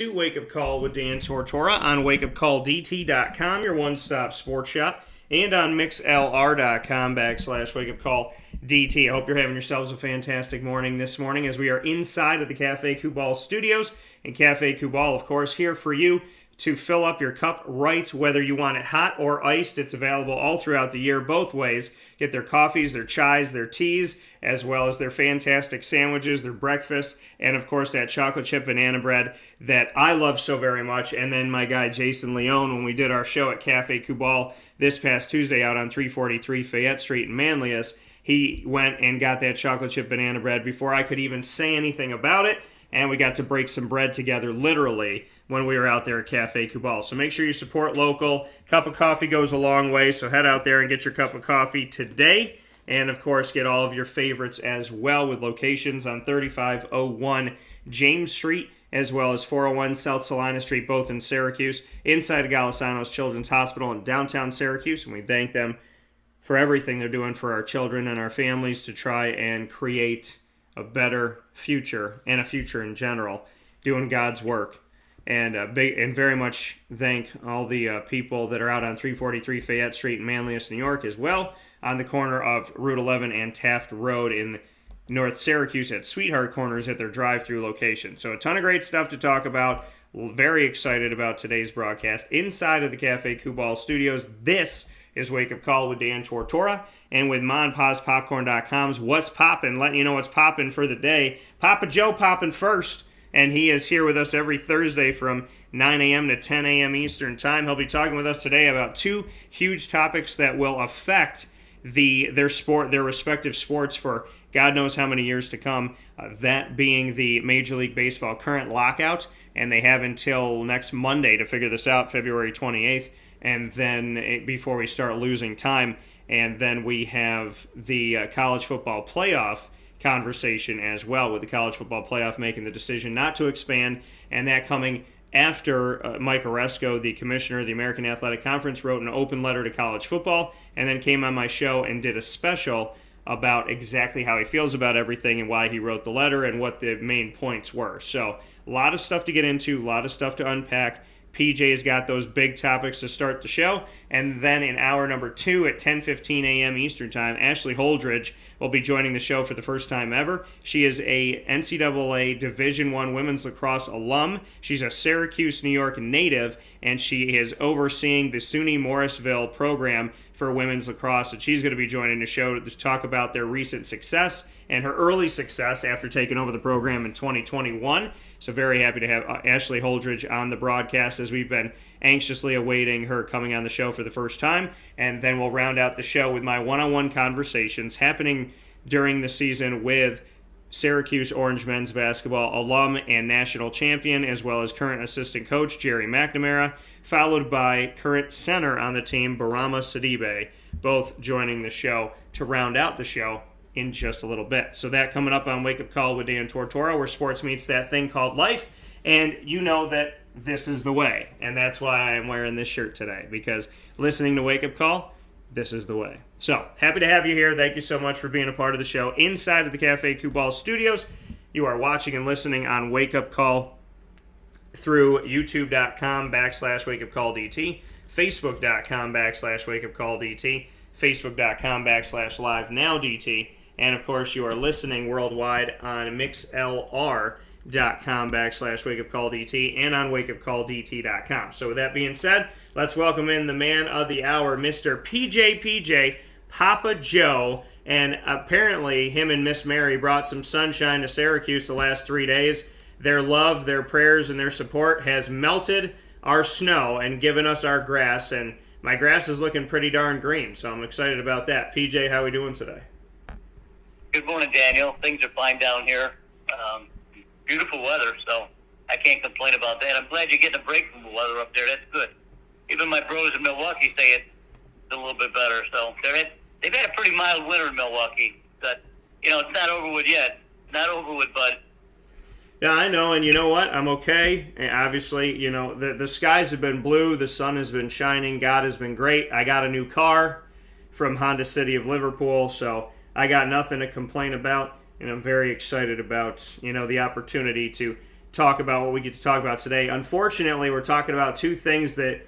To Wake Up Call with Dan Tortora on wakeupcalldt.com, your one-stop sports shop, and on mixlr.com/wakeupcalldt. I hope you're having yourselves a fantastic morning this morning as we are inside of the Cafe Kubal studios. And Cafe Kubal, of course, here for you to fill up your cup right, whether you want it hot or iced. It's available all throughout the year, both ways. Get their coffees, their chais, their teas, as well as their fantastic sandwiches, their breakfast, and of course that chocolate chip banana bread that I love so very much. And then my guy Jason Leone, when we did our show at Cafe Kubal this past Tuesday out on 343 Fayette Street in Manlius, he went and got that chocolate chip banana bread before I could even say anything about it. And we got to break some bread together, literally, when we were out there at Cafe Kubal. So make sure you support local. Cup of coffee goes a long way, so head out there and get your cup of coffee today. And, of course, get all of your favorites as well with locations on 3501 James Street, as well as 401 South Salina Street, both in Syracuse, inside of Golisano's Children's Hospital in downtown Syracuse. And we thank them for everything they're doing for our children and our families to try and create a better future and a future in general, doing God's work. And very much thank all the people that are out on 343 Fayette Street in Manlius, New York, as well, on the corner of Route 11 and Taft Road in North Syracuse at Sweetheart Corners at their drive-through location. So a ton of great stuff to talk about. Very excited about today's broadcast inside of the Cafe Kubal studios. This is Wake Up Call with Dan Tortora, and with MonPazPopcorn.com's What's Poppin', letting you know what's poppin' for the day. Papa Joe poppin' first, and he is here with us every Thursday from 9 a.m. to 10 a.m. Eastern Time. He'll be talking with us today about two huge topics that will affect their respective sports for God knows how many years to come. That being the Major League Baseball current lockout, and they have until next Monday to figure this out, February 28th, and then before we start losing time. And then we have the college football playoff conversation as well, with the college football playoff making the decision not to expand, and that coming after Mike Oresco, the commissioner of the American Athletic Conference, wrote an open letter to college football and then came on my show and did a special about exactly how he feels about everything and why he wrote the letter and what the main points were. So a lot of stuff to get into, a lot of stuff to unpack. PJ's got those big topics to start the show. And then in hour number 2 at 10:15 a.m. Eastern Time, Ashley Holdridge will be joining the show for the first time ever. She is a NCAA Division I women's lacrosse alum. She's a Syracuse, New York native, and she is overseeing the SUNY Morrisville program for women's lacrosse. And she's going to be joining the show to talk about their recent success and her early success after taking over the program in 2021. So very happy to have Ashley Holdridge on the broadcast as we've been anxiously awaiting her coming on the show for the first time. And then we'll round out the show with my one-on-one conversations happening during the season with Syracuse Orange men's basketball alum and national champion, as well as current assistant coach Gerry McNamara, followed by current center on the team, Bourama Sidibe, both joining the show to round out the show in just a little bit. So that coming up on Wake Up Call with Dan Tortora, where sports meets that thing called life. And you know that this is the way. And that's why I'm wearing this shirt today, because listening to Wake Up Call, this is the way. So happy to have you here. Thank you so much for being a part of the show inside of the Cafe Kubal studios. You are watching and listening on Wake Up Call through youtube.com/wakeupcalldt, facebook.com/wakeupcalldt, facebook.com/livenowdt, and of course you are listening worldwide on mixlr.com/wakeupcalldt and on wakeupcalldt.com. So with that being said, let's welcome in the man of the hour, Mr. PJ, Papa Joe. And apparently him and Miss Mary brought some sunshine to Syracuse the last 3 days. Their love, their prayers, and their support has melted our snow and given us our grass, and my grass is looking pretty darn green, so I'm excited about that. PJ, how are we doing today? Good morning, Daniel. Things are fine down here. Beautiful weather, so I can't complain about that. I'm glad you're getting a break from the weather up there. That's good. Even my bros in Milwaukee say it's a little bit better. So they've had a pretty mild winter in Milwaukee. But, it's not over with yet. Not over with, bud. Yeah, I know, and you know what? I'm okay. And obviously, the skies have been blue, the sun has been shining, God has been great. I got a new car from Honda City of Liverpool, so I got nothing to complain about, and I'm very excited about, the opportunity to talk about what we get to talk about today. Unfortunately, we're talking about two things that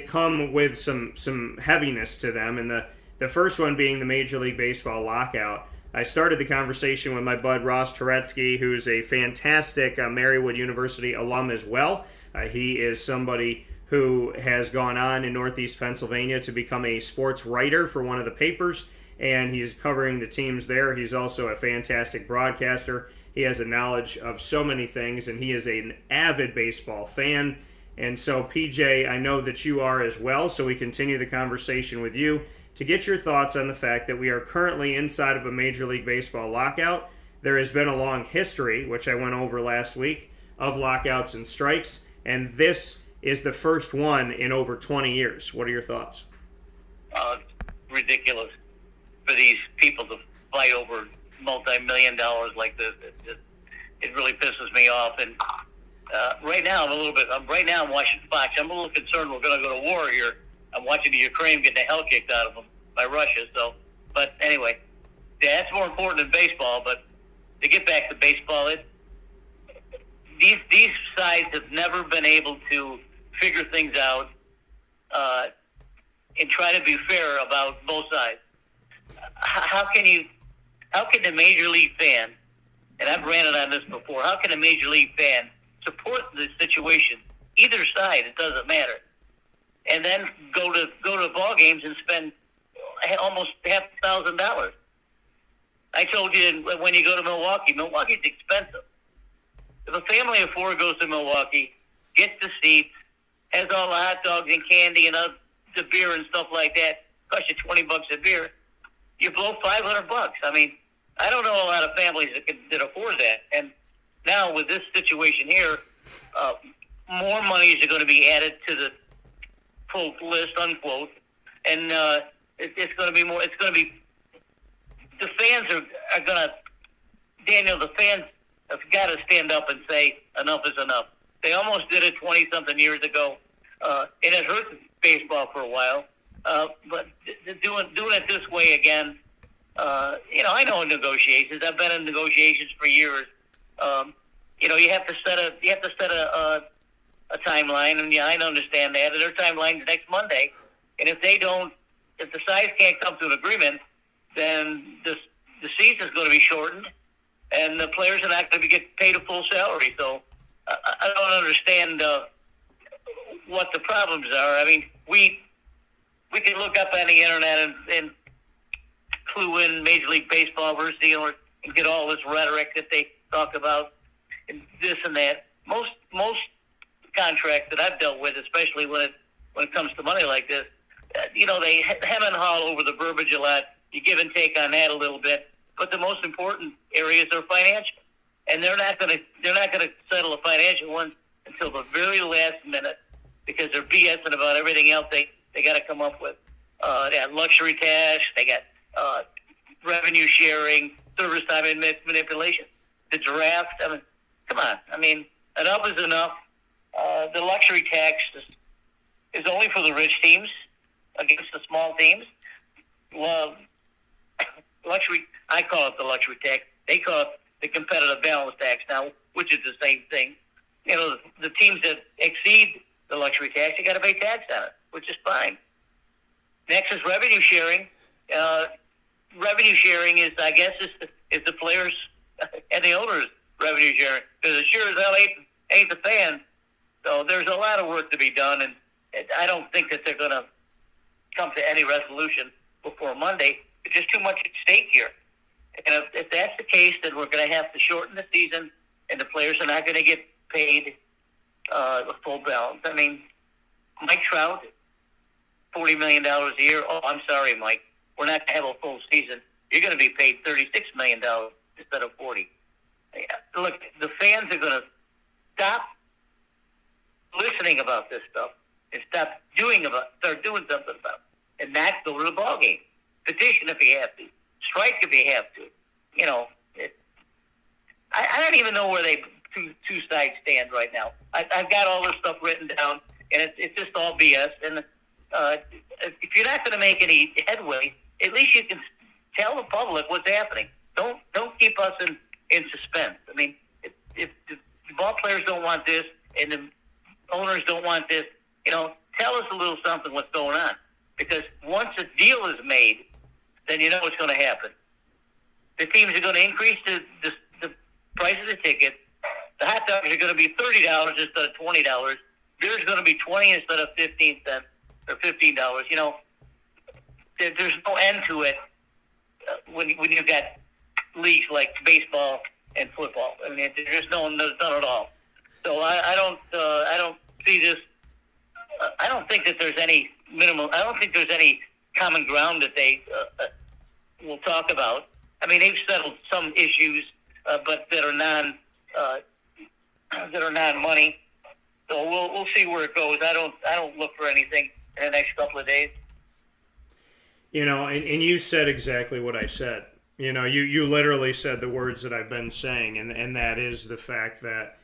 come with some heaviness to them, and the first one being the Major League Baseball lockout. I started the conversation with my bud Ross Turetsky, who's a fantastic Marywood University alum as well. He is somebody who has gone on in Northeast Pennsylvania to become a sports writer for one of the papers, and he's covering the teams there. He's also a fantastic broadcaster. He has a knowledge of so many things, and he is an avid baseball fan. And so, PJ, I know that you are as well, so we continue the conversation with you to get your thoughts on the fact that we are currently inside of a Major League Baseball lockout. There has been a long history, which I went over last week, of lockouts and strikes, and this is the first one in over 20 years. What are your thoughts? Ridiculous for these people to fight over multi-million dollars like this. It really pisses me off. And right now, I'm watching Fox. I'm a little concerned we're going to go to war here. I'm watching the Ukraine get the hell kicked out of them by Russia. So, but anyway, that's more important than baseball. But to get back to baseball, these sides have never been able to figure things out and try to be fair about both sides. How can the Major League fan, and I've ranted on this before, how can a Major League fan support the situation, either side, it doesn't matter, and then go to ball games and spend almost $1,000? I told you when you go to Milwaukee's expensive. If a family of four goes to Milwaukee, gets the seats, has all the hot dogs and candy and the beer and stuff like that, costs you $20 a beer, you blow $500. I mean, I don't know a lot of families that afford that. And now with this situation here, more monies are going to be added to the full list, unquote. And it's going to be more. It's going to be the fans are going to. Daniel, the fans have got to stand up and say enough is enough. They almost did it 20-something years ago, and it hurt baseball for a while. But doing it this way again, I know negotiations. I've been in negotiations for years. You have to set a timeline, and I understand that. And their timeline is next Monday, and if the sides can't come to an agreement, then the season is going to be shortened, and the players are not going to get paid a full salary. So I don't understand what the problems are. I mean, we can look up on the internet and clue in Major League Baseball versus and get all this rhetoric that they talk about and this and that. Most contracts that I've dealt with, especially when it comes to money like this, they hem and haw over the verbiage a lot. You give and take on that a little bit, but the most important areas are financial, and they're not going to settle a financial one until the very last minute because they're BSing about everything else they got to come up with. They got luxury tax, they got revenue sharing, service time and manipulation, the draft. I mean, come on. I mean, enough is enough. The luxury tax is only for the rich teams against the small teams. Well, I call it the luxury tax. They call it the competitive balance tax now, which is the same thing. The teams that exceed the luxury tax, you got to pay tax on it, which is fine. Next is revenue sharing. Revenue sharing is, I guess, is the players and the owners' revenue sharing, because it sure as hell ain't the fans. So there's a lot of work to be done, and I don't think that they're going to come to any resolution before Monday. There's just too much at stake here. And if that's the case, then we're going to have to shorten the season, and the players are not going to get paid the full balance. I mean, Mike Trout, $40 million a year. Oh, I'm sorry, Mike. We're not going to have a full season. You're going to be paid $36 million instead of $40. Yeah, look, the fans are going to stop listening about this stuff and start doing something about it, and not go to the ball game. Petition if you have to. Strike if you have to. I don't even know where they two sides stand right now. I've got all this stuff written down, and it's just all BS. And if you're not going to make any headway, at least you can tell the public what's happening. Don't keep us in suspense. I mean, if ball players don't want this, and the owners don't want this. Tell us a little something what's going on. Because once a deal is made, then you know what's going to happen. The teams are going to increase the price of the ticket. The hot dogs are going to be $30 instead of $20. Beer's going to be $20 instead of 15 cents or $15. There's no end to it when you've got leagues like baseball and football. I mean, there's none at all. So I don't see this. I don't think that there's any minimal. I don't think there's any common ground that they will talk about. I mean, they've settled some issues, but that are non-money. So we'll see where it goes. I don't look for anything in the next couple of days. And you said exactly what I said. You literally said the words that I've been saying, and that is the fact that,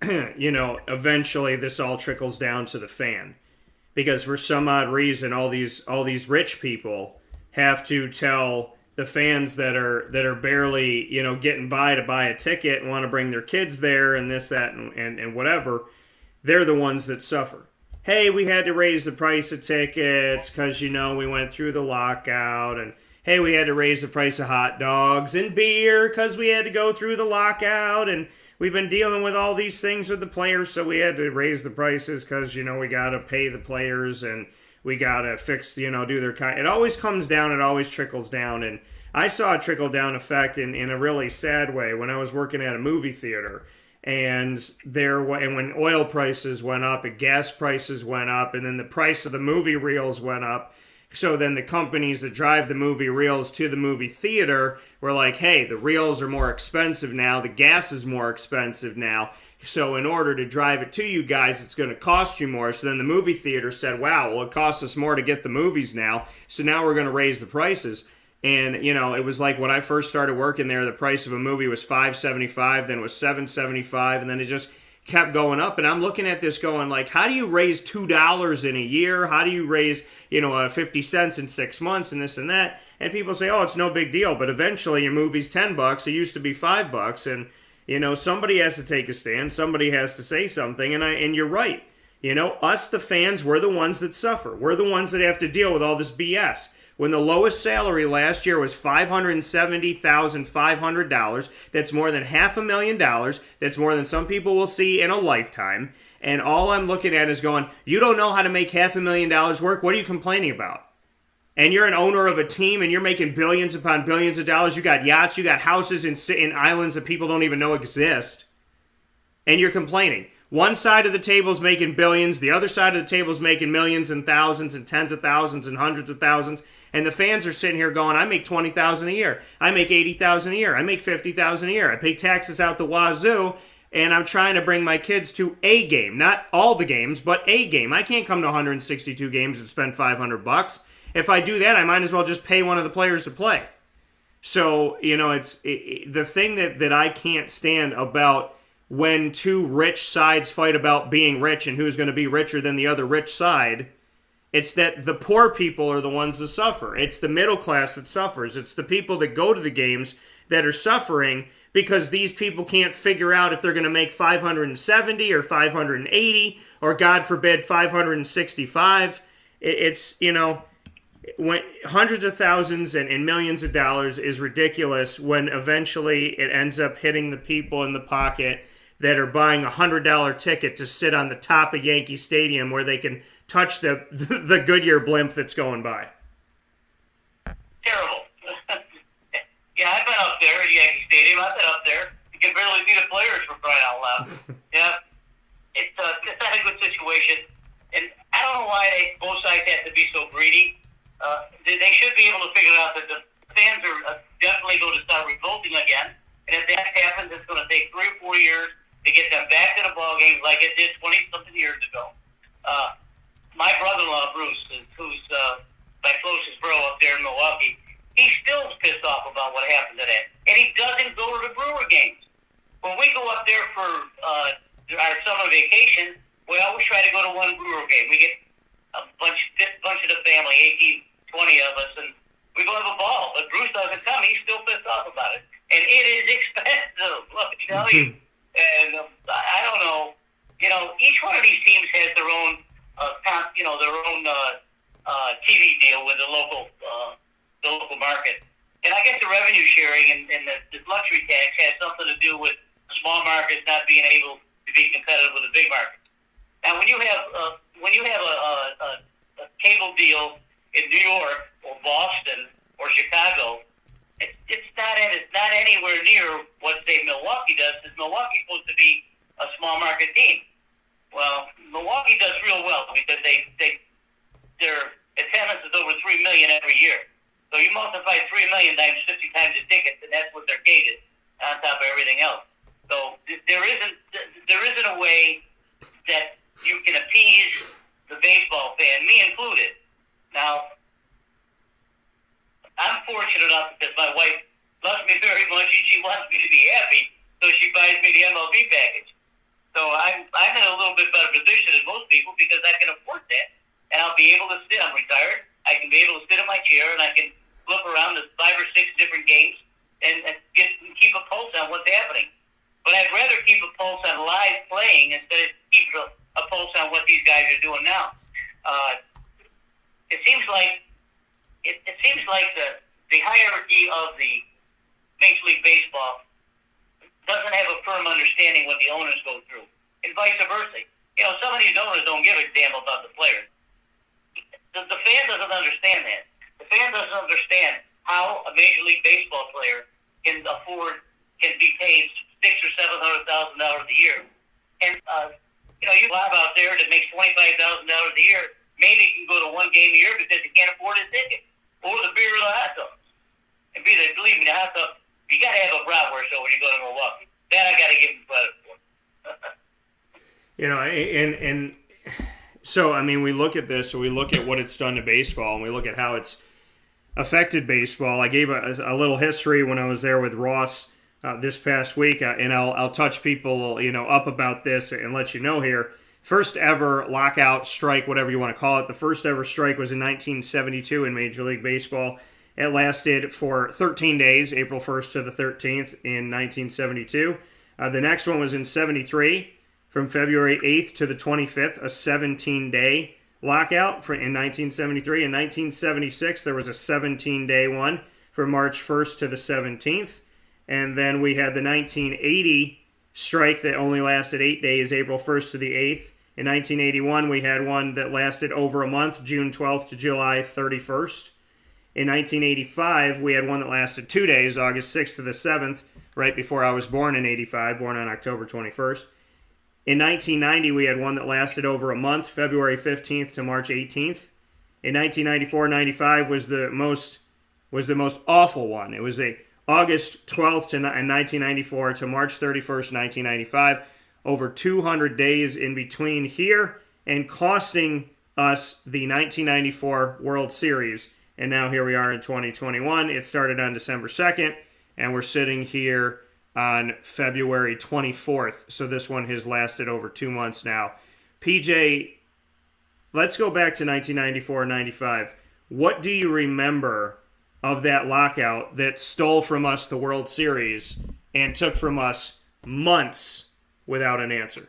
eventually this all trickles down to the fan. Because for some odd reason, all these rich people have to tell the fans that are barely, getting by to buy a ticket and want to bring their kids there and this, that, and whatever, they're the ones that suffer. Hey, we had to raise the price of tickets because, we went through the lockout. And, hey, we had to raise the price of hot dogs and beer because we had to go through the lockout. And we've been dealing with all these things with the players, so we had to raise the prices because, we got to pay the players and we got to fix, do their kind. It always comes down. It always trickles down. And I saw a trickle-down effect in a really sad way when I was working at a movie theater. And when oil prices went up and gas prices went up and then the price of the movie reels went up, so then the companies that drive the movie reels to the movie theater were like, hey, the reels are more expensive now, the gas is more expensive now, so in order to drive it to you guys, it's going to cost you more. So then the movie theater said, wow, well, it costs us more to get the movies now, so now we're going to raise the prices. And, it was like when I first started working there, the price of a movie was $5.75, then it was $7.75, and then it just kept going up. And I'm looking at this going like, how do you raise $2 in a year? How do you raise, 50 cents in 6 months and this and that? And people say, oh, it's no big deal. But eventually your movie's $10. It used to be $5. And, somebody has to take a stand. Somebody has to say something. And you're right. Us, the fans, we're the ones that suffer. We're the ones that have to deal with all this BS. When the lowest salary last year was $570,500, that's more than $500,000. That's more than some people will see in a lifetime. And all I'm looking at is going, you don't know how to make $500,000 work? What are you complaining about? And you're an owner of a team and you're making billions upon billions of dollars. You got yachts, you got houses in islands that people don't even know exist. And you're complaining. One side of the table's making billions, the other side of the table's making millions and thousands and tens of thousands and hundreds of thousands, and the fans are sitting here going, I make $20,000 a year, I make $80,000 a year, I make $50,000 a year, I pay taxes out the wazoo, and I'm trying to bring my kids to a game, not all the games, but a game. I can't come to 162 games and spend $500. If I do that, I might as well just pay one of the players to play. So, it's the thing that I can't stand about when two rich sides fight about being rich and who's going to be richer than the other rich side, it's that the poor people are the ones that suffer. It's the middle class that suffers. It's the people that go to the games that are suffering because these people can't figure out if they're going to make 570 or 580 or, God forbid, 565. It's, when hundreds of thousands and millions of dollars is ridiculous when eventually it ends up hitting the people in the pocket that are buying a $100 ticket to sit on the top of Yankee Stadium where they can touch the Goodyear blimp that's going by. Terrible. Yeah, I've been up there at Yankee Stadium. I've been up there. You can barely see the players for crying out loud. Yeah, it's not a good situation. And I don't know why both sides have to be so greedy. They should be able to figure out that the fans are definitely going to start revolting again. And if that happens, it's going to take 3 or 4 years to get them back to the ball games like it did 20-something years ago. My brother-in-law, Bruce, who's my closest bro up there in Milwaukee, he's still pissed off about what happened to that. And he doesn't go to the Brewer games. When we go up there for our summer vacation, we always try to go to one Brewer game. We get a bunch of the family, 18, 20 of us, and we go have a ball. But Bruce doesn't come. He's still pissed off about it. And it is expensive. Let me tell you. And I don't know. Each one of these teams has their own, TV deal with the local market. And I guess the revenue sharing and the luxury tax has something to do with small markets not being able to be competitive with the big markets. Now, when you have a cable deal in New York or Boston or Chicago, it's not anywhere near what say Milwaukee does. Because Milwaukee's supposed to be a small market team. Well, Milwaukee does real well because their attendance is over 3 million every year. So you multiply 3 million times 50 times the tickets, and that's what they're gated on top of everything else. So there isn't a way that you can appease the baseball fan, me included. Now, I'm fortunate enough because my wife loves me very much and she wants me to be happy, so she buys me the MLB package. So I'm in a little bit better position than most people because I can afford that, and I'll be able to sit. I'm retired. I can be able to sit in my chair and I can flip around the 5 or 6 different games and keep a pulse on what's happening. But I'd rather keep a pulse on live playing instead of keep a pulse on what these guys are doing now. It seems like the hierarchy of the Major League Baseball doesn't have a firm understanding what the owners go through, and vice versa. Some of these owners don't give a damn about the players. The fan doesn't understand that. The fan doesn't understand how a Major League Baseball player can be paid $600,000 or $700,000 a year. And you have out there that makes $25,000 a year, maybe can go to 1 game a year because he can't afford his ticket, or the beer or the hot dogs. And believe me, the hot dog, you got to have a bratwurst when you go to Milwaukee. That I got to give him credit for. And so, I mean, we look at this, or we look at what it's done to baseball, and we look at how it's affected baseball. I gave a little history when I was there with Ross this past week, and I'll touch people, up about this and let you know here. First ever lockout, strike, whatever you want to call it. The first ever strike was in 1972 in Major League Baseball. It lasted for 13 days, April 1st to the 13th in 1972. The next one was in 73, from February 8th to the 25th, a 17-day lockout in 1973. In 1976, there was a 17-day one from March 1st to the 17th. And then we had the 1980 strike that only lasted 8 days, April 1st to the 8th. In 1981, we had one that lasted over a month, June 12th to July 31st. In 1985, we had one that lasted 2 days, August 6th to the 7th, right before I was born in 85, born on October 21st. In 1990, we had one that lasted over a month, February 15th to March 18th. In 1994-95 was the most awful one. It was a August 12th in 1994 to March 31st, 1995. Over 200 days in between here, and costing us the 1994 World Series. And now here we are in 2021. It started on December 2nd, and we're sitting here on February 24th. So this one has lasted over 2 months now. PJ, let's go back to 1994-95. What do you remember of that lockout that stole from us the World Series and took from us months without an answer?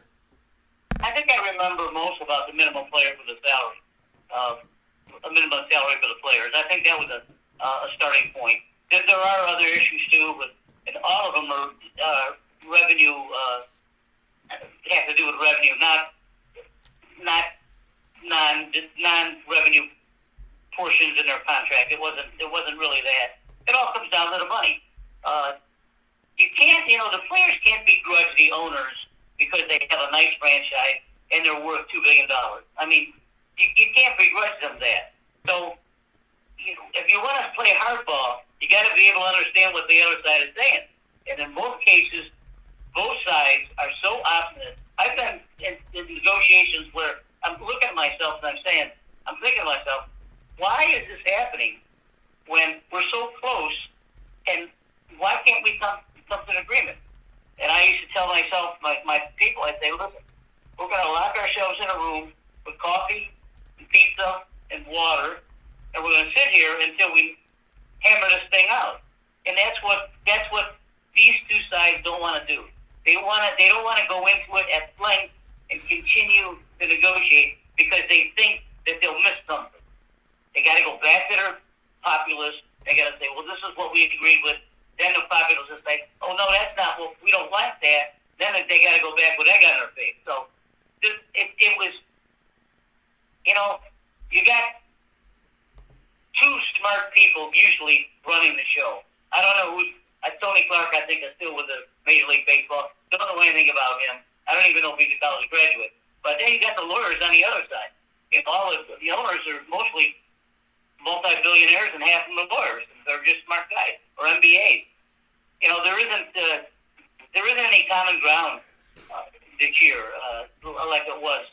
I think I remember most about the minimum player for the salary, a minimum salary for the players. I think that was a starting point. There are other issues too, and all of them are revenue, have to do with revenue, not non-revenue portions in their contract. It wasn't really that. It all comes down to the money. You can't, the players can't begrudge the owners because they have a nice franchise and they're worth $2 billion. I mean, you can't begrudge them that. So, if you want to play hardball, you got to be able to understand what the other side is saying. And in most cases, both sides are so obstinate. I've been in negotiations where I'm looking at myself and I'm thinking to myself, why is this happening when we're so close, and why can't we come to an agreement? And I used to tell myself, my people, I'd say, listen, we're going to lock ourselves in a room with coffee and pizza and water, and we're going to sit here until we hammer this thing out. And that's what these two sides don't want to do. They don't want to go into it at length and continue to negotiate because they think that they'll miss something. They got to go back to their populace. They got to say, well, this is what we agreed with. Then the populace is like, oh, no, that's not what we don't like that. Then they got to go back with egg on their face. So it was, you got two smart people usually running the show. I don't know who's. Tony Clark, I think, is still with the Major League Baseball. Don't know anything about him. I don't even know if he's a college graduate. But then you got the lawyers on the other side. All of the owners are mostly multi-billionaires, and half of them are lawyers. They're just smart guys or MBAs. There isn't any common ground this year like it was.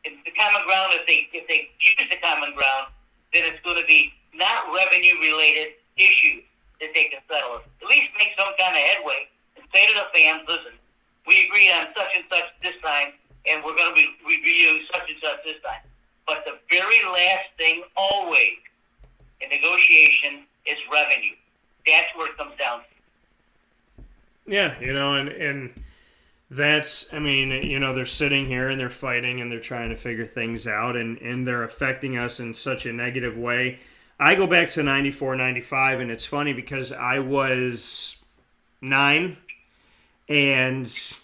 And the common ground, if they use the common ground, then it's going to be not revenue-related issues that they can settle. At least make some kind of headway and say to the fans, listen, we agreed on such and such this time, and we're going to be reviewing such and such this time. But the very last thing always in negotiation is revenue. That's where it comes down to. Yeah, and that's, they're sitting here and they're fighting and they're trying to figure things out, and they're affecting us in such a negative way. I go back to 94, 95, and it's funny because I was 9, and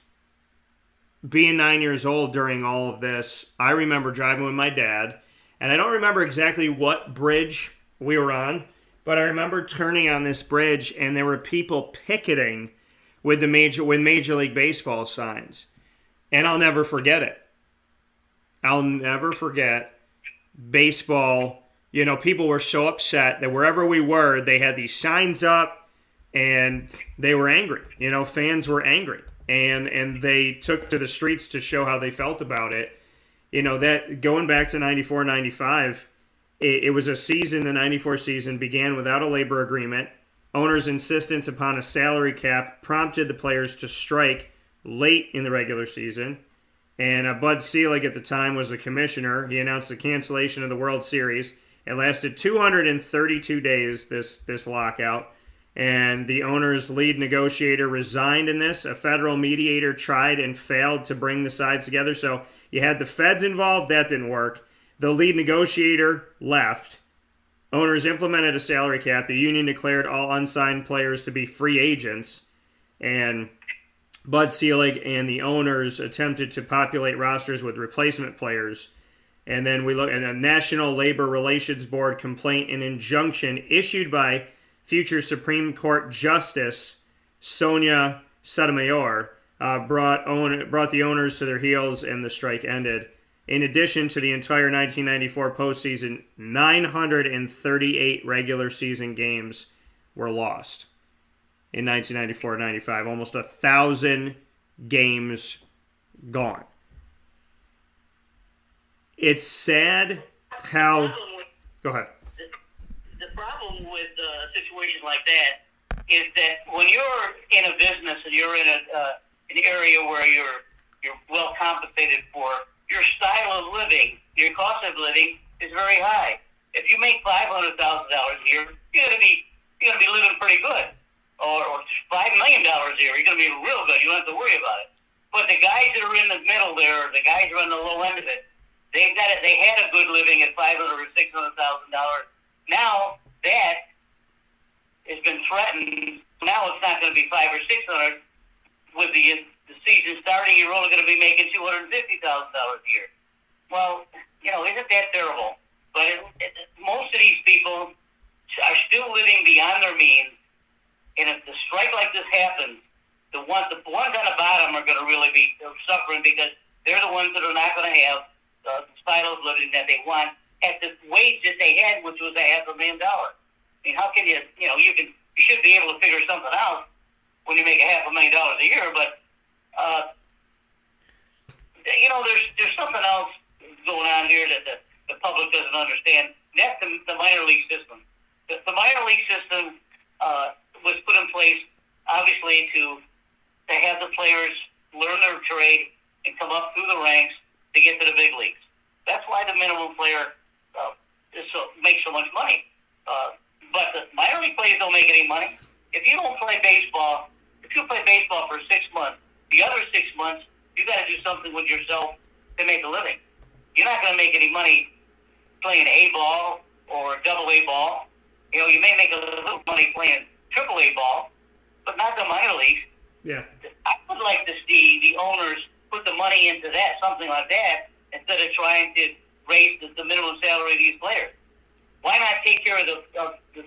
being 9 years old during all of this, I remember driving with my dad, and I don't remember exactly what bridge we were on, but I remember turning on this bridge, and there were people picketing with Major League Baseball signs, and I'll never forget it. I'll never forget baseball. People were so upset that wherever we were, they had these signs up, and they were angry. Fans were angry, and they took to the streets to show how they felt about it. That going back to 94, 95, it was a season, the 94 season began without a labor agreement. Owners' insistence upon a salary cap prompted the players to strike late in the regular season. And Bud Selig at the time was the commissioner. He announced the cancellation of the World Series. It lasted 232 days, this lockout, and the owner's lead negotiator resigned in this. A federal mediator tried and failed to bring the sides together, so you had the feds involved. That didn't work. The lead negotiator left. Owners implemented a salary cap. The union declared all unsigned players to be free agents, and Bud Selig and the owners attempted to populate rosters with replacement players. And then we look at a National Labor Relations Board complaint and injunction issued by future Supreme Court Justice Sonia Sotomayor brought the owners to their heels, and the strike ended. In addition to the entire 1994 postseason, 938 regular season games were lost in 1994-95. Almost 1,000 games gone. It's sad how... Go ahead. The problem with situations like that is that when you're in a business and you're in an area where you're well compensated for, your style of living, your cost of living is very high. If you make $500,000 a year, you're gonna be living pretty good, or $5 million a year, you're gonna be real good. You don't have to worry about it. But the guys that are in the middle there, the guys who are on the low end of it, they had a good living at $500,000 or $600,000. Now that has been threatened. Now it's not going to be $500,000 or $600,000. With the season starting, you're only going to be making $250,000 a year. Well, isn't that terrible? But most of these people are still living beyond their means, and if the strike like this happens, the ones on the bottom are going to really be suffering because they're the ones that are not going to have the style of living that they want at the wage that they had, which was $500,000. I mean, how can you should be able to figure something out when you make $500,000 a year, but there's something else going on here that the public doesn't understand. That's the minor league system. The minor league system was put in place, obviously, to have the players learn their trade and come up through the ranks to get to the big leagues. That's why the minimum player makes so much money. But the minor league players don't make any money. If you don't play baseball, if you play baseball for 6 months, The other 6 months, you got to do something with yourself to make a living. You're not going to make any money playing A ball or double A ball. You know, you may make a little money playing triple A ball, but not the minor leagues. Yeah. I would like to see the owners put the money into that, something like that, instead of trying to raise the minimum salary of these players. Why not take care of the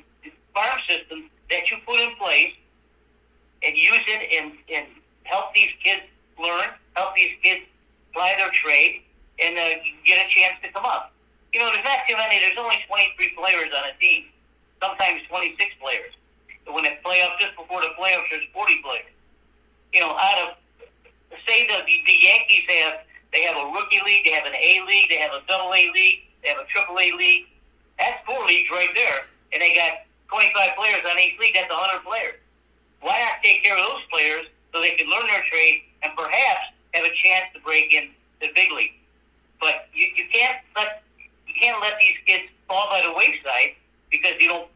farm system that you put in place and use it and help these kids learn, help these kids ply their trade, and get a chance to come up? You know, there's not too many. There's only 23 players on a team, sometimes 26 players. But when they play up just before the playoffs, there's 40 players. You know, out of, say the Yankees they have a rookie league, they have an A league, they have a double A league, they have a triple A league. That's 4 leagues right there. And they got 25 players on each league. That's 100 players. Why not take care of those players so they can learn their trade and perhaps have a chance to break in the big league? But you can't let these kids fall by the wayside because you don't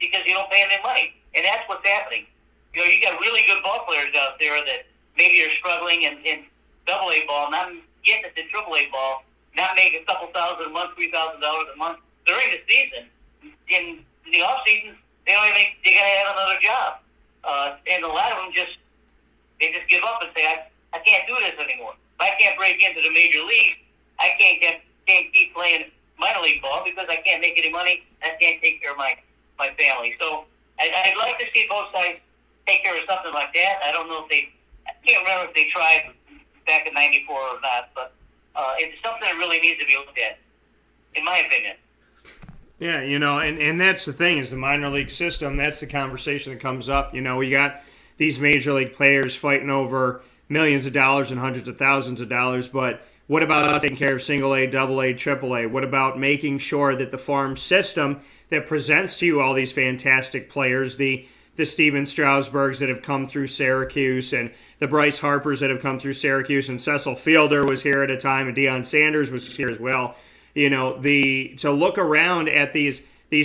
pay them any money. And that's what's happening. You know, you got really good ball players out there that maybe are struggling in double A ball, not getting it to triple A ball, not making a couple thousand a month, $3,000 a month during the season. In the off season, they gotta have another job. And a lot of them just give up and say, I can't do this anymore. If I can't break into the major leagues, I can't keep playing minor league ball because I can't make any money. I can't take care of my family. So I'd like to see both sides take care of something like that. I don't know if I can't remember if they tried back in '94 or not, but it's something that really needs to be looked at, in my opinion. Yeah, you know, and that's the thing is the minor league system, that's the conversation that comes up. You know, we got these major league players fighting over millions of dollars and hundreds of thousands of dollars, but what about taking care of single A, double A, triple A? What about making sure that the farm system that presents to you all these fantastic players, the Steven Strasburgs that have come through Syracuse and the Bryce Harpers that have come through Syracuse, and Cecil Fielder was here at a time and Deion Sanders was here as well. You know, to look around at these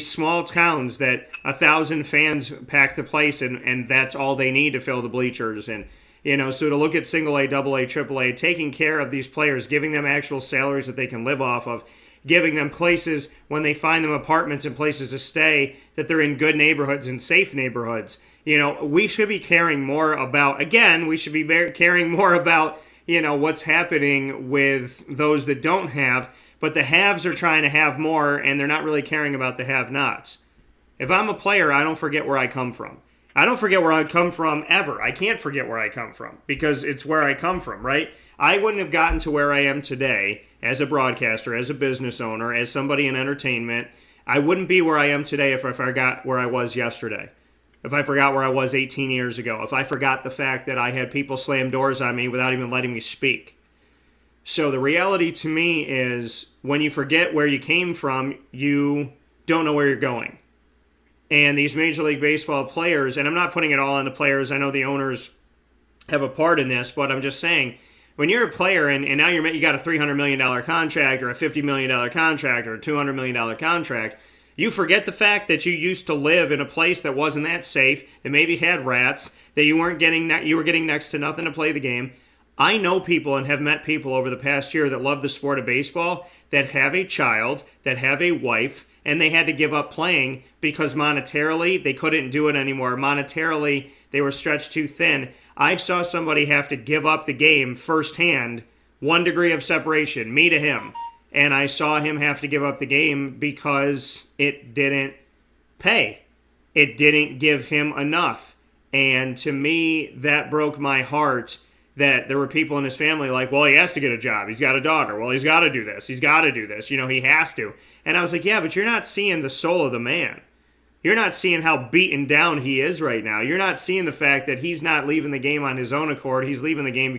small towns that 1,000 fans pack the place and that's all they need to fill the bleachers. And, you know, so to look at single A, double A, triple A, taking care of these players, giving them actual salaries that they can live off of, giving them places when they find them apartments and places to stay, that they're in good neighborhoods and safe neighborhoods. You know, we should be caring more about, caring more about, you know, what's happening with those that don't have, but the haves are trying to have more and they're not really caring about the have-nots. If I'm a player, I don't forget where I come from. I don't forget where I come from ever. I can't forget where I come from because it's where I come from, right? I wouldn't have gotten to where I am today as a broadcaster, as a business owner, as somebody in entertainment. I wouldn't be where I am today if I forgot where I was yesterday. If I forgot where I was 18 years ago. If I forgot the fact that I had people slam doors on me without even letting me speak. So the reality to me is when you forget where you came from, you don't know where you're going. And these Major League Baseball players, and I'm not putting it all on the players, I know the owners have a part in this, but I'm just saying, when you're a player and now you got a $300 million contract or a $50 million contract or a $200 million contract, you forget the fact that you used to live in a place that wasn't that safe, that maybe had rats, that you were getting next to nothing to play the game. I know people and have met people over the past year that love the sport of baseball that have a child, that have a wife, and they had to give up playing because monetarily they couldn't do it anymore. Monetarily, they were stretched too thin. I saw somebody have to give up the game firsthand, 1 degree of separation, me to him. And I saw him have to give up the game because it didn't pay. It didn't give him enough. And to me, that broke my heart that there were people in his family like, well, he has to get a job. He's got a daughter. Well, he's got to do this. He's got to do this. You know, he has to. And I was like, yeah, but you're not seeing the soul of the man. You're not seeing how beaten down he is right now. You're not seeing the fact that he's not leaving the game on his own accord. He's leaving the game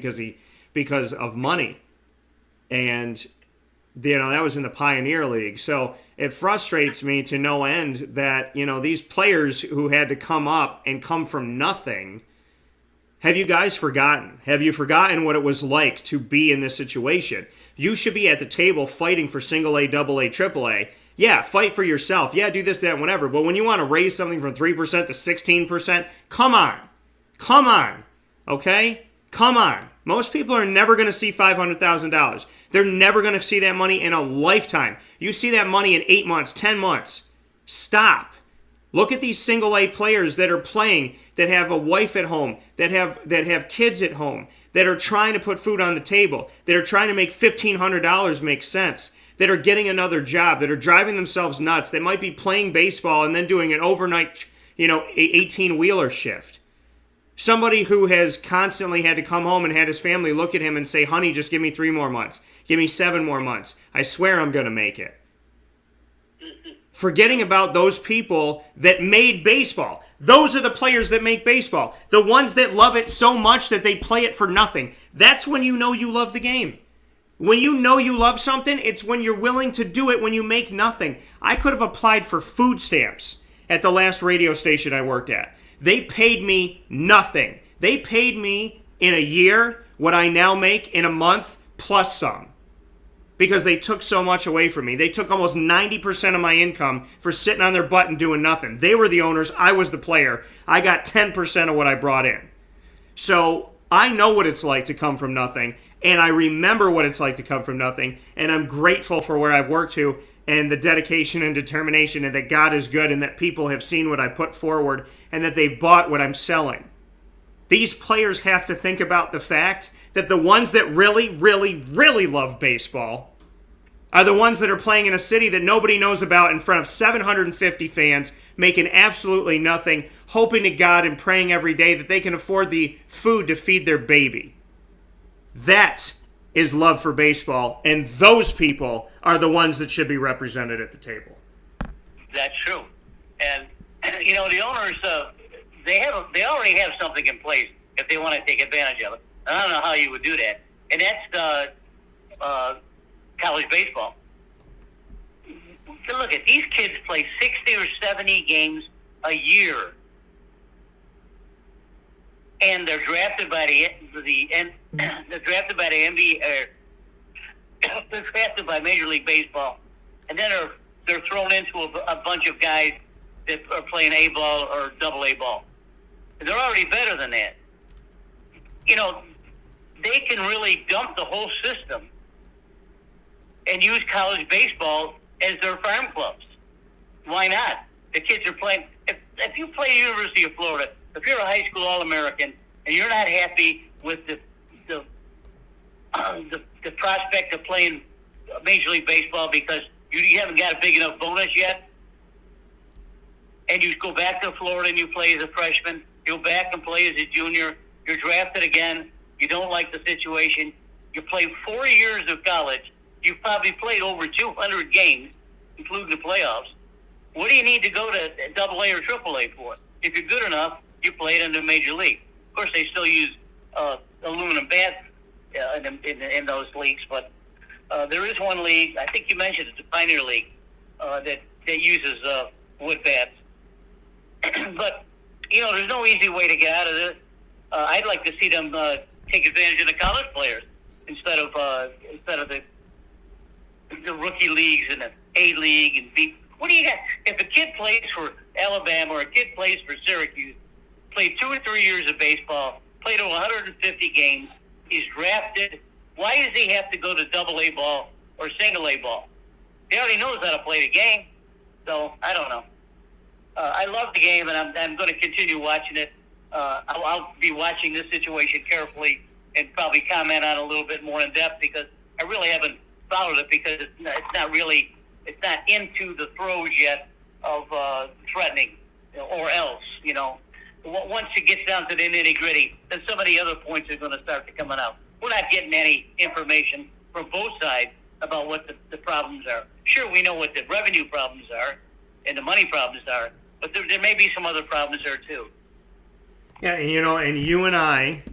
because of money. And, you know, that was in the Pioneer League. So it frustrates me to no end that, you know, these players who had to come up and come from nothing, have you guys forgotten? Have you forgotten what it was like to be in this situation? You should be at the table fighting for single A, double A, triple A. Yeah, fight for yourself. Yeah, do this, that, whatever. But when you want to raise something from 3% to 16%, come on. Come on. Okay? Come on. Most people are never going to see $500,000. They're never going to see that money in a lifetime. You see that money in 8 months, 10 months. Stop. Look at these single A players that are playing, that have a wife at home, that have kids at home, that are trying to put food on the table, that are trying to make $1,500 make sense, that are getting another job, that are driving themselves nuts, that might be playing baseball and then doing an overnight, 18-wheeler shift. Somebody who has constantly had to come home and had his family look at him and say, honey, just give me 3 more months. Give me 7 more months. I swear I'm going to make it. Forgetting about those people that made baseball. Those are the players that make baseball. The ones that love it so much that they play it for nothing. That's when you know you love the game. When you know you love something, it's when you're willing to do it when you make nothing. I could have applied for food stamps at the last radio station I worked at. They paid me nothing. They paid me in a year what I now make in a month plus some. Because they took so much away from me. They took almost 90% of my income for sitting on their butt and doing nothing. They were the owners. I was the player. I got 10% of what I brought in. So I know what it's like to come from nothing. And I remember what it's like to come from nothing. And I'm grateful for where I've worked to and the dedication and determination, and that God is good, and that people have seen what I put forward, and that they've bought what I'm selling. These players have to think about the fact that the ones that really, really, really love baseball are the ones that are playing in a city that nobody knows about in front of 750 fans, making absolutely nothing, hoping to God and praying every day that they can afford the food to feed their baby. That is love for baseball, and those people are the ones that should be represented at the table. That's true. And, the owners, they already have something in place if they want to take advantage of it. I don't know how you would do that. And that's college baseball. Look at these kids play 60 or 70 games a year. And they're drafted by they're drafted by the NBA, they're drafted by Major League Baseball, and then they're thrown into a bunch of guys that are playing A ball or double A ball. And they're already better than that. They can really dump the whole system and use college baseball as their farm clubs. Why not? The kids are playing. If you play University of Florida, if you're a high school All-American and you're not happy with the prospect of playing Major League Baseball because you haven't got a big enough bonus yet, and you go back to Florida and you play as a freshman, you go back and play as a junior, you're drafted again, you don't like the situation, you play 4 years of college, you've probably played over 200 games, including the playoffs. What do you need to go to AA or AAA for? If you're good enough, you play it in the Major League. Of course, they still use aluminum bats in those leagues, but there is one league, I think you mentioned it, the Pioneer League, that uses wood bats. But, there's no easy way to get out of this. I'd like to see them take advantage of the college players instead of the rookie leagues and the A League and B. What do you got? If a kid plays for Alabama or a kid plays for Syracuse, played 2 or 3 years of baseball, played over 150 games, he's drafted, why does he have to go to double A ball or single A ball? He already knows how to play the game. So, I don't know. I love the game, and I'm going to continue watching it. I'll be watching this situation carefully and probably comment on it a little bit more in depth because I really haven't followed it because it's not into the throes yet of threatening or else, Once it gets down to the nitty-gritty, then some of the other points are going to start to come out. We're not getting any information from both sides about what the problems are. Sure, we know what the revenue problems are and the money problems are, but there may be some other problems there too. Yeah, and you and I,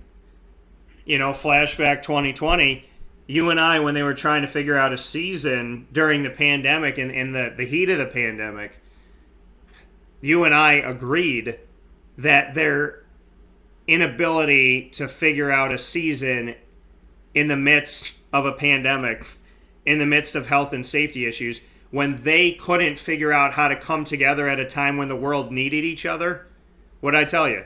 flashback 2020, you and I, when they were trying to figure out a season during the pandemic and in the heat of the pandemic, you and I agreed that their inability to figure out a season in the midst of a pandemic, in the midst of health and safety issues, when they couldn't figure out how to come together at a time when the world needed each other, what'd I tell you?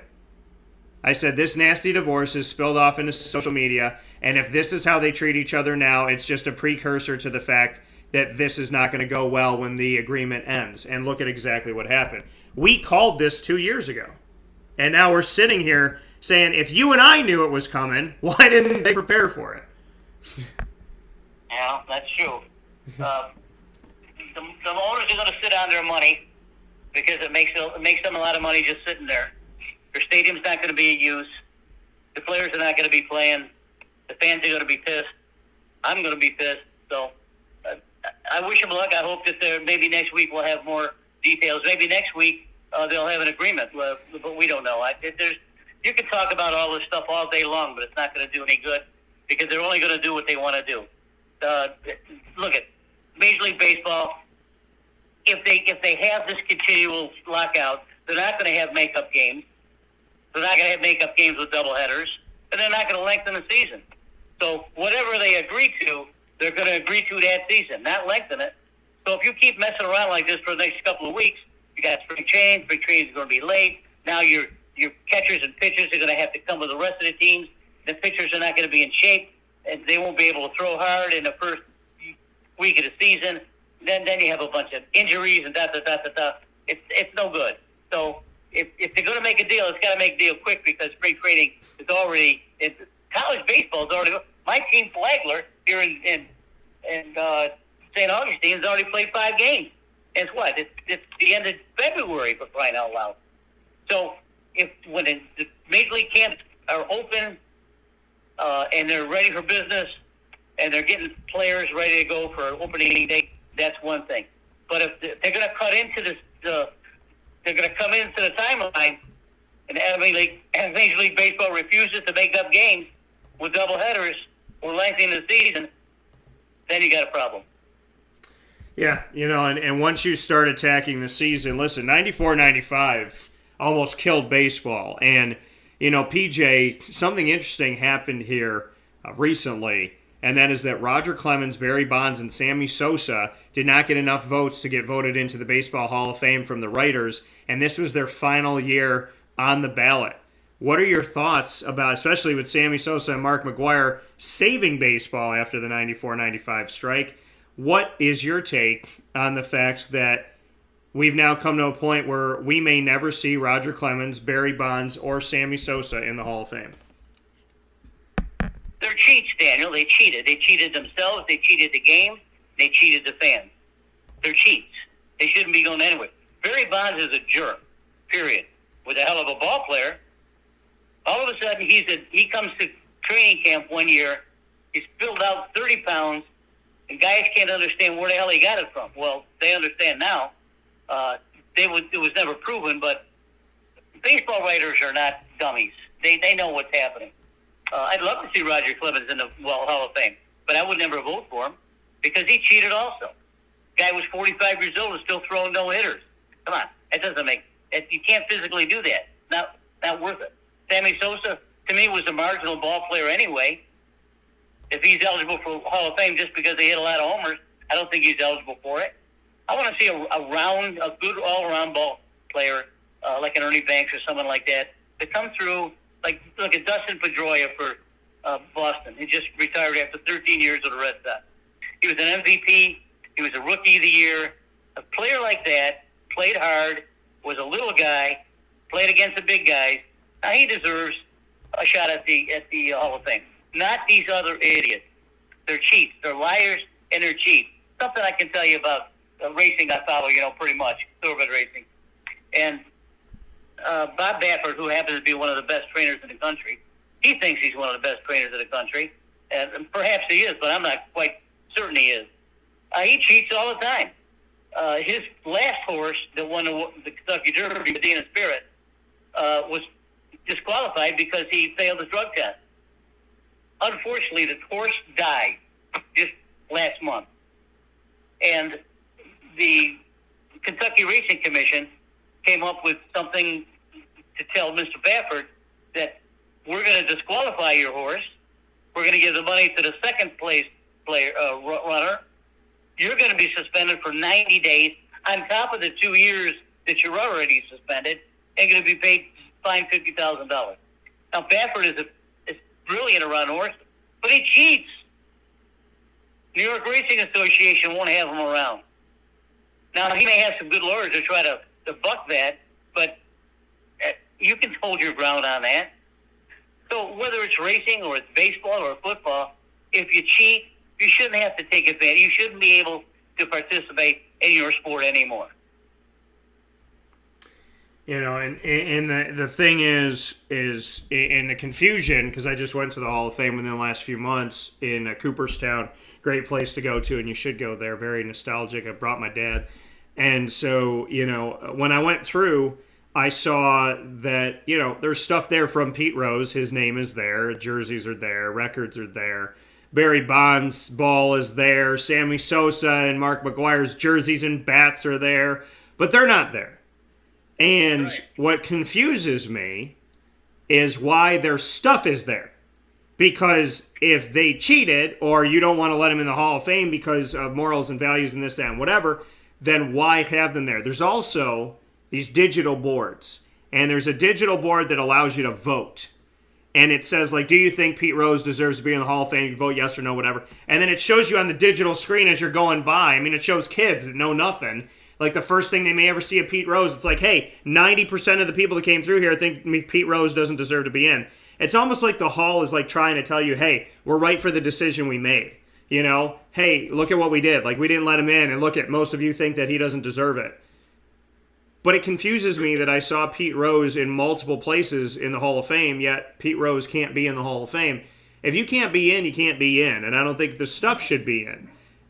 I said, this nasty divorce is spilled off into social media, and if this is how they treat each other now, it's just a precursor to the fact that this is not going to go well when the agreement ends. And look at exactly what happened. We called this 2 years ago, and now we're sitting here saying, if you and I knew it was coming, why didn't they prepare for it? Yeah, that's true. The owners are going to sit on their money because it makes them a lot of money just sitting there. Their stadium's not going to be in use. The players are not going to be playing. The fans are going to be pissed. I'm going to be pissed. So I wish them luck. I hope that maybe next week we'll have more details. Maybe next week they'll have an agreement, but we don't know. You can talk about all this stuff all day long, but it's not going to do any good because they're only going to do what they want to do. Look at Major League Baseball. If they have this continual lockout, they're not going to have makeup games. They're not going to have makeup games with doubleheaders, and they're not going to lengthen the season. So whatever they agree to, they're going to agree to that season, not lengthen it. So if you keep messing around like this for the next couple of weeks, you got spring training. Spring training is going to be late. Now your catchers and pitchers are going to have to come with the rest of the teams. The pitchers are not going to be in shape, and they won't be able to throw hard in the first week of the season. Then you have a bunch of injuries and It's no good. So if they're going to make a deal, it's got to make a deal quick because spring training is already college baseball is already. My team Flagler here in St. Augustine has already played 5 games. And it's what? It's the end of February, for crying out loud. So when the Major League camps are open and they're ready for business and they're getting players ready to go for opening day, that's one thing. But if they're going to cut into this, they're going to come into the timeline, and Major League Baseball refuses to make up games with doubleheaders or lengthening the season, then you got a problem. Yeah, and once you start attacking the season, listen, 94-95 almost killed baseball. And, PJ, something interesting happened here recently, and that is that Roger Clemens, Barry Bonds, and Sammy Sosa did not get enough votes to get voted into the Baseball Hall of Fame from the writers, and this was their final year on the ballot. What are your thoughts about, especially with Sammy Sosa and Mark McGwire saving baseball after the 94-95 strike? What is your take on the fact that we've now come to a point where we may never see Roger Clemens, Barry Bonds, or Sammy Sosa in the Hall of Fame? They're cheats, Daniel. They cheated. They cheated themselves. They cheated the game. They cheated the fans. They're cheats. They shouldn't be going anywhere. Barry Bonds is a jerk, period. With a hell of a ball player. All of a sudden, he comes to training camp one year. He's filled out 30 pounds, and guys can't understand where the hell he got it from. Well, they understand now. It was never proven, but baseball writers are not dummies. They know what's happening. I'd love to see Roger Clemens in the Hall of Fame, but I would never vote for him because he cheated also. Guy was 45 years old and still throwing no-hitters. Come on. That doesn't make – you can't physically do that. Not worth it. Sammy Sosa, to me, was a marginal ball player anyway. If he's eligible for Hall of Fame just because they hit a lot of homers, I don't think he's eligible for it. I want to see a good all-around ball player like an Ernie Banks or someone like that to come through. Like, look at Dustin Pedroia for Boston. He just retired after 13 years with the Red Sox. He was an MVP. He was a Rookie of the Year. A player like that played hard, was a little guy, played against the big guys. Now he deserves a shot at the Hall of Fame. Not these other idiots. They're cheats. They're liars, and they're cheats. Something I can tell you about racing I follow, pretty much, thoroughbred racing. And Bob Baffert, who happens to be one of the best trainers in the country, he thinks he's one of the best trainers in the country. And perhaps he is, but I'm not quite certain he is. He cheats all the time. His last horse that won the Kentucky Derby, Medina Spirit, was disqualified because he failed the drug test. Unfortunately, the horse died just last month. And the Kentucky Racing Commission came up with something to tell Mr. Baffert that we're going to disqualify your horse. We're going to give the money to the second place runner. You're going to be suspended for 90 days on top of the 2 years that you're already suspended and going to be fined $50,000. Now, Baffert is brilliant around horses, but he cheats. New York Racing Association won't have him around. Now, he may have some good lawyers to try to buck that, but you can hold your ground on that. So whether it's racing or it's baseball or football, if you cheat, you shouldn't have to take advantage. You shouldn't be able to participate in your sport anymore. You know, and the thing is in the confusion, because I just went to the Hall of Fame within the last few months in Cooperstown. Great place to go to, and you should go there. Very nostalgic. I brought my dad. And so, you know, when I went through, I saw that, you know, there's stuff there from Pete Rose. His name is there. Jerseys are there. Records are there. Barry Bonds' ball is there. Sammy Sosa and Mark McGuire's jerseys and bats are there. But they're not there. And what confuses me is why their stuff is there. Because if they cheated, or you don't want to let them in the Hall of Fame because of morals and values and this, that, and whatever, then why have them there? There's also these digital boards. And there's a digital board that allows you to vote. And it says, like, do you think Pete Rose deserves to be in the Hall of Fame? You vote yes or no, whatever. And then it shows you on the digital screen as you're going by. I mean, it shows kids that know nothing. Like, the first thing they may ever see of Pete Rose, it's like, hey, 90% of the people that came through here think Pete Rose doesn't deserve to be in. It's almost like the Hall is, like, trying to tell you, hey, we're right for the decision we made. You know? Hey, look at what we did. Like, we didn't let him in, and look at, most of you think that he doesn't deserve it. But it confuses me that I saw Pete Rose in multiple places in the Hall of Fame, yet Pete Rose can't be in the Hall of Fame. If you can't be in, you can't be in. And I don't think the stuff should be in.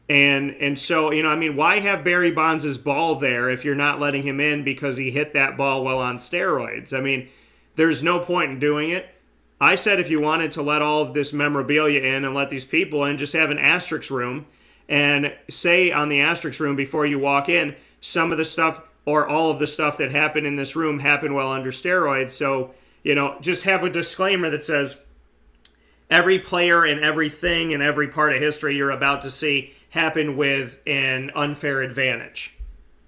And so, you know, I mean, why have Barry Bonds' ball there if you're not letting him in because he hit that ball while on steroids? I mean, there's no point in doing it. I said if you wanted to let all of this memorabilia in and let these people in, just have an asterisk room and say on the asterisk room before you walk in, some of the stuff or all of the stuff that happened in this room happened while under steroids. So, you know, just have a disclaimer that says every player and everything and every part of history you're about to see happened with an unfair advantage.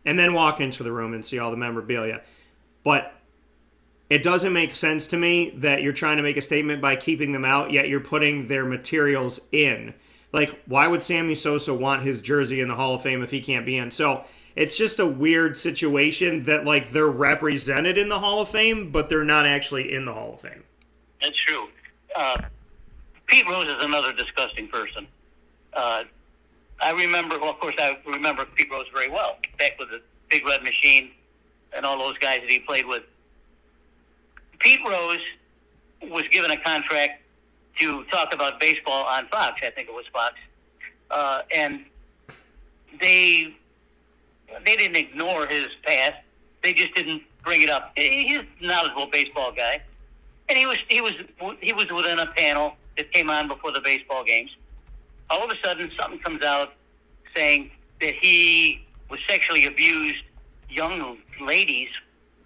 And then walk into the room and see all the memorabilia. But it doesn't make sense to me that you're trying to make a statement by keeping them out, yet you're putting their materials in. Like, why would Sammy Sosa want his jersey in the Hall of Fame if he can't be in? So it's just a weird situation that, like, they're represented in the Hall of Fame, but they're not actually in the Hall of Fame. That's true. Pete Rose is another disgusting person. I remember Pete Rose very well, back with the Big Red Machine and all those guys that he played with. Pete Rose was given a contract to talk about baseball on Fox. I think it was Fox. And they didn't ignore his past. They just didn't bring it up. He's a knowledgeable baseball guy. And he was within a panel that came on before the baseball games. All of a sudden, something comes out saying that he was sexually abused young ladies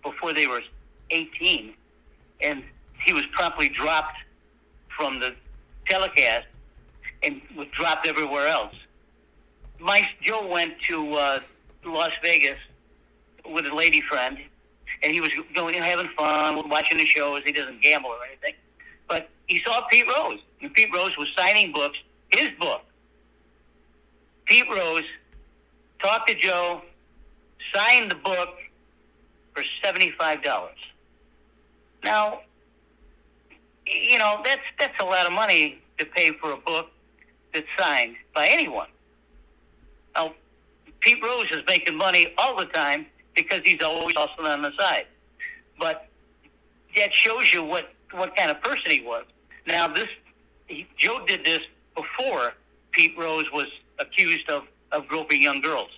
before they were 18. And he was promptly dropped from the telecast and was dropped everywhere else. Joe went to Las Vegas with a lady friend, and he was going and having fun, watching the shows. He doesn't gamble or anything. But he saw Pete Rose, and Pete Rose was signing books, his book. Pete Rose talked to Joe, signed the book for $75. Now, you know, that's a lot of money to pay for a book that's signed by anyone. Now, Pete Rose is making money all the time because he's always hustling on the side. But that shows you what kind of person he was. Now, Joe did this before Pete Rose was accused of groping young girls.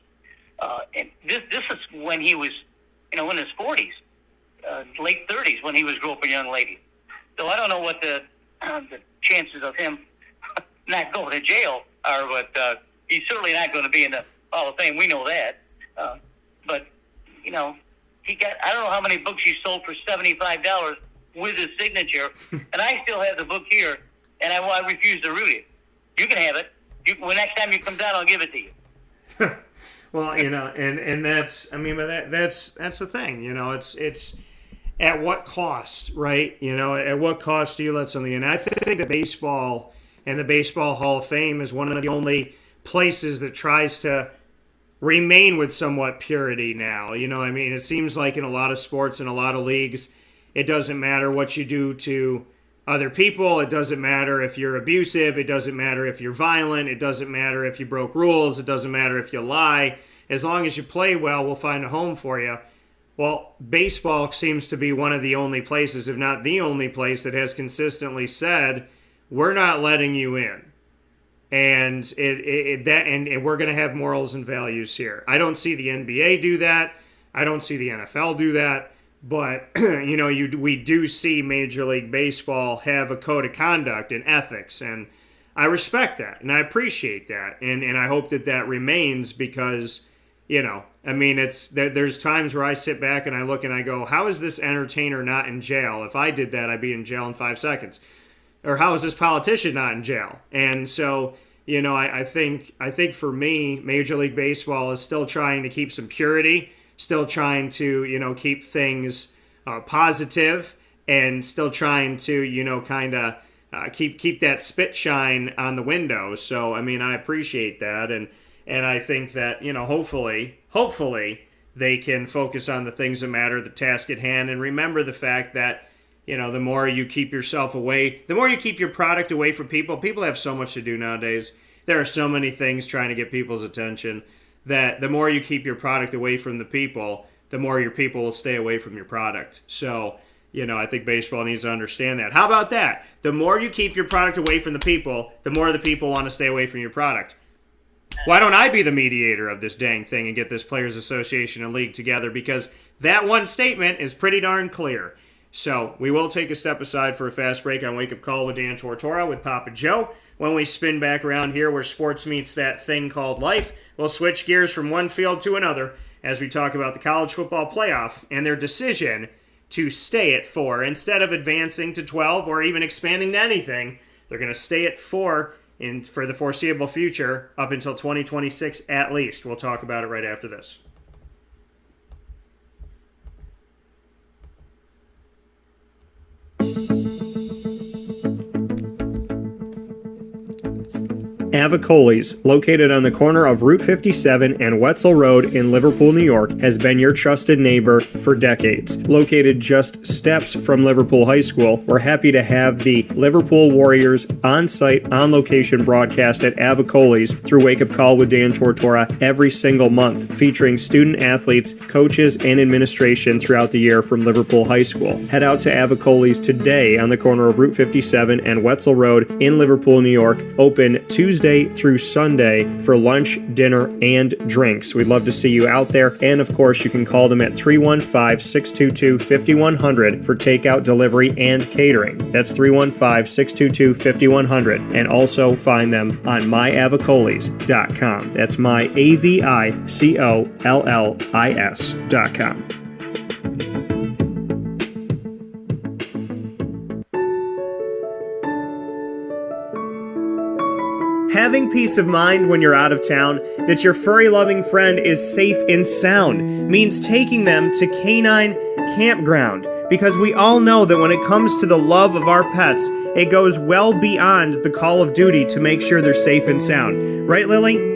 And this is when he was, you know, in his 40s, late 30s, when he was groping young ladies. So I don't know what the chances of him not going to jail are, but he's certainly not going to be in the Hall of Fame. We know that. But, you know, I don't know how many books he sold for $75 with his signature, and I still have the book here, and I refuse to read it. You can have it. When next time you come down, I'll give it to you. Well, you know, and that's, I mean, but that's the thing, you know, it's at what cost, right? At what cost do you let something in? I think that baseball and the Baseball Hall of Fame is one of the only places that tries to remain with somewhat purity now. It seems like in a lot of sports and a lot of leagues, it doesn't matter what you do to other people. It doesn't matter if you're abusive. It doesn't matter if you're violent. It doesn't matter if you broke rules. It doesn't matter if you lie. As long as you play well, we'll find a home for you. Well, baseball seems to be one of the only places, if not the only place, that has consistently said, we're not letting you in. And and we're going to have morals and values here. I don't see the NBA do that. I don't see the NFL do that. But, we do see Major League Baseball have a code of conduct and ethics. And I respect that. And I appreciate that. And I hope that remains because, there's times where I sit back and I look and I go, how is this entertainer not in jail? If I did that, I'd be in jail in 5 seconds. Or how is this politician not in jail? And so, I think for me, Major League Baseball is still trying to keep some purity, still trying to, keep things positive, and still trying to, kind of keep that spit shine on the window. So, I appreciate that. And I think that, hopefully they can focus on the things that matter, the task at hand, and remember the fact that, the more you keep yourself away, the more you keep your product away from people. People have so much to do nowadays. There are so many things trying to get people's attention that the more you keep your product away from the people, the more your people will stay away from your product. So, I think baseball needs to understand that. How about that? The more you keep your product away from the people, the more the people want to stay away from your product. Why don't I be the mediator of this dang thing and get this Players Association and League together? Because that one statement is pretty darn clear. So we will take a step aside for a fast break on Wake Up Call with Dan Tortora with Papa Joe. When we spin back around here where sports meets that thing called life, we'll switch gears from one field to another as we talk about the college football playoff and their decision to stay at 4. Instead of advancing to 12 or even expanding to anything, they're going to stay at 4 for the foreseeable future up until 2026 at least. We'll talk about it right after this. Avicoli's, located on the corner of Route 57 and Wetzel Road in Liverpool, New York, has been your trusted neighbor for decades. Located just steps from Liverpool High School, we're happy to have the Liverpool Warriors on-site, on-location broadcast at Avicoli's through Wake Up Call with Dan Tortora every single month, featuring student athletes, coaches, and administration throughout the year from Liverpool High School. Head out to Avicoli's today on the corner of Route 57 and Wetzel Road in Liverpool, New York, open Tuesday through Sunday for lunch, dinner, and drinks. We'd love to see you out there. And of course, you can call them at 315-622-5100 for takeout, delivery, and catering. That's 315-622-5100. And also find them on myavicoli's.com. That's myaviccollis.com. Having peace of mind when you're out of town that your furry-loving friend is safe and sound means taking them to Canine Campground, because we all know that when it comes to the love of our pets, it goes well beyond the call of duty to make sure they're safe and sound. Right, Lily?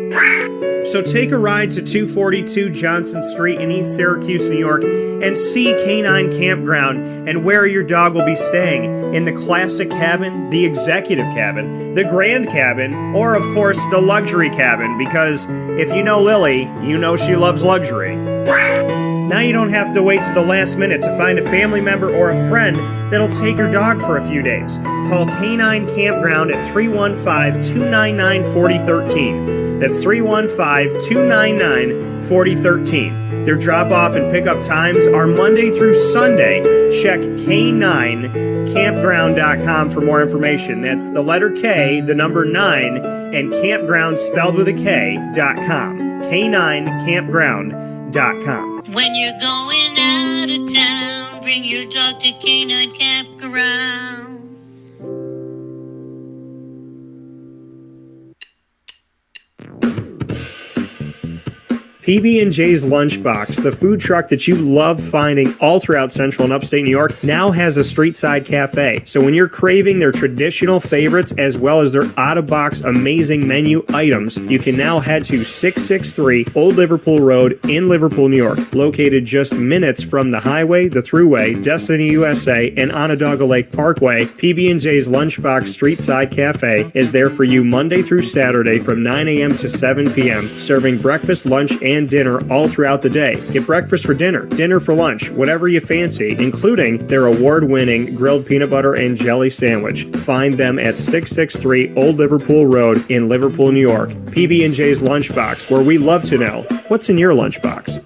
So take a ride to 242 Johnson Street in East Syracuse, New York, and see Canine Campground and where your dog will be staying, in the classic cabin, the executive cabin, the grand cabin, or of course the luxury cabin, because if you know Lily, you know she loves luxury. Now you don't have to wait to the last minute to find a family member or a friend that'll take your dog for a few days. Call Canine Campground at 315-299-4013. That's 315-299-4013. Their drop-off and pickup times are Monday through Sunday. Check K9campground.com for more information. That's the letter K, the number 9, and campground spelled with a K.com. K9campground.com. When you're going out of town, bring your dog to Canine Campground. PB&J's Lunchbox, the food truck that you love finding all throughout Central and Upstate New York, now has a street-side cafe. So when you're craving their traditional favorites as well as their out-of-box amazing menu items, you can now head to 663 Old Liverpool Road in Liverpool, New York, located just minutes from the highway, the Thruway, Destiny USA, and Onondaga Lake Parkway. PB&J's Lunchbox Street-Side Cafe is there for you Monday through Saturday from 9 a.m. to 7 p.m., serving breakfast, lunch, and dinner all throughout the day. Get breakfast for dinner, dinner for lunch, whatever you fancy, including their award-winning grilled peanut butter and jelly sandwich. Find them at 663 Old Liverpool Road in Liverpool, New York. PB&J's Lunchbox, where we love to know what's in your lunchbox.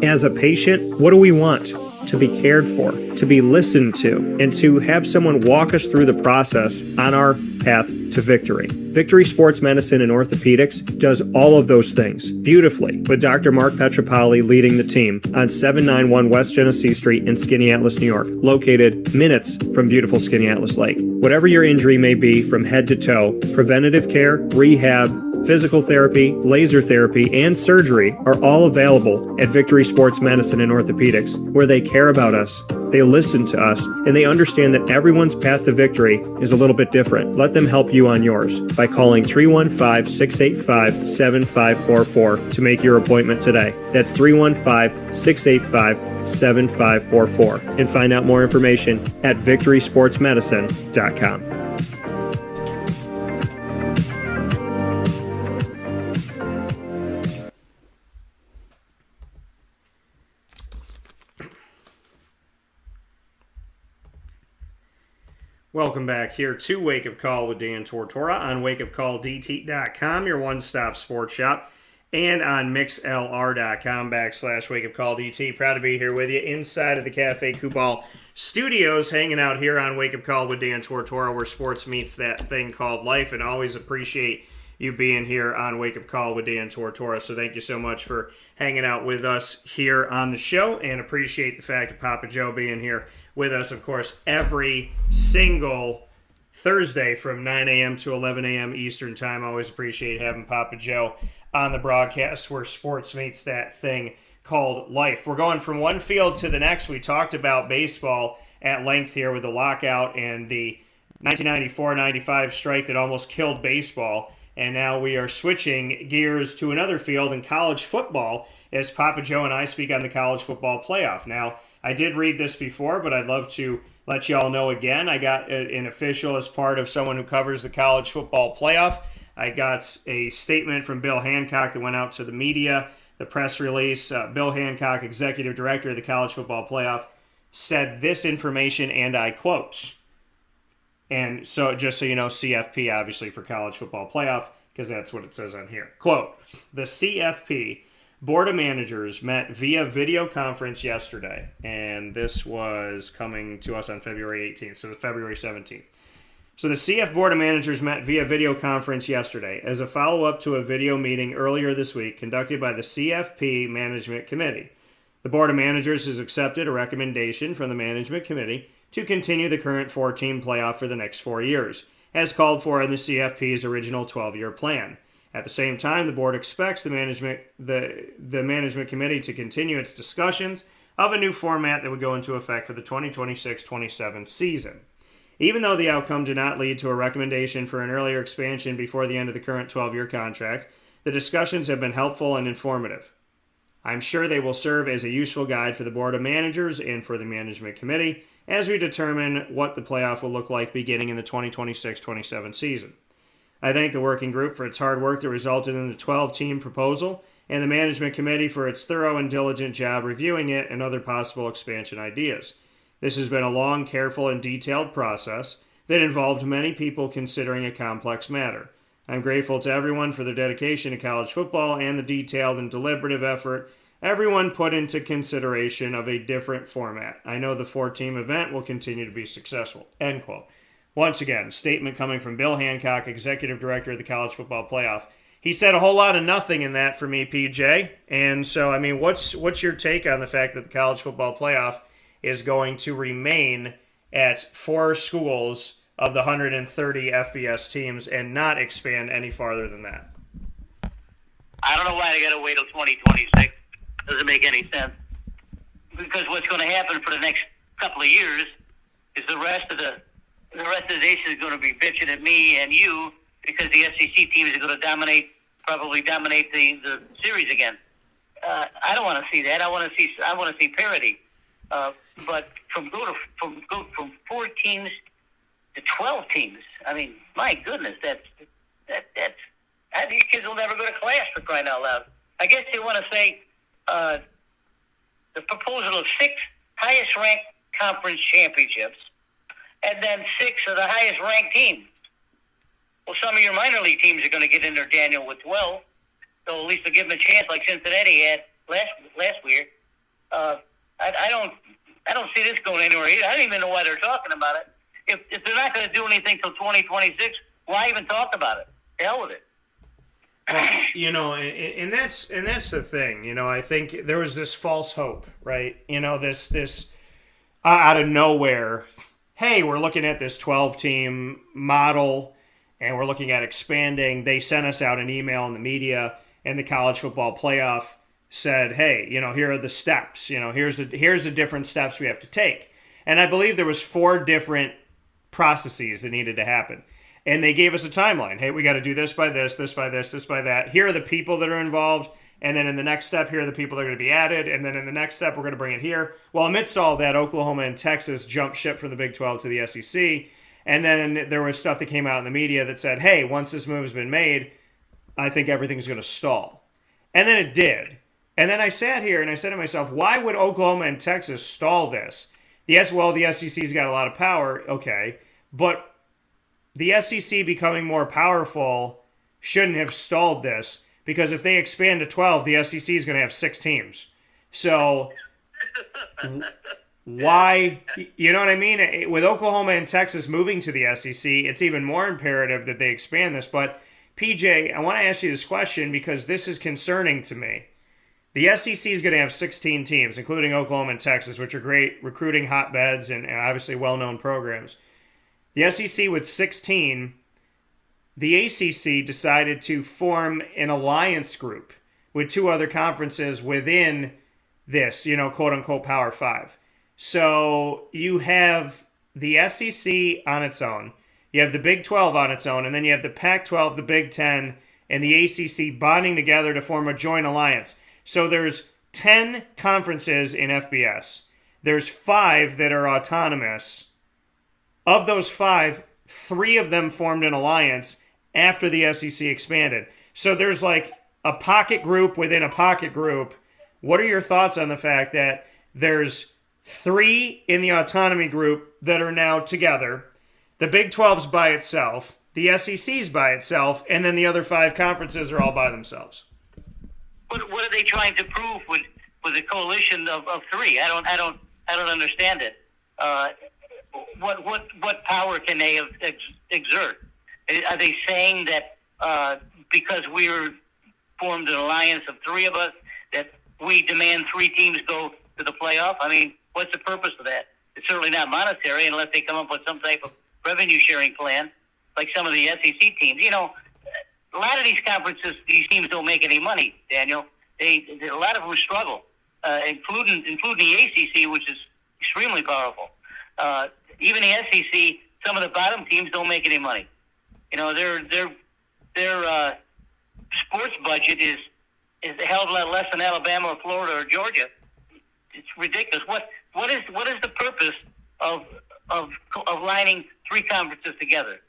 As a patient, what do we want? To be cared for, to be listened to, and to have someone walk us through the process on our path to victory. Victory Sports Medicine and Orthopedics does all of those things beautifully, with Dr. Mark Petropoli leading the team on 791 West Genesee Street in Skaneateles, New York, located minutes from beautiful Skaneateles Lake. Whatever your injury may be from head to toe, preventative care, rehab, physical therapy, laser therapy, and surgery are all available at Victory Sports Medicine and Orthopedics, where they care about us, they listen to us, and they understand that everyone's path to victory is a little bit different. Let them help you on yours by calling 315-685-7544 to make your appointment today. That's 315-685-7544. And find out more information at victorysportsmedicine.com. Welcome back here to Wake Up Call with Dan Tortora on wakeupcalldt.com, your one-stop sports shop, and on mixlr.com/wakeupcalldt. Proud to be here with you inside of the Cafe Coupal studios, hanging out here on Wake Up Call with Dan Tortora, where sports meets that thing called life, and always appreciate you being here on Wake Up Call with Dan Tortora. So thank you so much for hanging out with us here on the show, and appreciate the fact of Papa Joe being here with us, of course, every single Thursday from 9 a.m. to 11 a.m. Eastern Time. Always appreciate having Papa Joe on the broadcast where sports meets that thing called life. We're going from one field to the next. We talked about baseball at length here with the lockout and the 1994-95 strike that almost killed baseball. And now we are switching gears to another field in college football as Papa Joe and I speak on the college football playoff. Now, I did read this before, but I'd love to let you all know again. I got an official as part of someone who covers the college football playoff. I got a statement from Bill Hancock that went out to the media, the press release. Bill Hancock, executive director of the college football playoff, said this information, and I quote. And so just so you know, CFP, obviously, for college football playoff, because that's what it says on here. Quote, the CFP Board of Managers met via video conference yesterday, and this was coming to us on February 18th, so February 17th. So the CF Board of Managers met via video conference yesterday as a follow-up to a video meeting earlier this week conducted by the CFP Management Committee. The Board of Managers has accepted a recommendation from the Management Committee to continue the current 4-team playoff for the next 4 years, as called for in the CFP's original 12-year plan. At the same time, the board expects the management committee to continue its discussions of a new format that would go into effect for the 2026-27 season. Even though the outcome did not lead to a recommendation for an earlier expansion before the end of the current 12-year contract, the discussions have been helpful and informative. I'm sure they will serve as a useful guide for the Board of Managers and for the Management Committee as we determine what the playoff will look like beginning in the 2026-27 season. I thank the working group for its hard work that resulted in the 12-team proposal and the Management Committee for its thorough and diligent job reviewing it and other possible expansion ideas. This has been a long, careful, and detailed process that involved many people considering a complex matter. I'm grateful to everyone for their dedication to college football and the detailed and deliberative effort everyone put into consideration of a different format. I know the 4-team event will continue to be successful. End quote. Once again, statement coming from Bill Hancock, executive director of the college football playoff. He said a whole lot of nothing in that for me, PJ. And so, I mean, what's your take on the fact that the college football playoff is going to remain at 4 schools of the 130 FBS teams and not expand any farther than that? I don't know why they got to wait till 2026. Doesn't make any sense. Because what's going to happen for the next couple of years is the rest of the nation is going to be bitching at me and you because the SEC teams are going to probably dominate the series again. I don't want to see that. I want to see parity. But from 4 teams to 12 teams, I mean, my goodness, that's these kids will never go to class, for crying out loud. I guess they want to say the proposal of 6 highest-ranked conference championships and then 6 of the highest-ranked teams. Well, some of your minor league teams are going to get in there, Daniel, with 12. So at least they'll give them a chance like Cincinnati had last year. I don't see this going anywhere either. I don't even know why they're talking about it. If they're not going to do anything till 2026, why even talk about it? The hell with it. Well, and that's the thing. I think there was this false hope, right? This out of nowhere. Hey, we're looking at this 12-team model, and we're looking at expanding. They sent us out an email in the media, and the college football playoff said, hey, here are the steps. Here's the different steps we have to take. And I believe there was 4 different processes that needed to happen. And they gave us a timeline. Hey, we got to do this by this by this, this by that. Here are the people that are involved. And then in the next step, here are the people that are going to be added. And then in the next step, we're going to bring it here. Well, amidst all that, Oklahoma and Texas jumped ship from the Big 12 to the SEC. And then there was stuff that came out in the media that said, hey, once this move has been made, I think everything's going to stall. And then it did. And then I sat here and I said to myself, why would Oklahoma and Texas stall this? Yes, well, the SEC's got a lot of power. Okay. But the SEC becoming more powerful shouldn't have stalled this, because if they expand to 12, the SEC is going to have 6 teams. So why, you know what I mean? With Oklahoma and Texas moving to the SEC, it's even more imperative that they expand this. But PJ, I want to ask you this question because this is concerning to me. The SEC is going to have 16 teams, including Oklahoma and Texas, which are great recruiting hotbeds and obviously well-known programs. The SEC with 16, the ACC decided to form an alliance group with 2 other conferences within this, quote-unquote Power 5. So you have the SEC on its own, you have the Big 12 on its own, and then you have the Pac-12, the Big 10, and the ACC bonding together to form a joint alliance. So there's 10 conferences in FBS. There's 5 that are autonomous. Of those 5, 3 of them formed an alliance after the SEC expanded. So there's like a pocket group within a pocket group. What are your thoughts on the fact that there's 3 in the autonomy group that are now together, the Big 12's by itself, the SEC's by itself, and then the other 5 conferences are all by themselves? What are they trying to prove with a coalition of 3? I don't understand it. What power can they exert? Are they saying that because we were formed an alliance of 3 of us that we demand 3 teams go to the playoff? I mean, what's the purpose of that? It's certainly not monetary unless they come up with some type of revenue sharing plan like some of the SEC teams. A lot of these conferences, these teams don't make any money, Daniel. A lot of them struggle, including the ACC, which is extremely powerful. Even the SEC, some of the bottom teams don't make any money. Their sports budget is held less than Alabama or Florida or Georgia. It's ridiculous. What is the purpose of lining 3 conferences together?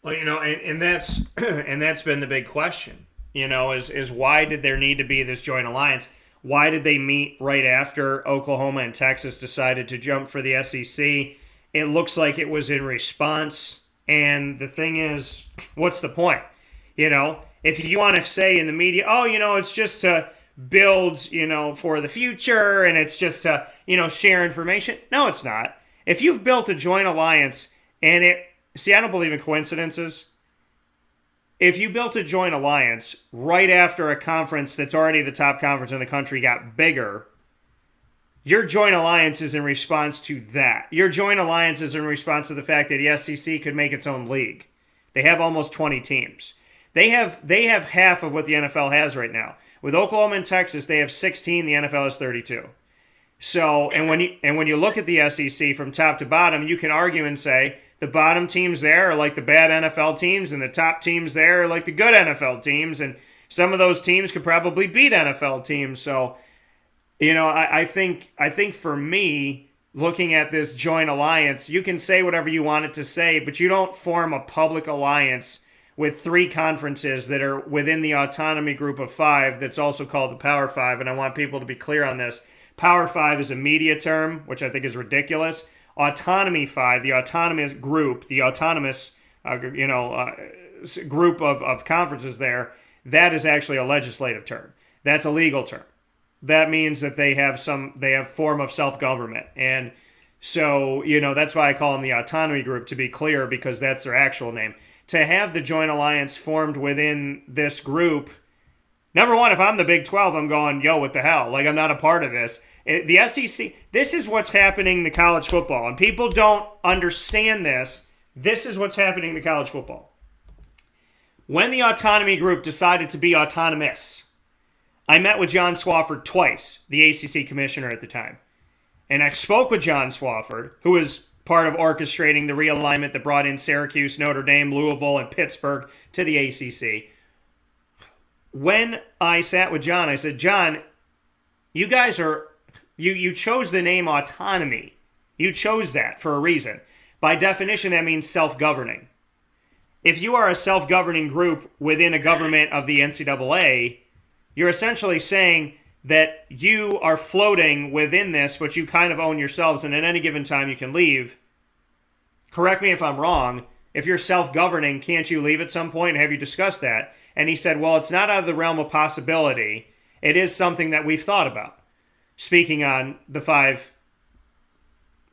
Well, and that's been the big question. Is why did there need to be this joint alliance? Why did they meet right after Oklahoma and Texas decided to jump for the SEC? It looks like it was in response. And the thing is, what's the point? If you want to say in the media, it's just to build, for the future, and it's just to, share information. No, it's not. If you've built a joint alliance and I don't believe in coincidences. If you built a joint alliance right after a conference that's already the top conference in the country got bigger, Your joint alliance is in response to that. Your joint alliance is in response to the fact that the SEC could make its own league. They have almost 20 teams. They have half of what the NFL has right now. With Oklahoma and Texas, they have 16. The NFL has 32. So, and when you look at the SEC from top to bottom, you can argue and say the bottom teams there are like the bad NFL teams, and the top teams there are like the good NFL teams, and some of those teams could probably beat NFL teams. So, I think for me, looking at this joint alliance, you can say whatever you want it to say, but you don't form a public alliance with 3 conferences that are within the autonomy group of 5 that's also called the Power 5, and I want people to be clear on this. Power 5 is a media term, which I think is ridiculous. Autonomy 5, the autonomous group, the autonomous group of conferences there, that is actually a legislative term. That's a legal term. That means that they have form of self-government. And so, that's why I call them the autonomy group, to be clear, because that's their actual name. To have the joint alliance formed within this group, number one, if I'm the Big 12, I'm going, yo, what the hell? Like, I'm not a part of this. The SEC, this is what's happening to college football. And people don't understand this. This is what's happening to college football. When the autonomy group decided to be autonomous, I met with John Swofford twice, the ACC commissioner at the time. And I spoke with John Swofford, who was part of orchestrating the realignment that brought in Syracuse, Notre Dame, Louisville, and Pittsburgh to the ACC. When I sat with John, I said, John, you guys you chose the name autonomy. You chose that for a reason. By definition, that means self-governing. If you are a self-governing group within a government of the NCAA, you're essentially saying that you are floating within this, but you kind of own yourselves, and at any given time you can leave. Correct me if I'm wrong. If you're self-governing, can't you leave at some point? Have you discussed that? And he said, well, it's not out of the realm of possibility. It is something that we've thought about. Speaking on the 5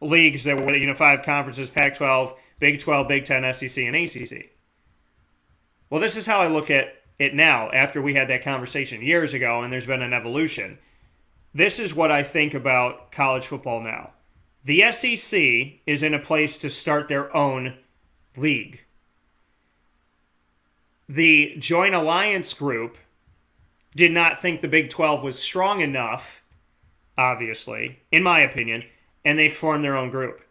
leagues that were, 5 conferences, Pac-12, Big 12, Big 10, SEC, and ACC. Well, this is how I look at it now, after we had that conversation years ago, and there's been an evolution. This is what I think about college football now. The SEC is in a place to start their own league. The Joint Alliance group did not think the Big 12 was strong enough, obviously, in my opinion, and they formed their own group.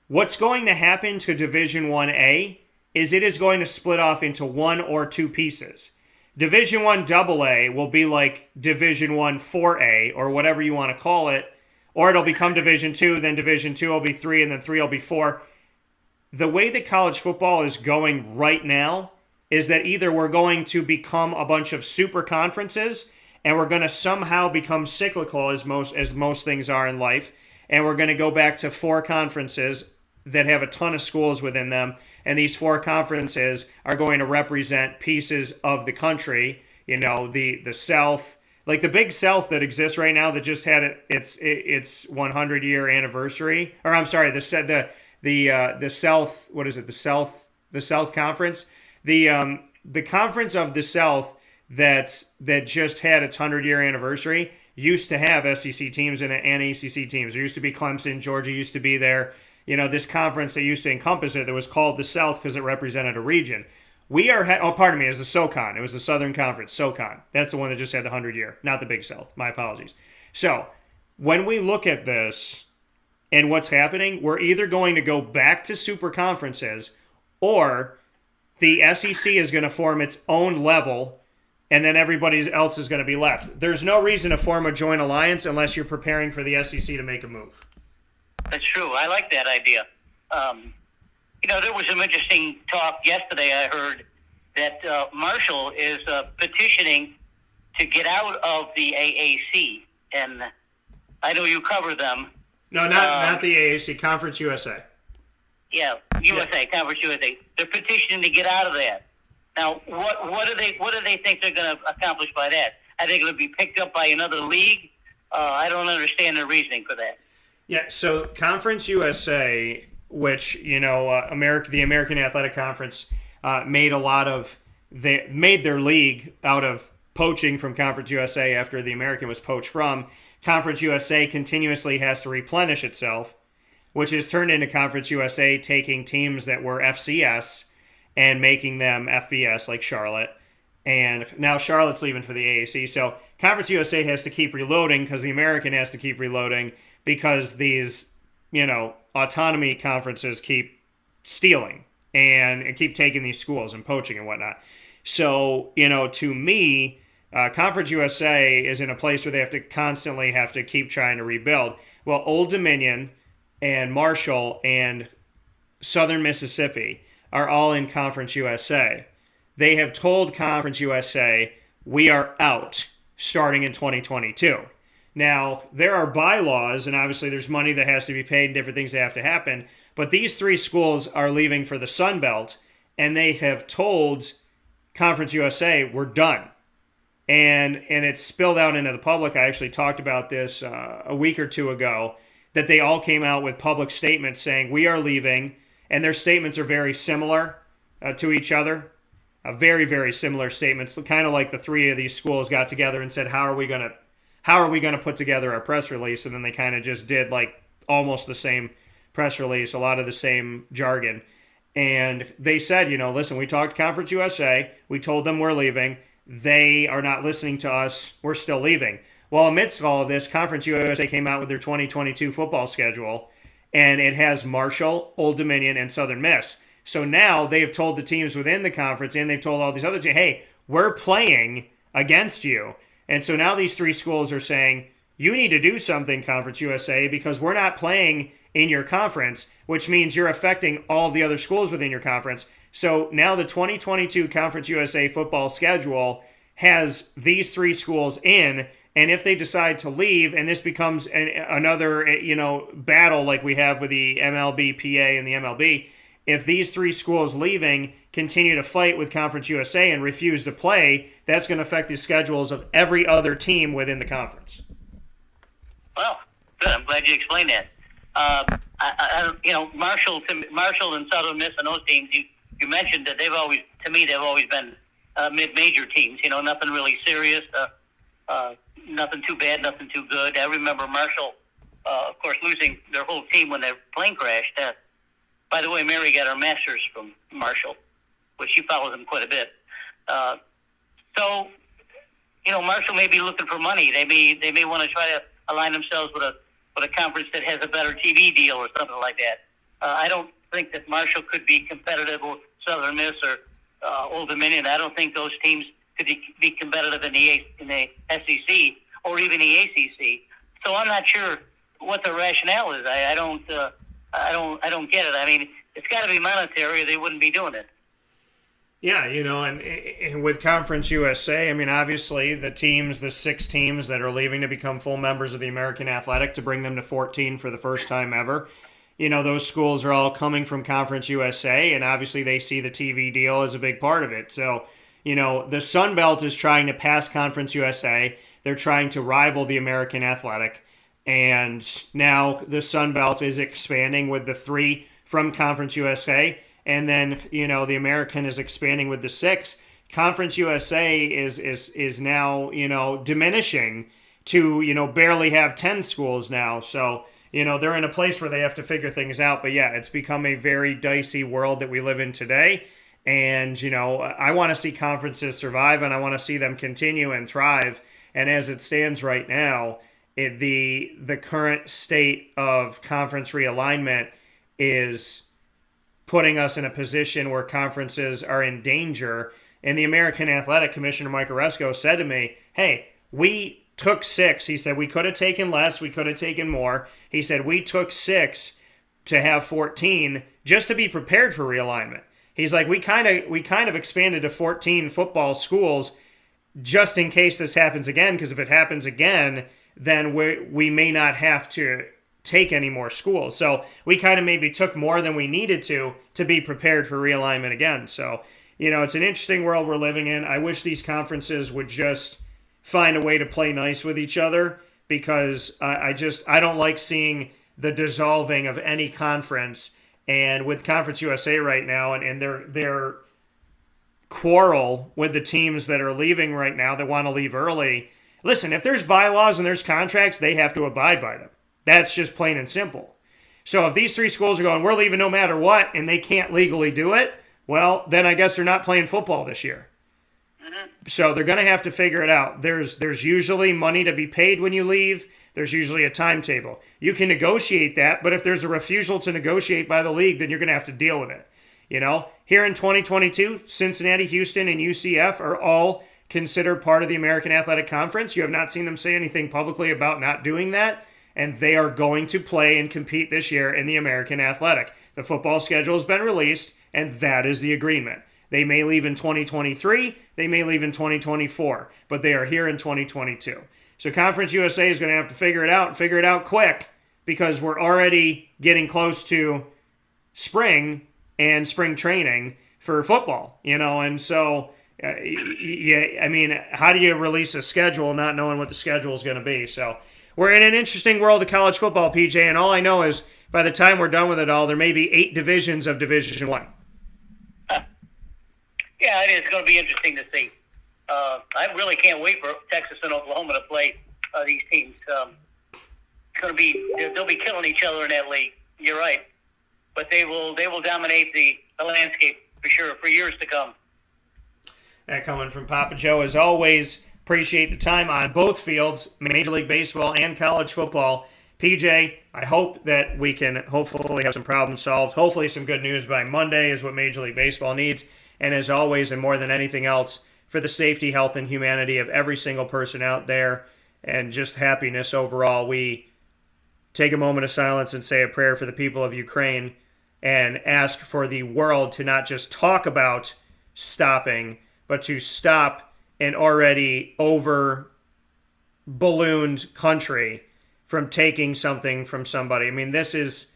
What's going to happen to Division 1A is it is going to split off into 1 or 2 pieces. Division 1 AA will be like Division 1 4A, or whatever you want to call it, or it'll become Division 2, then Division 2 will be 3, and then 3 will be 4. The way that college football is going right now is that either we're going to become a bunch of super conferences, and we're going to somehow become cyclical, as most things are in life, and we're going to go back to 4 conferences that have a ton of schools within them, and these 4 conferences are going to represent pieces of the country, the South, like the Big South that exists right now that just had its 100-year anniversary, or I'm sorry, the South, what is it, the South Conference, the Conference of the South that just had its 100-year anniversary used to have SEC teams and ACC teams. There used to be Clemson, Georgia used to be there. This conference that used to encompass it that was called the South because it represented a region. It was the SoCon. It was the Southern Conference, SoCon. That's the one that just had the 100-year, not the Big South. My apologies. So, when we look at this and what's happening, we're either going to go back to super conferences, or the SEC is going to form its own level, and then everybody else is going to be left. There's no reason to form a joint alliance unless you're preparing for the SEC to make a move. That's true. I like that idea. There was some interesting talk yesterday. I heard that Marshall is petitioning to get out of the AAC, and I know you cover them. No, not the AAC, Conference USA. Yeah, USA, yeah. Conference USA. They're petitioning to get out of that. Now, what do they think they're going to accomplish by that? Are they going to be picked up by another league? I don't understand their reasoning for that. Yeah, so Conference USA, which the American Athletic Conference made their league out of poaching from Conference USA after the American was poached from. Conference USA continuously has to replenish itself, which has turned into Conference USA taking teams that were FCS and making them FBS, like Charlotte. And now Charlotte's leaving for the AAC. So Conference USA has to keep reloading because the American has to keep reloading because these, autonomy conferences keep stealing and keep taking these schools and poaching and whatnot. So, to me, Conference USA is in a place where they have to constantly keep trying to rebuild. Well, Old Dominion and Marshall and Southern Mississippi are all in Conference USA. They have told Conference USA, we are out starting in 2022. Now, there are bylaws, and obviously there's money that has to be paid and different things that have to happen, but these three schools are leaving for the Sun Belt, and they have told Conference USA, we're done. And it's spilled out into the public. I actually talked about this a week or two ago, that they all came out with public statements saying, we are leaving, and their statements are very similar to each other. Very, very similar statements, kind of like the three of these schools got together and said, how are we going to put together our press release? And then they kind of just did like almost the same press release, a lot of the same jargon. And they said, listen, we talked to Conference USA. We told them we're leaving. They are not listening to us. We're still leaving. Well, amidst all of this, Conference USA came out with their 2022 football schedule, and it has Marshall, Old Dominion, and Southern Miss. So now they've told the teams within the conference, and they've told all these other teams, hey, we're playing against you. And so now these three schools are saying, you need to do something, Conference USA, because we're not playing in your conference, which means you're affecting all the other schools within your conference. So now the 2022 Conference USA football schedule has these three schools in, and if they decide to leave, and this becomes another battle like we have with the MLB PA and the MLB, if these three schools leaving continue to fight with Conference USA and refuse to play, that's going to affect the schedules of every other team within the conference. Well, good. I'm glad you explained that. Marshall and Southern Miss and those teams, you mentioned that they've always been mid-major teams. Nothing really serious, nothing too bad, nothing too good. I remember Marshall, of course, losing their whole team when their plane crashed. By the way, Mary got her master's from Marshall, which she follows them quite a bit. Marshall may be looking for money. They may want to try to align themselves with a conference that has a better TV deal or something like that. I don't think that Marshall could be competitive with Southern Miss or Old Dominion. I don't think those teams could be competitive in the SEC or even the ACC. So I'm not sure what the rationale is. I don't get it. I mean, it's got to be monetary, or they wouldn't be doing it. Yeah, and with Conference USA, I mean, obviously the 6 teams that are leaving to become full members of the American Athletic, to bring them to 14 for the first time ever, those schools are all coming from Conference USA, and obviously they see the TV deal as a big part of it. So, the Sun Belt is trying to pass Conference USA. They're trying to rival the American Athletic. And now the Sun Belt is expanding with the 3 from Conference USA. And then, the American is expanding with the 6. Conference USA is now, diminishing to, barely have 10 schools now. So, they're in a place where they have to figure things out. But yeah, it's become a very dicey world that we live in today. And, I want to see conferences survive, and I want to see them continue and thrive. And as it stands right now, the current state of conference realignment is putting us in a position where conferences are in danger. And the American Athletic Commissioner, Mike Oresco, said to me, hey, we took 6. He said, we could have taken less, we could have taken more. He said, we took 6 to have 14 just to be prepared for realignment. He's like, we kind of expanded to 14 football schools just in case this happens again, because if it happens again, then we may not have to take any more schools. So we kind of maybe took more than we needed to be prepared for realignment again. So, it's an interesting world we're living in. I wish these conferences would just find a way to play nice with each other, because I don't like seeing the dissolving of any conference. And with Conference USA right now and their quarrel with the teams that are leaving right now that want to leave early, listen, if there's bylaws and there's contracts, they have to abide by them. That's just plain and simple. So if these 3 schools are going, we're leaving no matter what, and they can't legally do it, well, then I guess they're not playing football this year. So they're going to have to figure it out. There's usually money to be paid when you leave. There's usually a timetable. You can negotiate that, but if there's a refusal to negotiate by the league, then you're going to have to deal with it. Here in 2022, Cincinnati, Houston, and UCF are all considered part of the American Athletic Conference. You have not seen them say anything publicly about not doing that, and they are going to play and compete this year in the American Athletic. The football schedule has been released, and that is the agreement. They may leave in 2023, they may leave in 2024, but they are here in 2022. So Conference USA is going to have to figure it out and figure it out quick, because we're already getting close to spring and spring training for football, and so, how do you release a schedule not knowing what the schedule is going to be? So we're in an interesting world of college football, PJ, and all I know is by the time we're done with it all, there may be 8 divisions of Division I. Yeah, it is. It's going to be interesting to see. I really can't wait for Texas and Oklahoma to play these teams. It's going to be, they'll be killing each other in that league. You're right, but they will dominate the landscape for sure for years to come. That coming from Papa Joe, as always. Appreciate the time on both fields, Major League Baseball and college football. PJ, I hope that we can hopefully have some problems solved. Hopefully some good news by Monday is what Major League Baseball needs. And as always, and more than anything else, for the safety, health, and humanity of every single person out there, and just happiness overall, we take a moment of silence and say a prayer for the people of Ukraine and ask for the world to not just talk about stopping, but to stop an already over-ballooned country from taking something from somebody. I mean, this is,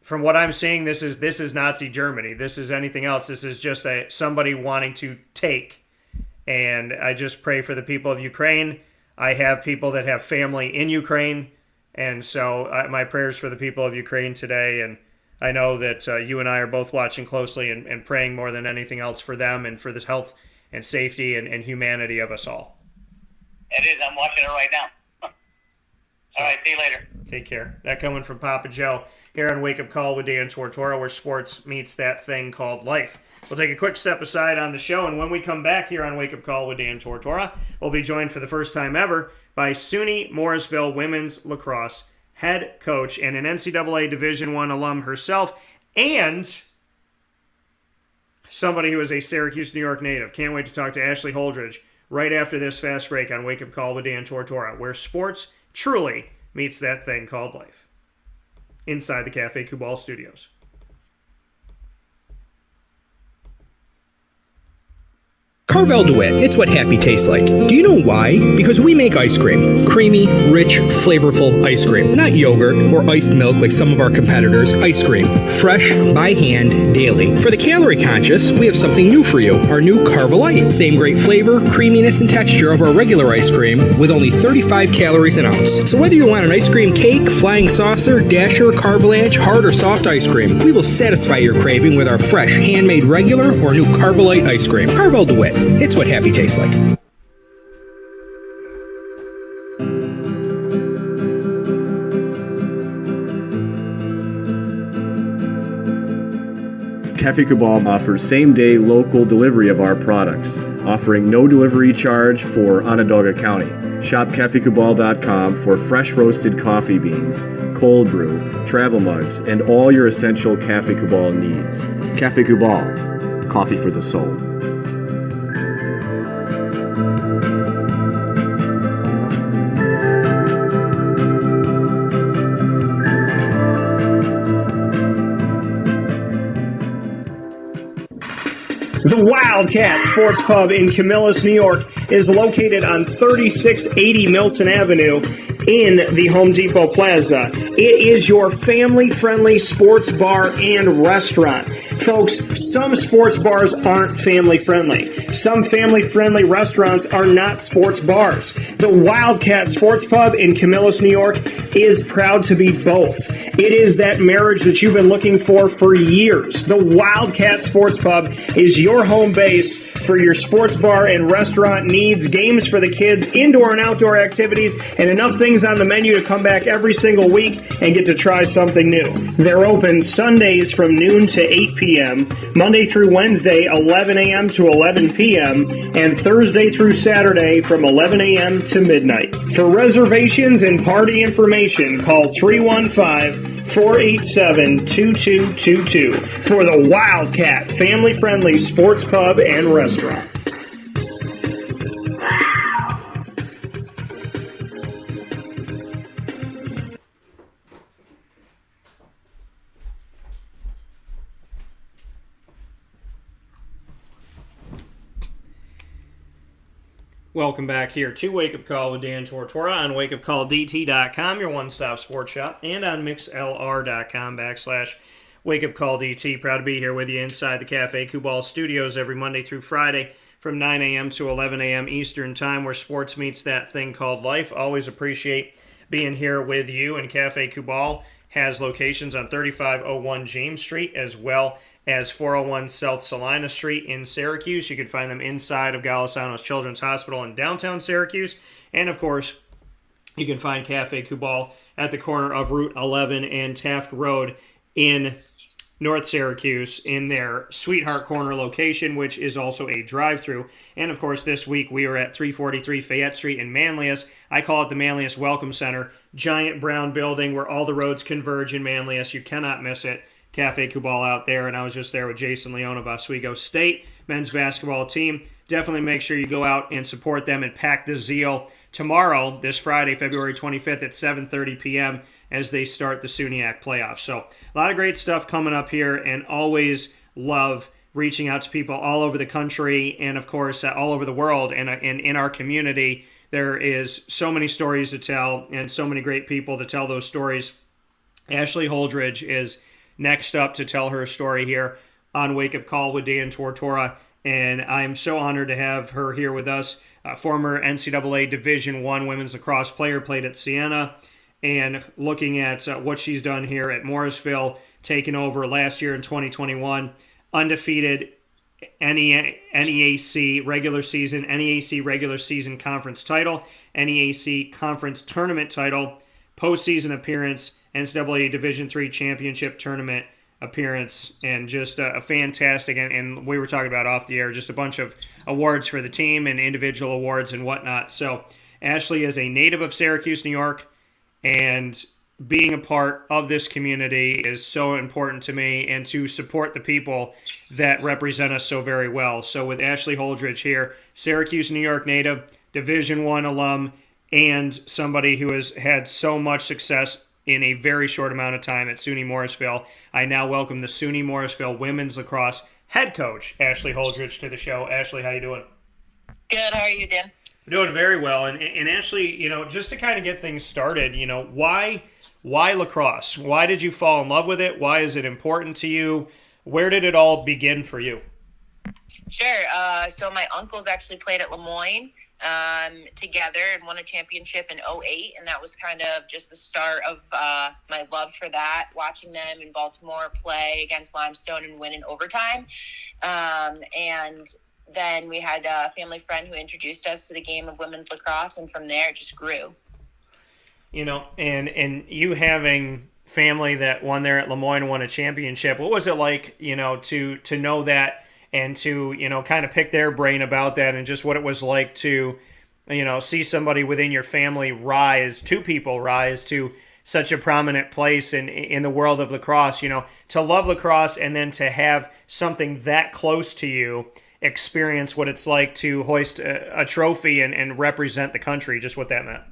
from what I'm seeing, this is Nazi Germany. This is anything else. This is just somebody wanting to take. And I just pray for the people of Ukraine. I have people that have family in Ukraine, and so my prayers for the people of Ukraine today. And I know that you and I are both watching closely and praying more than anything else for them and for the health and safety and humanity of us all. It is. I'm watching it right now. All right, see you later. Take care. That coming from Papa Joe here on Wake Up Call with Dan Tortora, where sports meets that thing called life. We'll take a quick step aside on the show, and when we come back here on Wake Up Call with Dan Tortora, we'll be joined for the first time ever by SUNY Morrisville women's lacrosse head coach and an NCAA Division I alum herself, and somebody who is a Syracuse, New York native. Can't wait to talk to Ashley Holdridge right after this fast break on Wake Up Call with Dan Tortora, where sports truly meets that thing called life. Inside the Cafe Kubal studios. Carvel DeWitt, it's what happy tastes like. Do you know why? Because we make ice cream. Creamy, rich, flavorful ice cream. Not yogurt or iced milk like some of our competitors. Ice cream. Fresh, by hand, daily. For the calorie conscious, we have something new for you. Our new Carvelite. Same great flavor, creaminess, and texture of our regular ice cream with only 35 calories an ounce. So whether you want an ice cream cake, flying saucer, dasher, carvalanche, hard or soft ice cream, we will satisfy your craving with our fresh, handmade regular or new Carvelite ice cream. Carvel DeWitt. It's what happy tastes like. Cafe Kubal offers same-day local delivery of our products, offering no delivery charge for Onondaga County. Shop cafekubal.com for fresh roasted coffee beans, cold brew, travel mugs, and all your essential Cafe Kubal needs. Cafe Kubal, coffee for the soul. The Wildcat Sports Pub in Camillus, New York is located on 3680 Milton Avenue in the Home Depot Plaza. It is your family-friendly sports bar and restaurant. Folks, some sports bars aren't family-friendly. Some family-friendly restaurants are not sports bars. The Wildcat Sports Pub in Camillus, New York is proud to be both. It is that marriage that you've been looking for years. The Wildcat Sports Pub is your home base for your sports bar and restaurant needs, games for the kids, indoor and outdoor activities, and enough things on the menu to come back every single week and get to try something new. They're open Sundays from noon to 8 p.m., Monday through Wednesday, 11 a.m. to 11 p.m., and Thursday through Saturday from 11 a.m. to midnight. For reservations and party information, call 315-487-2222 for the Wildcat family-friendly sports pub and restaurant. Welcome back here to Wake Up Call with Dan Tortora on wakeupcalldt.com, your one-stop sports shop, and on mixlr.com/wakeupcalldt. Proud to be here with you inside the Cafe Kubal studios every Monday through Friday from 9 a.m. to 11 a.m. Eastern Time, where sports meets that thing called life. Always appreciate being here with you. And Cafe Kubal has locations on 3501 James Street as well as 401 South Salina Street in Syracuse. You can find them inside of Golisano's Children's Hospital in downtown Syracuse. And, of course, you can find Cafe Kubal at the corner of Route 11 and Taft Road in North Syracuse in their Sweetheart Corner location, which is also a drive-thru. And, of course, this week we are at 343 Fayette Street in Manlius. I call it the Manlius Welcome Center. Giant brown building where all the roads converge in Manlius. You cannot miss it. Cafe Kubal out there, and I was just there with Jason Leone of Oswego State men's basketball team. Definitely make sure you go out and support them and pack the zeal tomorrow, this Friday, February 25th at 7:30 p.m. as they start the SUNYAC playoffs. So a lot of great stuff coming up here, and always love reaching out to people all over the country and, of course, all over the world and in our community. There is so many stories to tell and so many great people to tell those stories. Ashley Holdridge is next up to tell her story here on Wake Up Call with Dan Tortora, and I'm so honored to have her here with us. Former NCAA Division I women's lacrosse player, played at Siena, and looking at what she's done here at Morrisville, taking over last year in 2021, undefeated NEAC regular season conference title, NEAC conference tournament title, postseason appearance, NCAA Division III championship tournament appearance, and just a fantastic, and we were talking about off the air, just a bunch of awards for the team and individual awards and whatnot. So Ashley is a native of Syracuse, New York, and being a part of this community is so important to me, and to support the people that represent us so very well. So with Ashley Holdridge here, Syracuse, New York native, Division I alum, and somebody who has had so much success in a very short amount of time at SUNY Morrisville, I now welcome the SUNY Morrisville women's lacrosse head coach, Ashley Holdridge, to the show. Ashley, how you doing? Good. How are you, Dan? Doing very well. And Ashley, just to kind of get things started, why lacrosse? Why did you fall in love with it? Why is it important to you? Where did it all begin for you? Sure. So my uncles actually played at Lemoyne together and won a championship in 2008, and that was kind of just the start of my love for that, watching them in Baltimore play against Limestone and win in overtime. And then we had a family friend who introduced us to the game of women's lacrosse, and from there it just grew. And you having family that won there at Lemoyne and won a championship, what was it like, to know that, and to, kind of pick their brain about that, and just what it was like to, see somebody within your family two people rise to such a prominent place in the world of lacrosse, to love lacrosse, and then to have something that close to you experience what it's like to hoist a trophy and represent the country, just what that meant.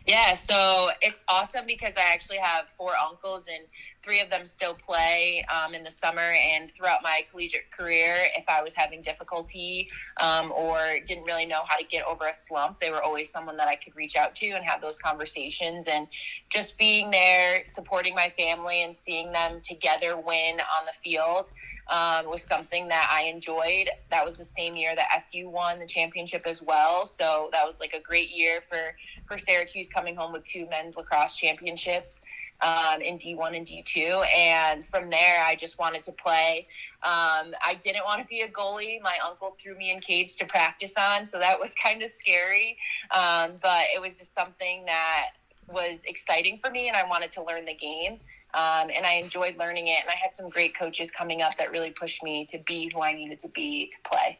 Yeah, so it's awesome because I actually have 4 uncles, and 3 of them still play in the summer. And throughout my collegiate career, if I was having difficulty or didn't really know how to get over a slump, they were always someone that I could reach out to and have those conversations. And just being there, supporting my family, and seeing them together win on the field was something that I enjoyed. That was the same year that SU won the championship as well. So that was like a great year for Syracuse, coming home with 2 men's lacrosse championships. in D1 and D2. And from there, I just wanted to play. I didn't want to be a goalie. My uncle threw me in cage to practice on, so that was kind of scary. But it was just something that was exciting for me, and I wanted to learn the game. And I enjoyed learning it. And I had some great coaches coming up that really pushed me to be who I needed to be to play.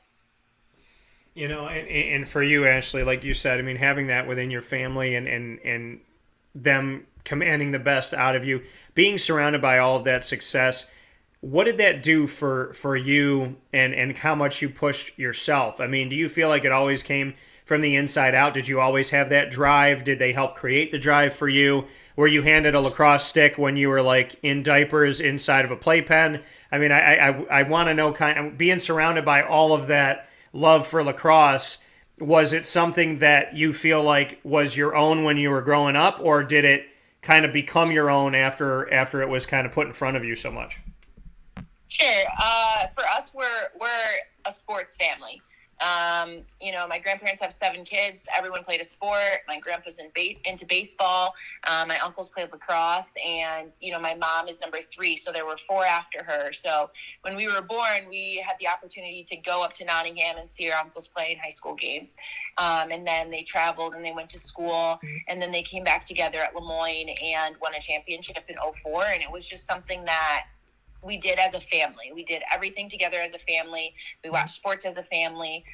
And for you, Ashley, like you said, I mean, having that within your family and them commanding the best out of you, being surrounded by all of that success, what did that do for you and how much you pushed yourself? I mean, do you feel like it always came from the inside out? Did you always have that drive? Did they help create the drive for you? Were you handed a lacrosse stick when you were like in diapers inside of a playpen? I mean, I want to know, kind of being surrounded by all of that love for lacrosse, was it something that you feel like was your own when you were growing up, or did it kind of become your own after it was kind of put in front of you so much? Sure. For us, we're a sports family. My grandparents have 7 kids. Everyone played a sport. My grandpa's into baseball. My uncles played lacrosse, and, my mom is number 3. So there were 4 after her. So when we were born, we had the opportunity to go up to Nottingham and see our uncles play in high school games. And then they traveled and they went to school, and then they came back together at Lemoyne and won a championship in 2004. And it was just something that we did as a family. We did everything together as a family. We watched sports as a family.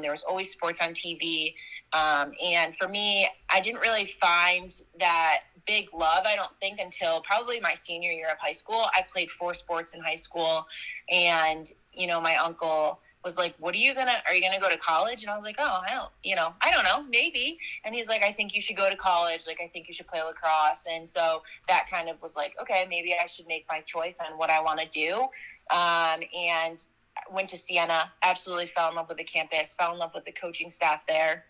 There was always sports on TV. And for me, I didn't really find that big love, I don't think, until probably my senior year of high school. I played 4 sports in high school. And, my uncle was like, are you going to go to college? And I was like, oh, I don't know, maybe. And he's like, I think you should go to college. Like, I think you should play lacrosse. And so that kind of was like, okay, maybe I should make my choice on what I want to do. And went to Siena, absolutely fell in love with the campus, fell in love with the coaching staff there.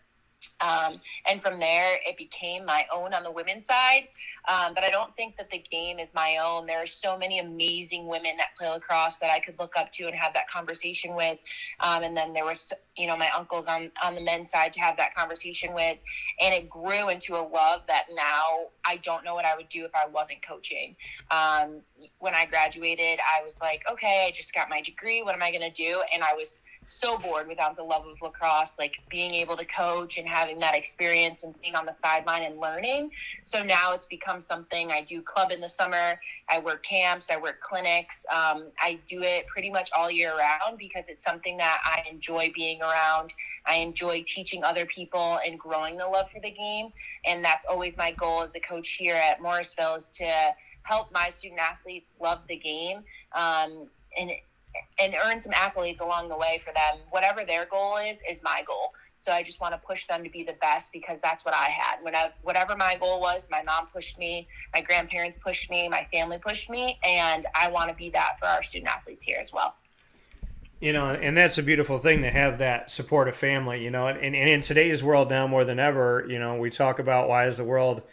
And from there, it became my own on the women's side. But I don't think that the game is my own. There are so many amazing women that play lacrosse that I could look up to and have that conversation with. And then there was, my uncles on the men's side to have that conversation with. And it grew into a love that now I don't know what I would do if I wasn't coaching. When I graduated, I was like, okay, I just got my degree. What am I going to do? And I was so bored without the love of lacrosse, like being able to coach and having that experience and being on the sideline and learning. So now it's become something I do. Club in the summer, I work camps, I work clinics. I do it pretty much all year round because it's something that I enjoy being around. I enjoy teaching other people and growing the love for the game. And that's always my goal as a coach here at Morrisville, is to help my student athletes love the game, and earn some accolades along the way for them. Whatever their goal is my goal. So I just want to push them to be the best, because that's what I had. Whatever my goal was, my mom pushed me, my grandparents pushed me, my family pushed me, and I want to be that for our student athletes here as well. And that's a beautiful thing, to have that supportive family, and in today's world now more than ever, we talk about why is the world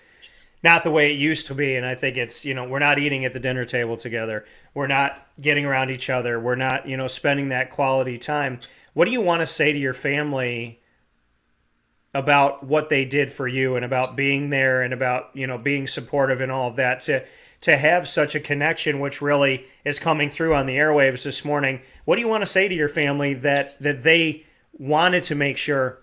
not the way it used to be. And I think it's, we're not eating at the dinner table together. We're not getting around each other. We're not, spending that quality time. What do you want to say to your family about what they did for you, and about being there, and about, being supportive and all of that, to have such a connection, which really is coming through on the airwaves this morning? What do you want to say to your family that they wanted to make sure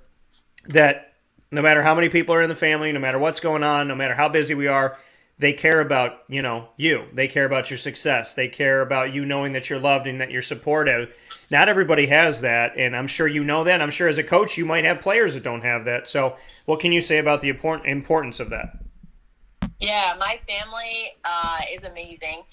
that no matter how many people are in the family, no matter what's going on, no matter how busy we are, they care about, you. They care about your success. They care about you knowing that you're loved and that you're supportive. Not everybody has that, and I'm sure you know that. I'm sure as a coach you might have players that don't have that. So what can you say about the importance of that? Yeah, my family is amazing.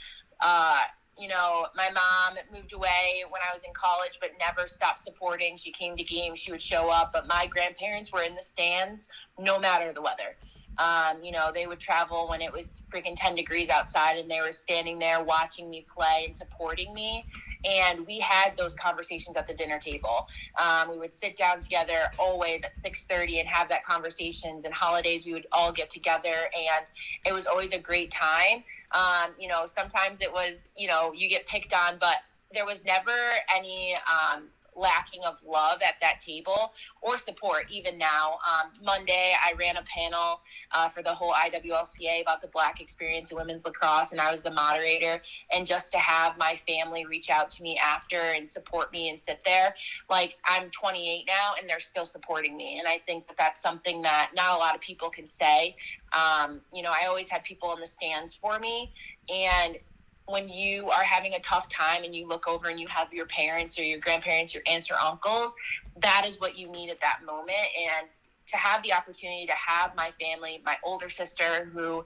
My mom moved away when I was in college, but never stopped supporting. She came to games, she would show up, but my grandparents were in the stands no matter the weather. They would travel when it was freaking 10 degrees outside, and they were standing there watching me play and supporting me. And we had those conversations at the dinner table. We would sit down together always at 6:30 and have that conversations. And holidays, we would all get together, and it was always a great time. Sometimes it was, you get picked on, but there was never any lacking of love at that table or support. Even now, Monday I ran a panel for the whole IWLCA about the Black experience in women's lacrosse, and I was the moderator. And just to have my family reach out to me after and support me and sit there, like, I'm 28 now and they're still supporting me. And I think that that's something that not a lot of people can say. I always had people in the stands for me, and when you are having a tough time and you look over and you have your parents or your grandparents, your aunts or uncles, that is what you need at that moment. And to have the opportunity to have my family, my older sister who,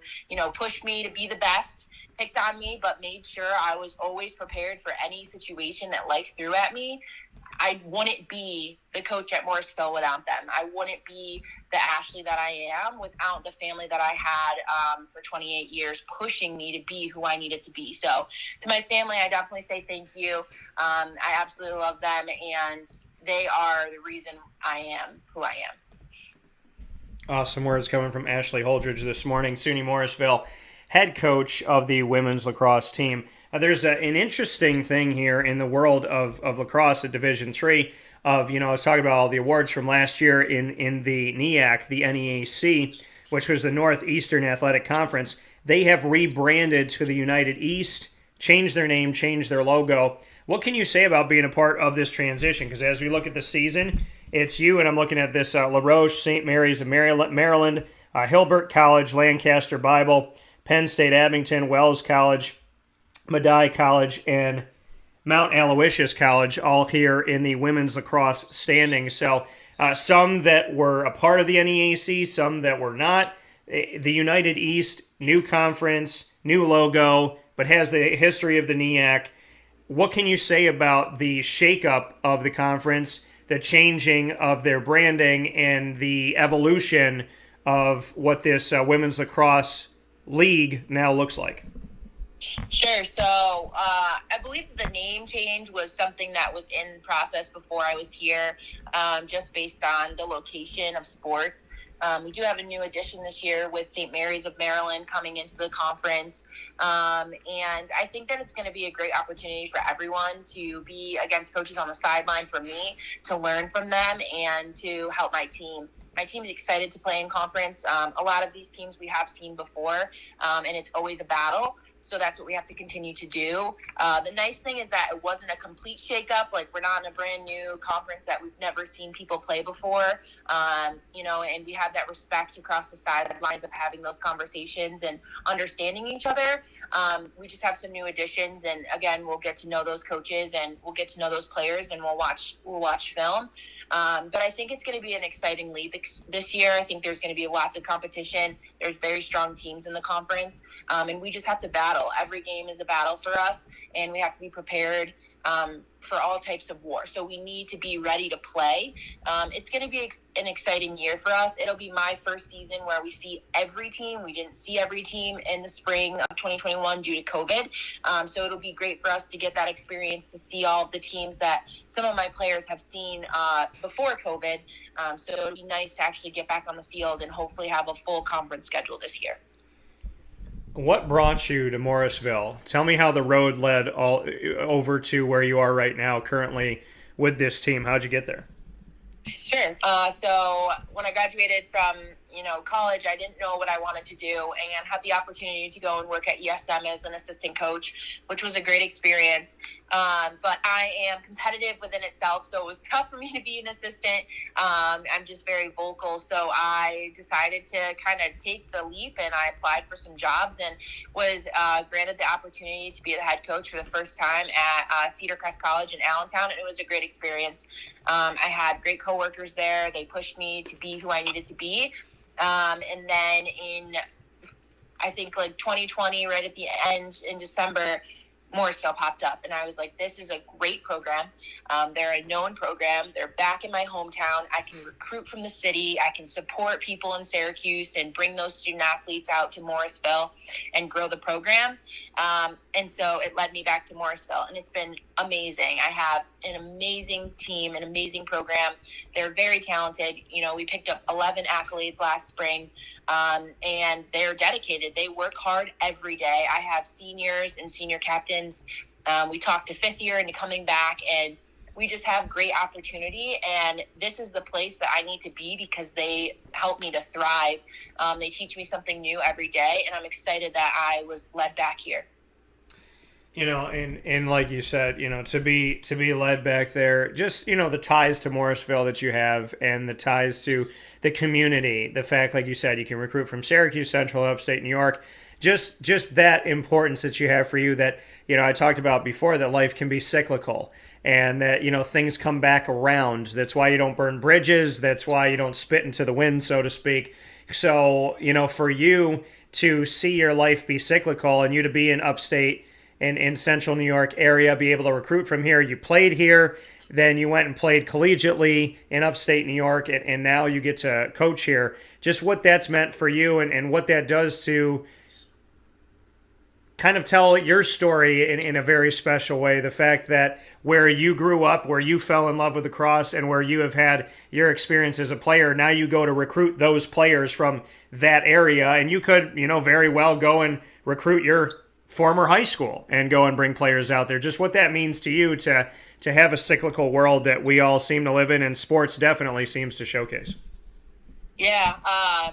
pushed me to be the best, picked on me, but made sure I was always prepared for any situation that life threw at me. I wouldn't be the coach at Morrisville without them. I wouldn't be the Ashley that I am without the family that I had for 28 years pushing me to be who I needed to be. So to my family, I definitely say thank you. I absolutely love them, and they are the reason I am who I am. Awesome words coming from Ashley Holdridge this morning, SUNY Morrisville, head coach of the women's lacrosse team. There's an interesting thing here in the world of lacrosse at Division III. I was talking about all the awards from last year in the NEAC, the NEAC, which was the Northeastern Athletic Conference. They have rebranded to the United East, changed their name, changed their logo. What can you say about being a part of this transition? Because as we look at the season, it's you, and I'm looking at this La Roche, St. Mary's of Maryland, Hilbert College, Lancaster Bible, Penn State Abington, Wells College, Medaille College, and Mount Aloysius College, all here in the women's lacrosse standings. So some that were a part of the NEAC, some that were not. The United East, new conference, new logo, but has the history of the NEAC. What can you say about the shakeup of the conference, the changing of their branding, and the evolution of what this women's lacrosse league now looks like? Sure. So I believe the name change was something that was in process before I was here, just based on the location of sports. We do have a new addition this year with St. Mary's of Maryland coming into the conference. And I think that it's going to be a great opportunity for everyone to be against coaches on the sideline, for me to learn from them and to help my team. My team's excited to play in conference. A lot of these teams we have seen before, and it's always a battle. So that's what we have to continue to do. The nice thing is that it wasn't a complete shakeup. Like, we're not in a brand new conference that we've never seen people play before, and we have that respect across the sidelines of having those conversations and understanding each other. We just have some new additions, and again, we'll get to know those coaches and we'll get to know those players, and we'll watch film. But I think it's going to be an exciting league this year. I think there's going to be lots of competition. There's very strong teams in the conference, and we just have to battle. Every game is a battle for us, and we have to be prepared for all types of war. So we need to be ready to play. It's going to be an exciting year for us. It'll be my first season where we see every team. We didn't see every team in the spring of 2021 due to COVID. So it'll be great for us to get that experience to see all of the teams that some of my players have seen before COVID. So it'll be nice to actually get back on the field and hopefully have a full conference schedule this year. What brought you to Morrisville? Tell me how the road led all over to where you are right now currently with this team. How'd you get there? Sure. So when I graduated from college, I didn't know what I wanted to do and had the opportunity to go and work at ESM as an assistant coach, which was a great experience. But I am competitive within itself, so it was tough for me to be an assistant. I'm just very vocal, so I decided to kind of take the leap, and I applied for some jobs and was granted the opportunity to be the head coach for the first time at Cedar Crest College in Allentown, and it was a great experience. I had great coworkers there. They pushed me to be who I needed to be. And then in, I think, 2020, right at the end in December, Morrisville popped up, and I was like, this is a great program. They're a known program. They're back in my hometown. I can recruit from the city. I can support people in Syracuse and bring those student athletes out to Morrisville and grow the program. And so it led me back to Morrisville, and it's been amazing. I have an amazing team, an amazing program. They're very talented. We picked up 11 accolades last spring, and they're dedicated. They work hard every day. I have seniors and senior captains. We talked to fifth year into coming back, and we just have great opportunity, and this is the place that I need to be because they help me to thrive. They teach me something new every day, and I'm excited that I was led back here. And like you said, to be led back there, just, the ties to Morrisville that you have and the ties to the community, the fact, like you said, you can recruit from Syracuse, Central, upstate New York, just that importance that you have for you that, I talked about before, that life can be cyclical and that, things come back around. That's why you don't burn bridges. That's why you don't spit into the wind, so to speak. So, for you to see your life be cyclical and you to be in upstate in Central New York area, be able to recruit from here. You played here, then you went and played collegiately in upstate New York, and now you get to coach here. Just what that's meant for you and what that does to kind of tell your story in a very special way. The fact that where you grew up, where you fell in love with lacrosse, and where you have had your experience as a player, now you go to recruit those players from that area, and you could, very well go and recruit your former high school and go and bring players out there. Just what that means to you to have a cyclical world that we all seem to live in, and sports definitely seems to showcase. Yeah, I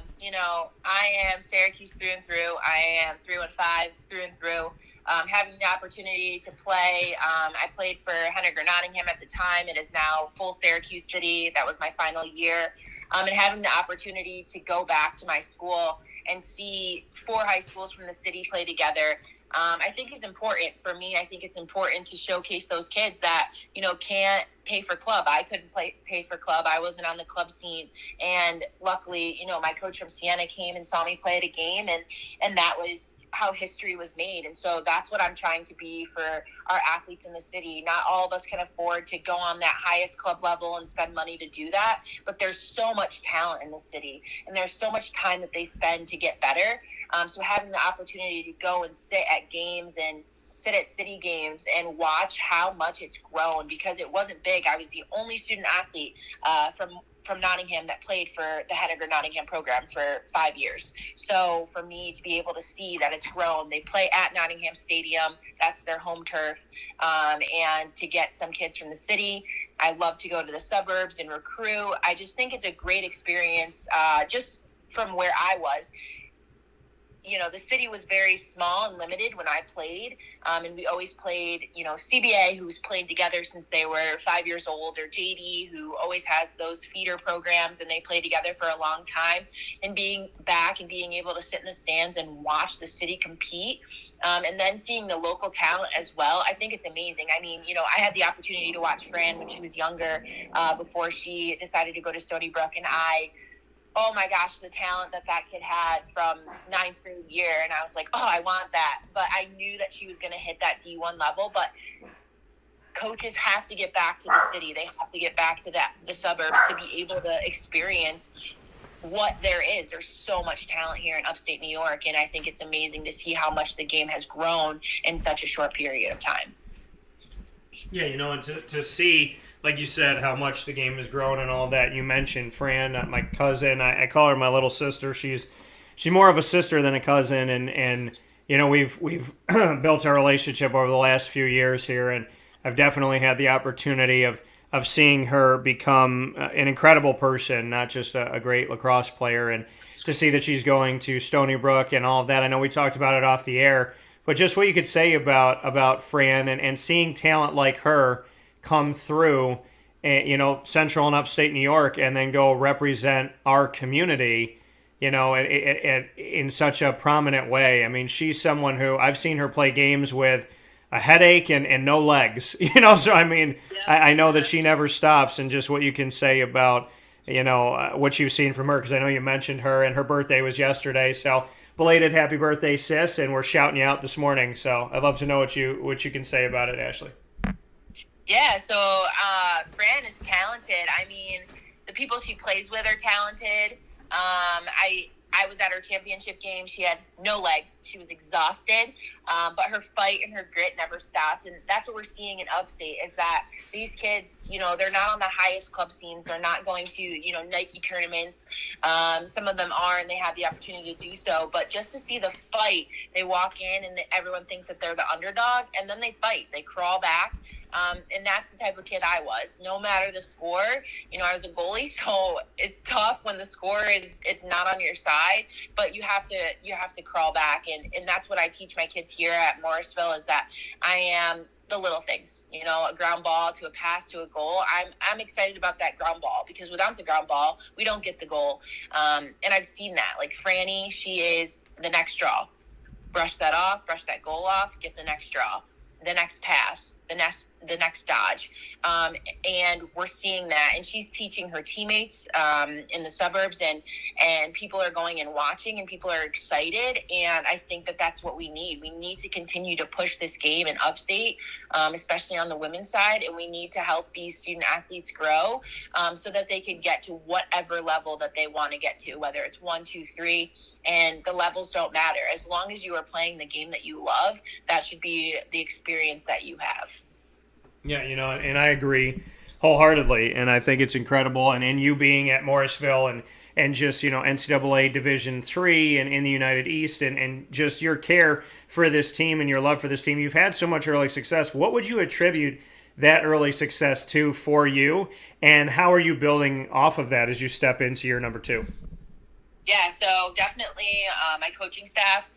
am Syracuse through and through. I am 3-5 through and through. Having the opportunity to play, I played for Henniker Nottingham at the time. It is now full Syracuse City. That was my final year. And having the opportunity to go back to my school and see 4 high schools from the city play together, I think is important for me. I think it's important to showcase those kids that, can't pay for club. I couldn't pay for club. I wasn't on the club scene. And luckily, my coach from Siena came and saw me play at a game, and that was how history was made. And so that's what I'm trying to be for our athletes in the city. Not all of us can afford to go on that highest club level and spend money to do that, but there's so much talent in the city, and there's so much time that they spend to get better. So having the opportunity to go and sit at games and sit at city games and watch how much it's grown, because it wasn't big. I was the only student athlete from Nottingham that played for the Henniker Nottingham program for 5 years. So for me to be able to see that it's grown, they play at Nottingham Stadium, that's their home turf, and to get some kids from the city. I love to go to the suburbs and recruit. I just think it's a great experience, just from where I was. The city was very small and limited when I played, and we always played, CBA, who's played together since they were 5 years old, or JD, who always has those feeder programs, and they play together for a long time. And being back and being able to sit in the stands and watch the city compete, and then seeing the local talent as well, I think it's amazing. I mean, I had the opportunity to watch Fran when she was younger, before she decided to go to Stony Brook, and oh my gosh, the talent that kid had from 9th grade year. And I was like, oh, I want that. But I knew that she was going to hit that D1 level. But coaches have to get back to the city. They have to get back to the suburbs to be able to experience what there is. There's so much talent here in upstate New York. And I think it's amazing to see how much the game has grown in such a short period of time. Yeah, and to see, like you said, how much the game has grown and all that. You mentioned Fran, my cousin. I call her my little sister. She's more of a sister than a cousin, and we've built our relationship over the last few years here, and I've definitely had the opportunity of seeing her become an incredible person, not just a great lacrosse player, and to see that she's going to Stony Brook and all of that. I know we talked about it off the air, but just what you could say about Fran and seeing talent like her come through, Central and upstate New York, and then go represent our community, in such a prominent way. I mean, she's someone who I've seen her play games with a headache and no legs, so I mean, yeah. I know that she never stops, and just what you can say about, what you've seen from her, because I know you mentioned her, and her birthday was yesterday, so belated happy birthday, sis, and we're shouting you out this morning. So I'd love to know what you can say about it, Ashley. Yeah, so Fran is talented. I mean, the people she plays with are talented. I was at her championship game. She had no legs. She was exhausted, but her fight and her grit never stopped. And that's what we're seeing in upstate, is that these kids, they're not on the highest club scenes. They're not going to, Nike tournaments. Some of them are, and they have the opportunity to do so. But just to see the fight, they walk in and everyone thinks that they're the underdog, and then they fight. They crawl back. And that's the type of kid I was. No matter the score, I was a goalie, so it's tough when the score it's not on your side, but you have to crawl back. And that's what I teach my kids here at Morrisville, is that I am the little things, a ground ball to a pass to a goal. I'm excited about that ground ball, because without the ground ball, we don't get the goal. And I've seen that. Like Franny, she is the next draw. Brush that off, brush that goal off, get the next draw, the next pass, the next dodge. And we're seeing that, and she's teaching her teammates in the suburbs, and people are going and watching, and people are excited. And I think that that's what we need. We need to continue to push this game in upstate, especially on the women's side, and we need to help these student athletes grow so that they can get to whatever level that they want to get to, whether it's 1, 2, 3. And the levels don't matter. As long as you are playing the game that you love, that should be the experience that you have. Yeah, and I agree wholeheartedly, and I think it's incredible. And you being at Morrisville and just, NCAA Division III and in the United East, and just your care for this team and your love for this team, you've had so much early success. What would you attribute that early success to for you, and how are you building off of that as you step into year number 2? Yeah, so definitely my coaching staff.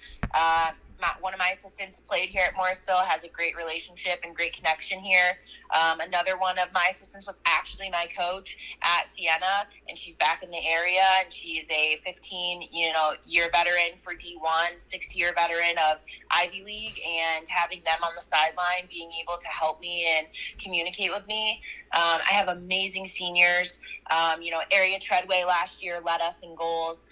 One of my assistants played here at Morrisville, has a great relationship and great connection here. Another one of my assistants was actually my coach at Siena, and she's back in the area, and she's a 15-year veteran for D1, 6-year veteran of Ivy League, and having them on the sideline, being able to help me and communicate with me. I have amazing seniors. Area Treadway last year led us in goals.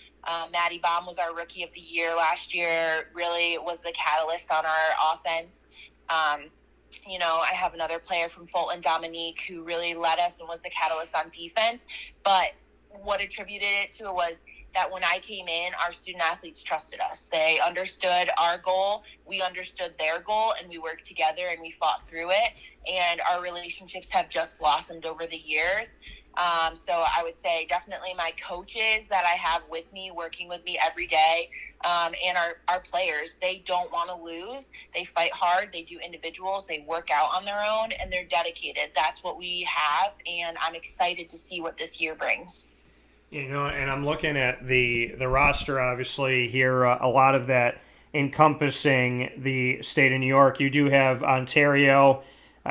Maddie Baum was our Rookie of the Year last year, really was the catalyst on our offense. I have another player from Fulton, Dominique, who really led us and was the catalyst on defense. But what attributed it to was that when I came in, our student athletes trusted us. They understood our goal, we understood their goal, and we worked together and we fought through it. And our relationships have just blossomed over the years. So I would say definitely my coaches that I have with me, working with me every day, and our players, they don't want to lose. They fight hard. They do individuals. They work out on their own, and they're dedicated. That's what we have, and I'm excited to see what this year brings. And I'm looking at the roster, obviously, here, a lot of that encompassing the state of New York. You do have Ontario.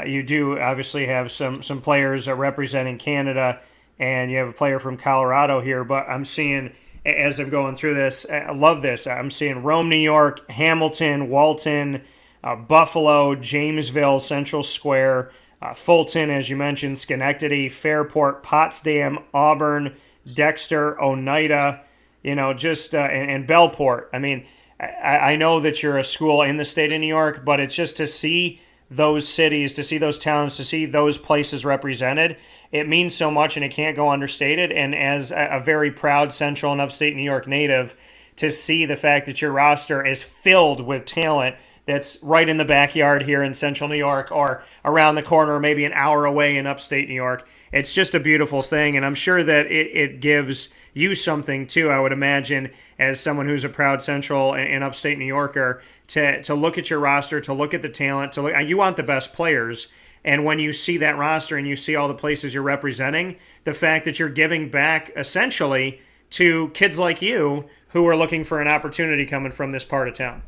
You do obviously have some players representing Canada, and you have a player from Colorado here. But I'm seeing, as I'm going through this, I love this. I'm seeing Rome, New York, Hamilton, Walton, Buffalo, Jamesville, Central Square, Fulton, as you mentioned, Schenectady, Fairport, Potsdam, Auburn, Dexter, Oneida, and Bellport. I mean, I know that you're a school in the state of New York, but it's just to see those cities, to see those towns, to see those places represented, it means so much, and it can't go understated. And as a very proud Central and Upstate New York native, to see the fact that your roster is filled with talent that's right in the backyard here in Central New York, or around the corner, maybe an hour away in Upstate New York, it's just a beautiful thing. And I'm sure that it gives you something too, I would imagine, as someone who's a proud Central and Upstate New Yorker, to look at your roster, to look at the talent, you want the best players. And when you see that roster and you see all the places you're representing, the fact that you're giving back essentially to kids like you who are looking for an opportunity coming from this part of town.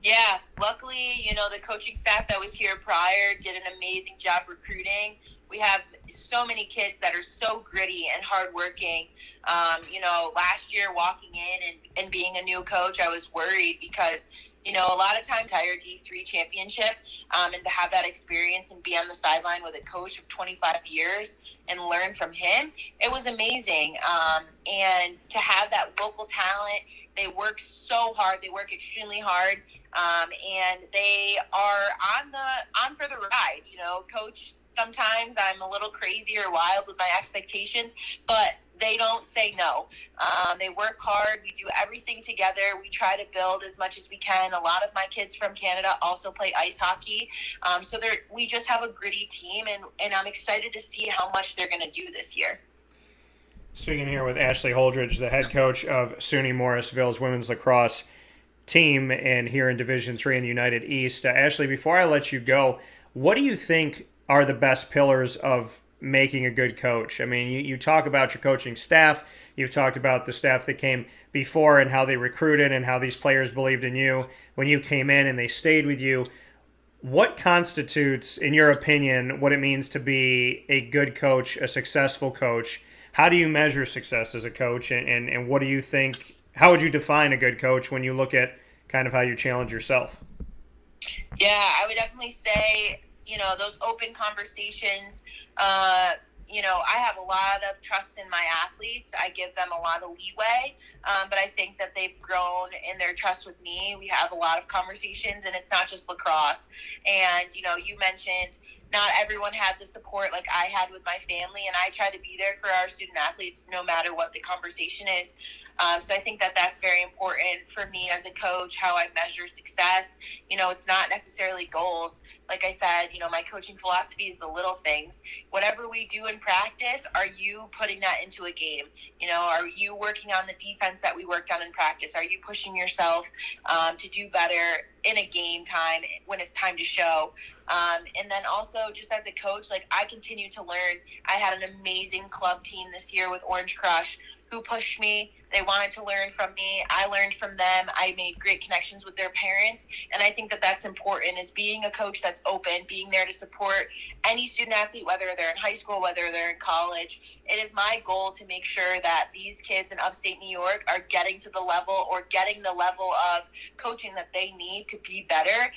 Yeah, luckily, the coaching staff that was here prior did an amazing job recruiting. We have so many kids that are so gritty and hardworking. Last year walking in and being a new coach, I was worried because, a lot of times entire D3 championship, and to have that experience and be on the sideline with a coach of 25 years and learn from him, it was amazing. And to have that local talent, they work so hard. They work extremely hard. And they are on for the ride. Coach, sometimes I'm a little crazy or wild with my expectations, but they don't say no. They work hard. We do everything together. We try to build as much as we can. A lot of my kids from Canada also play ice hockey. So we just have a gritty team, and I'm excited to see how much they're going to do this year. Speaking here with Ashley Holdridge, the head coach of SUNY Morrisville's women's lacrosse team, and here in Division III in the United East. Ashley, before I let you go, What do you think are the best pillars of making a good coach? I mean, you talk about your coaching staff. You've talked about the staff that came before and how they recruited and how these players believed in you when you came in and they stayed with you. What constitutes, in your opinion, what it means to be a good coach, a successful coach? How do you measure success as a coach, and what do you think, how would you define a good coach when you look at kind of how you challenge yourself? Yeah, I would definitely say, those open conversations, I have a lot of trust in my athletes. I give them a lot of leeway, but I think that they've grown in their trust with me. We have a lot of conversations, and it's not just lacrosse. And, you mentioned not everyone had the support like I had with my family, and I try to be there for our student athletes no matter what the conversation is. So I think that that's very important for me as a coach, how I measure success. It's not necessarily goals. Like I said, my coaching philosophy is the little things. Whatever we do in practice, are you putting that into a game? Are you working on the defense that we worked on in practice? Are you pushing yourself to do better in a game time when it's time to show? And then also just as a coach, I continue to learn. I had an amazing club team this year with Orange Crush who pushed me. They wanted to learn from me. I learned from them. I made great connections with their parents. And I think that that's important, is being a coach that's open, being there to support any student athlete, whether they're in high school, whether they're in college. It is my goal to make sure that these kids in upstate New York are getting to the level or getting the level of coaching that they need to be better,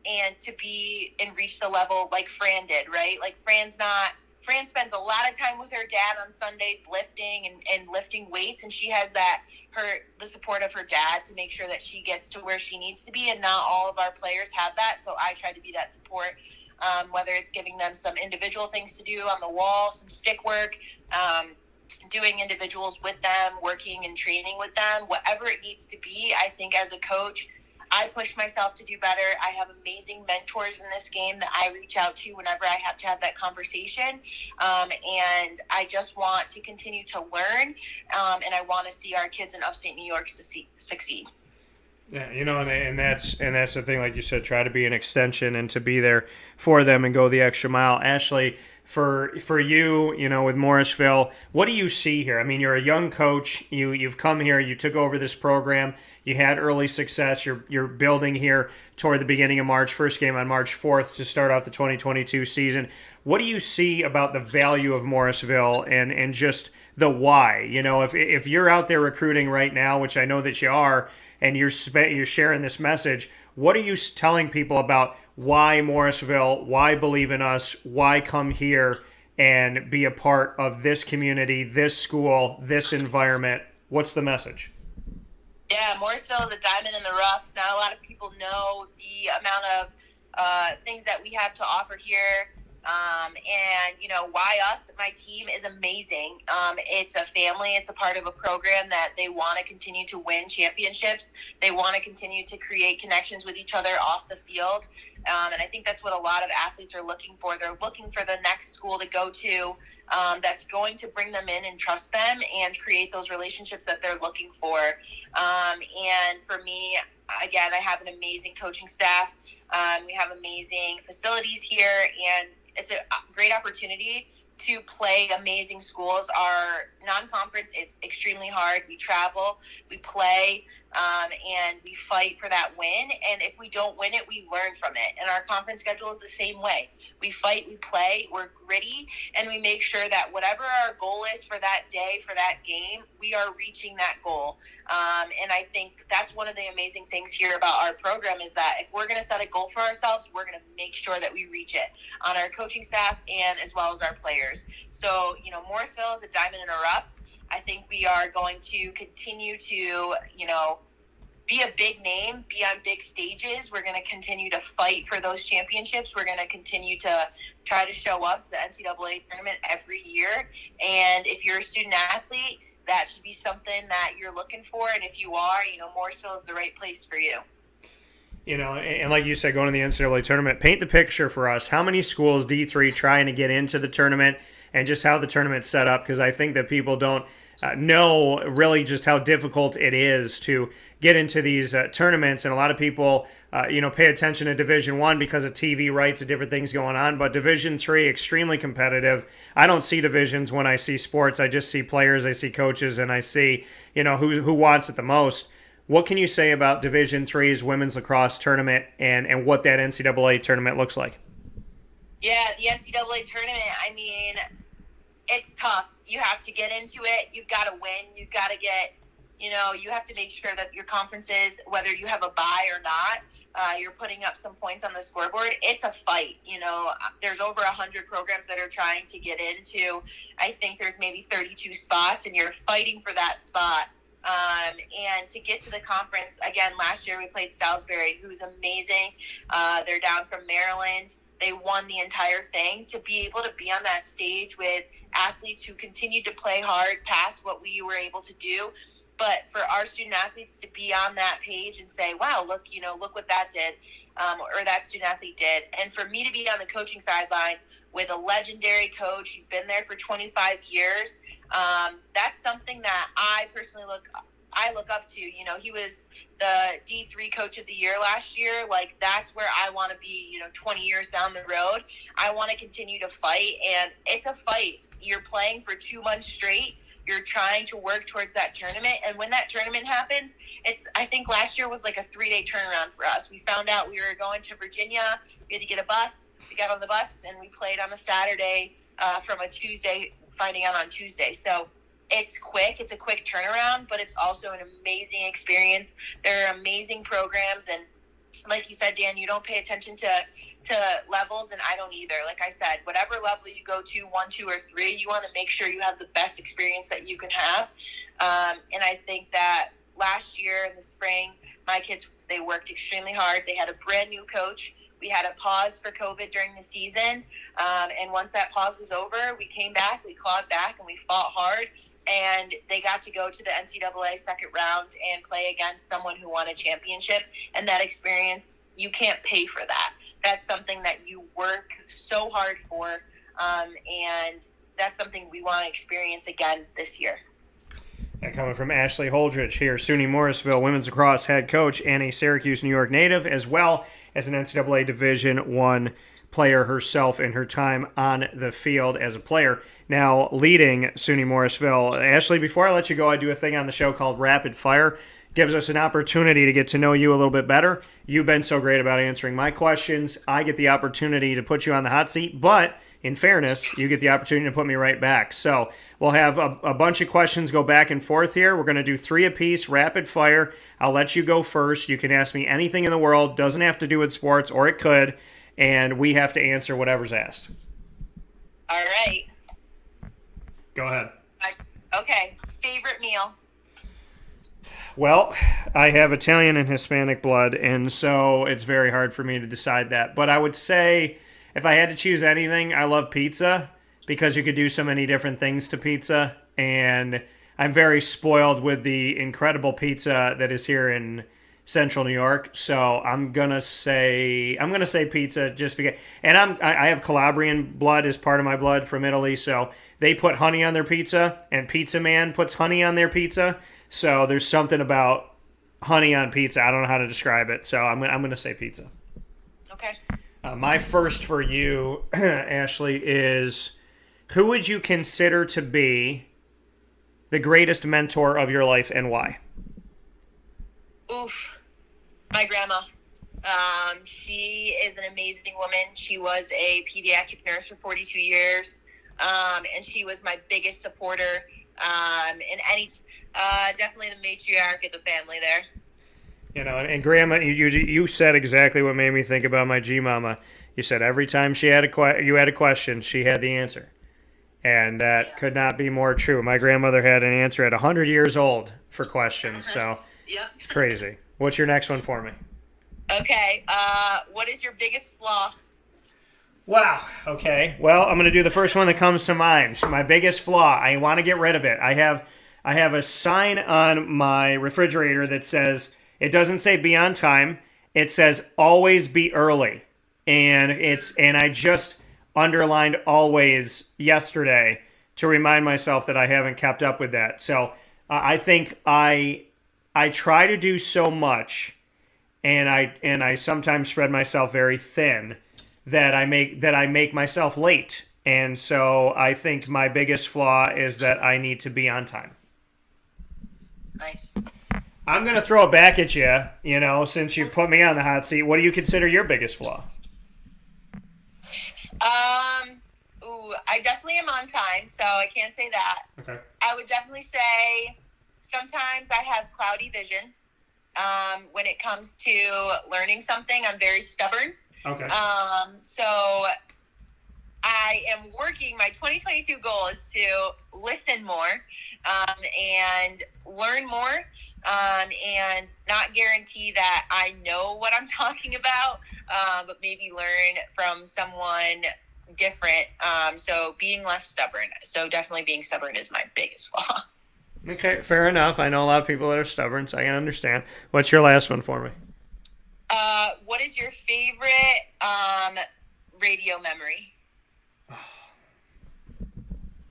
and to be and reach the level like Fran did, right? Fran spends a lot of time with her dad on Sundays lifting and lifting weights, and she has the support of her dad to make sure that she gets to where she needs to be, and not all of our players have that, so I try to be that support, whether it's giving them some individual things to do on the wall, some stick work, doing individuals with them, working and training with them, whatever it needs to be. I think as a coach, I push myself to do better. I have amazing mentors in this game that I reach out to whenever I have to have that conversation. And I just want to continue to learn. And I want to see our kids in upstate New York succeed. Yeah, and that's the thing, like you said, try to be an extension and to be there for them and go the extra mile. Ashley, for you, with Morrisville, what do you see here? I mean, you're a young coach. You've come here. You took over this program. You had early success. You're building here toward the beginning of March. First game on March 4th to start off the 2022 season. What do you see about the value of Morrisville and just the why? If you're out there recruiting right now, which I know that you are, and you're sharing this message, what are you telling people about why Morrisville, why believe in us, why come here and be a part of this community, this school, this environment? What's the message? Yeah, Morrisville is a diamond in the rough. Not a lot of people know the amount of things that we have to offer here. And, why us? My team is amazing. It's a family. It's a part of a program that they want to continue to win championships. They want to continue to create connections with each other off the field. And I think that's what a lot of athletes are looking for. They're looking for the next school to go to that's going to bring them in and trust them and create those relationships that they're looking for. And for me, again, I have an amazing coaching staff. We have amazing facilities here, and it's a great opportunity to play amazing schools. Our non-conference is extremely hard. We travel, we play, and we fight for that win. And if we don't win it, we learn from it. And our conference schedule is the same way. We fight, we play, we're gritty, and we make sure that whatever our goal is for that day, for that game, we are reaching that goal. And I think that's one of the amazing things here about our program is that if we're going to set a goal for ourselves, we're going to make sure that we reach it on our coaching staff and as well as our players. So, Morrisville is a diamond in the rough. I think we are going to continue to, be a big name, be on big stages. We're going to continue to fight for those championships. We're going to continue to try to show up to the NCAA tournament every year. And if you're a student athlete, that should be something that you're looking for. And if you are, Morrisville is the right place for you. And like you said, going to the NCAA tournament, paint the picture for us. How many schools, D3, trying to get into the tournament and just how the tournament's set up? Because I think that people don't know really just how difficult it is to get into these tournaments. And a lot of people, pay attention to Division I because of TV rights and different things going on. But Division III, extremely competitive. I don't see divisions when I see sports. I just see players, I see coaches, and I see, who wants it the most. What can you say about Division III's women's lacrosse tournament and what that NCAA tournament looks like? Yeah, the NCAA tournament, I mean, it's tough. You have to get into it. You've got to win. You've got to get, you have to make sure that your conferences, whether you have a bye or not, you're putting up some points on the scoreboard. It's a fight. There's over 100 programs that are trying to get into. I think there's maybe 32 spots, and you're fighting for that spot. And to get to the conference, again, last year we played Salisbury, who's amazing. They're down from Maryland. They won the entire thing. To be able to be on that stage with athletes who continued to play hard past what we were able to do, but for our student athletes to be on that page and say, wow, look what that did, or that student athlete did. And for me to be on the coaching sideline with a legendary coach, he's been there for 25 years, that's something that I personally look up to. He was the D3 Coach of the Year last year. Like, that's where I want to be, 20 years down the road. I want to continue to fight, and it's a fight. You're playing for 2 months straight. You're trying to work towards that tournament, and when that tournament happens, I think last year was like a 3-day turnaround for us. We found out we were going to Virginia. We had to get a bus. We got on the bus, and we played on a Saturday from a Tuesday, finding out on Tuesday. So it's quick. It's a quick turnaround, but it's also an amazing experience. There are amazing programs, and like you said, Dan, you don't pay attention to levels, and I don't either. Like I said, whatever level you go to, 1, 2, or 3, you want to make sure you have the best experience that you can have. And I think that last year in the spring, my kids, they worked extremely hard. They had a brand new coach. We had a pause for COVID during the season. And once that pause was over, we came back, we clawed back, and we fought hard. And they got to go to the NCAA second round and play against someone who won a championship. And that experience, you can't pay for that. That's something that you work so hard for. And that's something we want to experience again this year. And coming from Ashley Holdridge here, SUNY Morrisville women's lacrosse head coach and a Syracuse, New York native, as well as an NCAA Division I player herself in her time on the field as a player. Now leading SUNY Morrisville. Ashley, before I let you go, I do a thing on the show called Rapid Fire. Gives us an opportunity to get to know you a little bit better. You've been so great about answering my questions. I get the opportunity to put you on the hot seat, but in fairness, you get the opportunity to put me right back. So we'll have a bunch of questions go back and forth here. We're going to do 3 apiece, rapid fire. I'll let you go first. You can ask me anything in the world. Doesn't have to do with sports, or it could, and we have to answer whatever's asked. All right. Go ahead. Okay. Favorite meal? Well, I have Italian and Hispanic blood, and so it's very hard for me to decide that. But I would say if I had to choose anything, I love pizza because you could do so many different things to pizza, and I'm very spoiled with the incredible pizza that is here in Central New York. So I'm gonna say pizza just because. And I have Calabrian blood as part of my blood from Italy, so they put honey on their pizza, and Pizza Man puts honey on their pizza. So there's something about honey on pizza. I don't know how to describe it, so I'm gonna say pizza. Okay. My first for you, Ashley, is who would you consider to be the greatest mentor of your life and why? Oof. My grandma. She is an amazing woman. She was a pediatric nurse for 42 years, and she was my biggest supporter in any. Definitely the matriarch of the family there. And Grandma, you said exactly what made me think about my G-Mama. You said every time you had a question, she had the answer. And that could not be more true. My grandmother had an answer at 100 years old for questions, so Yep. It's crazy. What's your next one for me? Okay, what is your biggest flaw? Wow, okay. Well, I'm going to do the first one that comes to mind. My biggest flaw. I want to get rid of it. I have a sign on my refrigerator that says, it doesn't say be on time. It says always be early. And I just underlined always yesterday to remind myself that I haven't kept up with that. So I think I try to do so much, and I sometimes spread myself very thin that I make myself late. And so I think my biggest flaw is that I need to be on time. Nice. I'm going to throw it back at you, since you put me on the hot seat. What do you consider your biggest flaw? I definitely am on time, so I can't say that. Okay. I would definitely say sometimes I have cloudy vision. When it comes to learning something, I'm very stubborn. Okay. So I am working, my 2022 goal is to listen more and learn more and not guarantee that I know what I'm talking about, but maybe learn from someone different. So being less stubborn. So definitely being stubborn is my biggest flaw. Okay, fair enough. I know a lot of people that are stubborn, so I can understand. What's your last one for me? What is your favorite radio memory?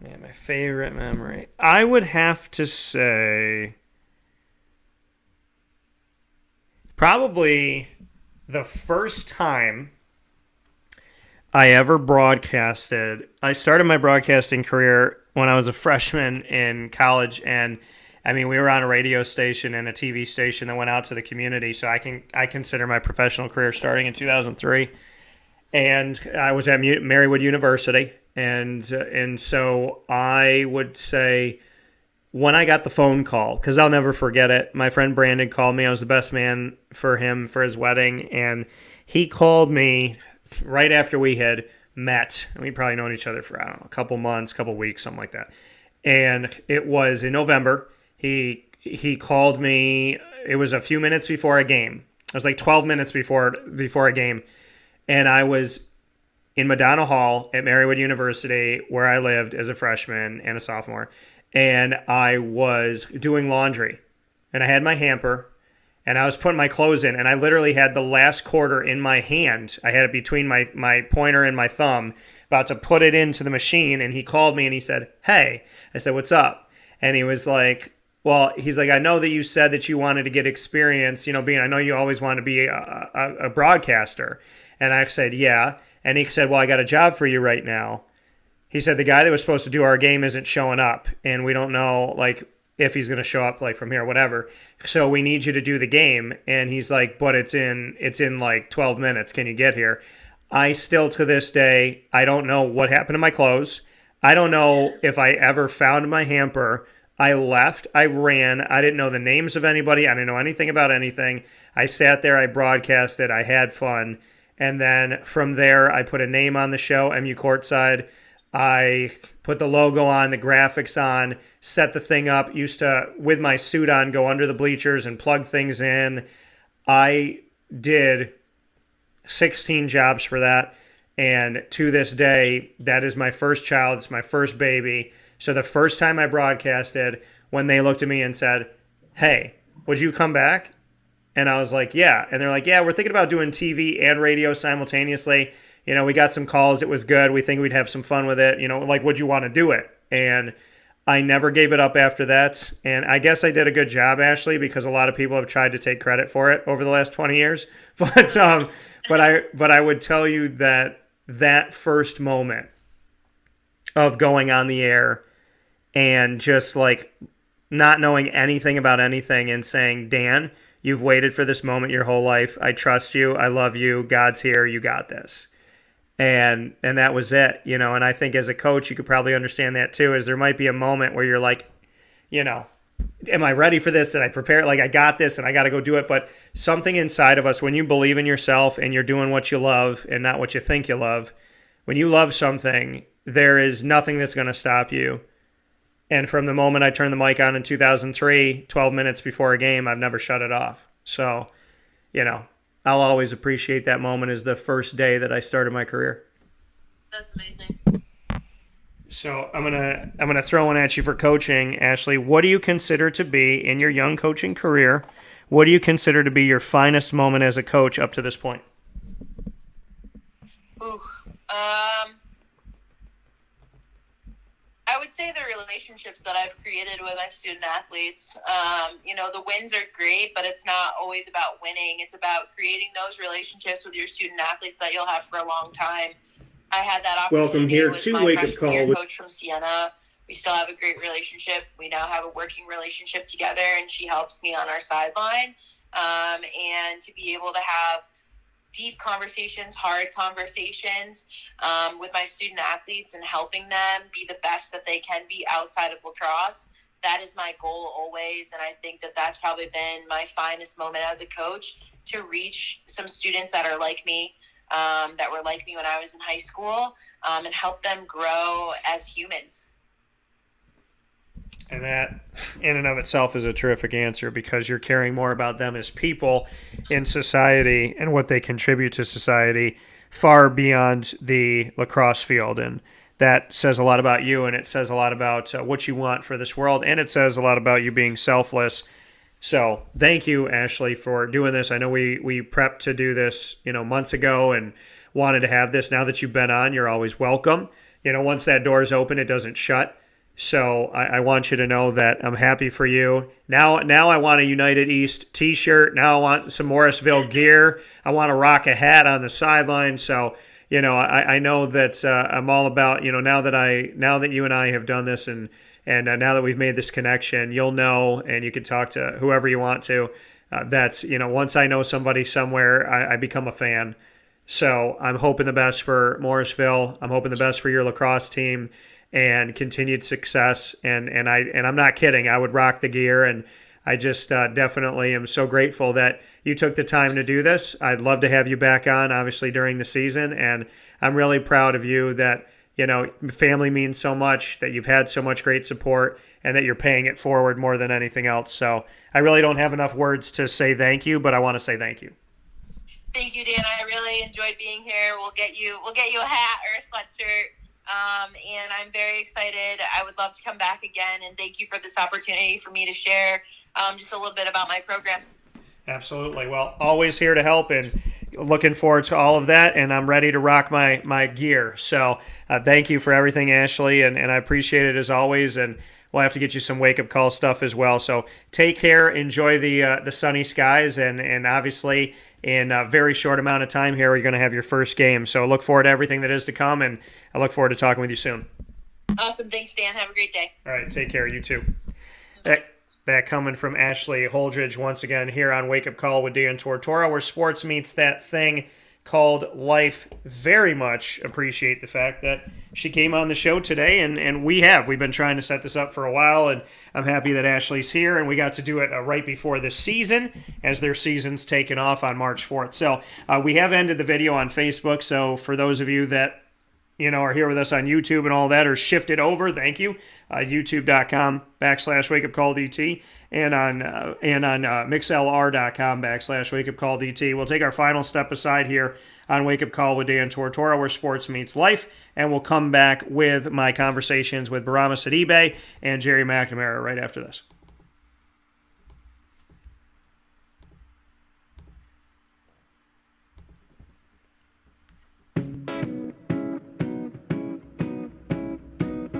Man, my favorite memory. I would have to say probably the first time I ever broadcasted. I started my broadcasting career when I was a freshman in college, and we were on a radio station and a TV station that went out to the community. So I consider my professional career starting in 2003, and I was at Marywood University, and so I would say when I got the phone call, because I'll never forget it. My friend Brandon called me. I was the best man for him for his wedding, and he called me right after we had met. We'd probably known each other for, I don't know, a couple months, couple weeks, something like that. And it was in November. He called me. It was a few minutes before a game. It was like 12 minutes before a game. And I was in Madonna Hall at Marywood University, where I lived as a freshman and a sophomore. And I was doing laundry. And I had my hamper. And I was putting my clothes in, and I literally had the last quarter in my hand. I had it between my pointer and my thumb, about to put it into the machine, and he called me and he said, "Hey." I said, "What's up?" And he was like, I know that you said that you wanted to get experience, I know you always wanted to be a broadcaster. And I said, "Yeah." And he said, "Well, I got a job for you right now." He said, "The guy that was supposed to do our game isn't showing up, and we don't know, if he's going to show up from here, whatever. So we need you to do the game." And he's like, "But it's in 12 minutes. Can you get here?" I still, to this day, I don't know what happened to my clothes. I don't know if I ever found my hamper. I left. I ran. I didn't know the names of anybody. I didn't know anything about anything. I sat there. I broadcasted. I had fun. And then from there, I put a name on the show, MU Courtside. I put the logo on, the graphics on, set the thing up, used to, with my suit on, go under the bleachers and plug things in. I did 16 jobs for that. And to this day, that is my first child. It's my first baby. So the first time I broadcasted, when they looked at me and said, "Hey, would you come back?" And I was like, "Yeah." And they're like, "Yeah, we're thinking about doing TV and radio simultaneously. We got some calls. It was good. We think we'd have some fun with it. Would you want to do it?" And I never gave it up after that. And I guess I did a good job, Ashley, because a lot of people have tried to take credit for it over the last 20 years. But I would tell you that first moment of going on the air and just not knowing anything about anything and saying, "Dan, you've waited for this moment your whole life. I trust you. I love you. God's here. You got this." And that was it, and I think as a coach, you could probably understand that too, is there might be a moment where you're like, am I ready for this? Did I prepare? I got this and I got to go do it. But something inside of us, when you believe in yourself and you're doing what you love and not what you think you love, when you love something, there is nothing that's going to stop you. And from the moment I turned the mic on in 2003, 12 minutes before a game, I've never shut it off. So, I'll always appreciate that moment as the first day that I started my career. That's amazing. So I'm gonna throw one at you for coaching, Ashley. What do you consider to be, in your young coaching career, what do you consider to be your finest moment as a coach up to this point? I would say the relationships that I've created with my student athletes. The wins are great, but it's not always about winning. It's about creating those relationships with your student athletes that you'll have for a long time. I had that opportunity Welcome here with to my Wake Up freshman Call year with coach from Siena. We still have a great relationship. We now have a working relationship together, and she helps me on our sideline. And to be able to have deep conversations, hard conversations with my student athletes and helping them be the best that they can be outside of lacrosse, that is my goal always. And I think that that's probably been my finest moment as a coach, to reach some students that are like me, that were like me when I was in high school, and help them grow as humans. And that, in and of itself, is a terrific answer, because you're caring more about them as people in society and what they contribute to society far beyond the lacrosse field. And that says a lot about you, and it says a lot about what you want for this world, and it says a lot about you being selfless. So thank you, Ashley, for doing this. I know we prepped to do this, months ago, and wanted to have this. Now that you've been on, you're always welcome. Once that door is open, it doesn't shut. So I want you to know that I'm happy for you. Now I want a United East t-shirt. Now I want some Morrisville gear. I want to rock a hat on the sideline. So, I know that I'm all about, now that you and I have done this, and now that we've made this connection, you'll know, and you can talk to whoever you want to. That's, once I know somebody somewhere, I become a fan. So I'm hoping the best for Morrisville. I'm hoping the best for your lacrosse team, and continued success. And I'm not kidding. I would rock the gear, and I just definitely am so grateful that you took the time to do this. I'd love to have you back on, obviously, during the season, and I'm really proud of you that, family means so much, that you've had so much great support, and that you're paying it forward more than anything else. So I really don't have enough words to say thank you, but I want to say thank you. Thank you, Dan. I really enjoyed being here. We'll get you a hat or a sweatshirt. And I'm very excited. I would love to come back again, and thank you for this opportunity for me to share just a little bit about my program. Absolutely. Well, always here to help, and looking forward to all of that, and I'm ready to rock my gear. So thank you for everything, Ashley, and I appreciate it as always, and we'll have to get you some wake-up call stuff as well. So take care, enjoy the sunny skies, and obviously in a very short amount of time here, you're going to have your first game. So look forward to everything that is to come, and I look forward to talking with you soon. Awesome. Thanks, Dan. Have a great day. All right. Take care. You too. That coming from Ashley Holdridge once again here on Wake Up Call with Dan Tortora, where sports meets that thing called life. Very much appreciate the fact that she came on the show today, and we've been trying to set this up for a while, and I'm happy that Ashley's here, and we got to do it right before the season, as their season's taken off on March 4th. So we have ended the video on Facebook, so for those of you that are here with us on YouTube and all that, or shifted over, thank you. YouTube.com/wakeupcalldt, and on mixlr.com/wakeupcalldt. We'll take our final step aside here on Wake Up Call with Dan Tortora, where sports meets life, and we'll come back with my conversations with Bourama Sidibe and Gerry McNamara right after this.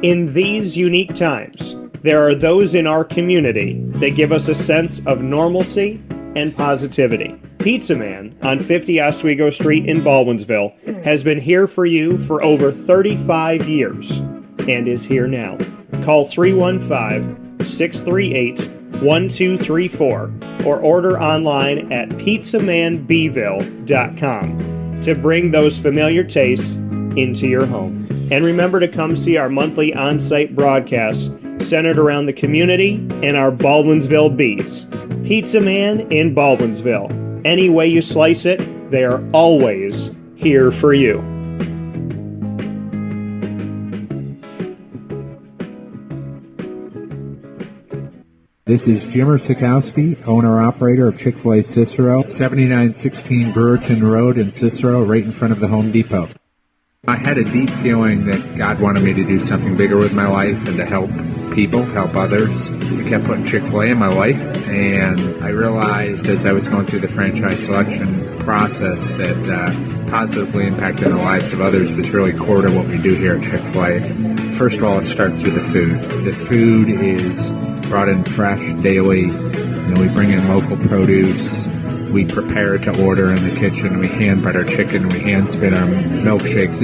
In these unique times, there are those in our community that give us a sense of normalcy and positivity. Pizza Man on 50 Oswego Street in Baldwinsville has been here for you for over 35 years and is here now. Call 315-638-1234 or order online at pizzamanbville.com to bring those familiar tastes into your home. And remember to come see our monthly on-site broadcasts centered around the community and our Baldwinsville Bees. Pizza Man in Baldwinsville. Any way you slice it, they are always here for you. This is Jimmer Sikowski, owner-operator of Chick-fil-A Cicero, 7916 Brewerton Road in Cicero, right in front of the Home Depot. I had a deep feeling that God wanted me to do something bigger with my life and to help people, help others. I kept putting Chick-fil-A in my life, and I realized as I was going through the franchise selection process that positively impacting the lives of others was really core to what we do here at Chick-fil-A. First of all, it starts with the food. The food is brought in fresh daily. We bring in local produce. We prepare it to order in the kitchen. We hand bread our chicken. We hand spin our milkshakes.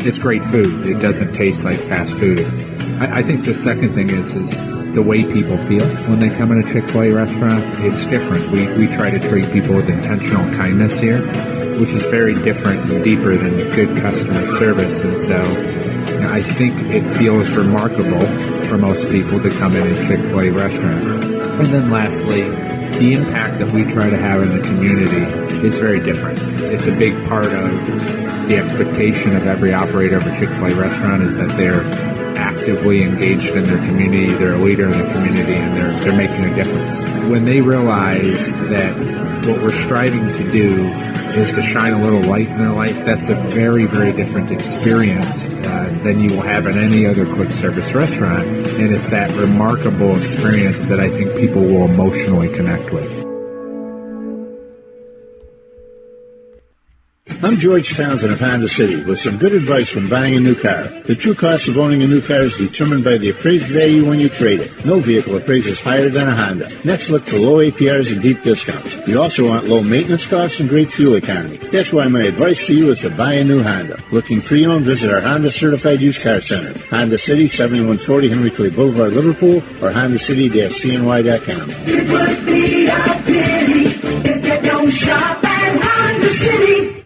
It's great food. It doesn't taste like fast food. I think the second thing is the way people feel when they come in a Chick-fil-A restaurant. It's different. We try to treat people with intentional kindness here, which is very different and deeper than good customer service. And so I think it feels remarkable for most people to come in a Chick-fil-A restaurant. And then lastly, the impact that we try to have in the community is very different. It's a big part of the expectation of every operator of a Chick-fil-A restaurant is that they're actively engaged in their community, they're a leader in the community, and they're making a difference. When they realize that what we're striving to do is to shine a little light in their life, that's a very, very different experience than you will have in any other quick service restaurant. And it's that remarkable experience that I think people will emotionally connect with. I'm George Townsend of Honda City with some good advice when buying a new car. The true cost of owning a new car is determined by the appraised value when you trade it. No vehicle appraises higher than a Honda. Next, look for low APRs and deep discounts. You also want low maintenance costs and great fuel economy. That's why my advice to you is to buy a new Honda. Looking pre-owned, visit our Honda Certified Used Car Center. Honda City, 7140 Henry Clay Boulevard, Liverpool, or HondaCity-CNY.com. It would be a pity if you don't shop at Honda City.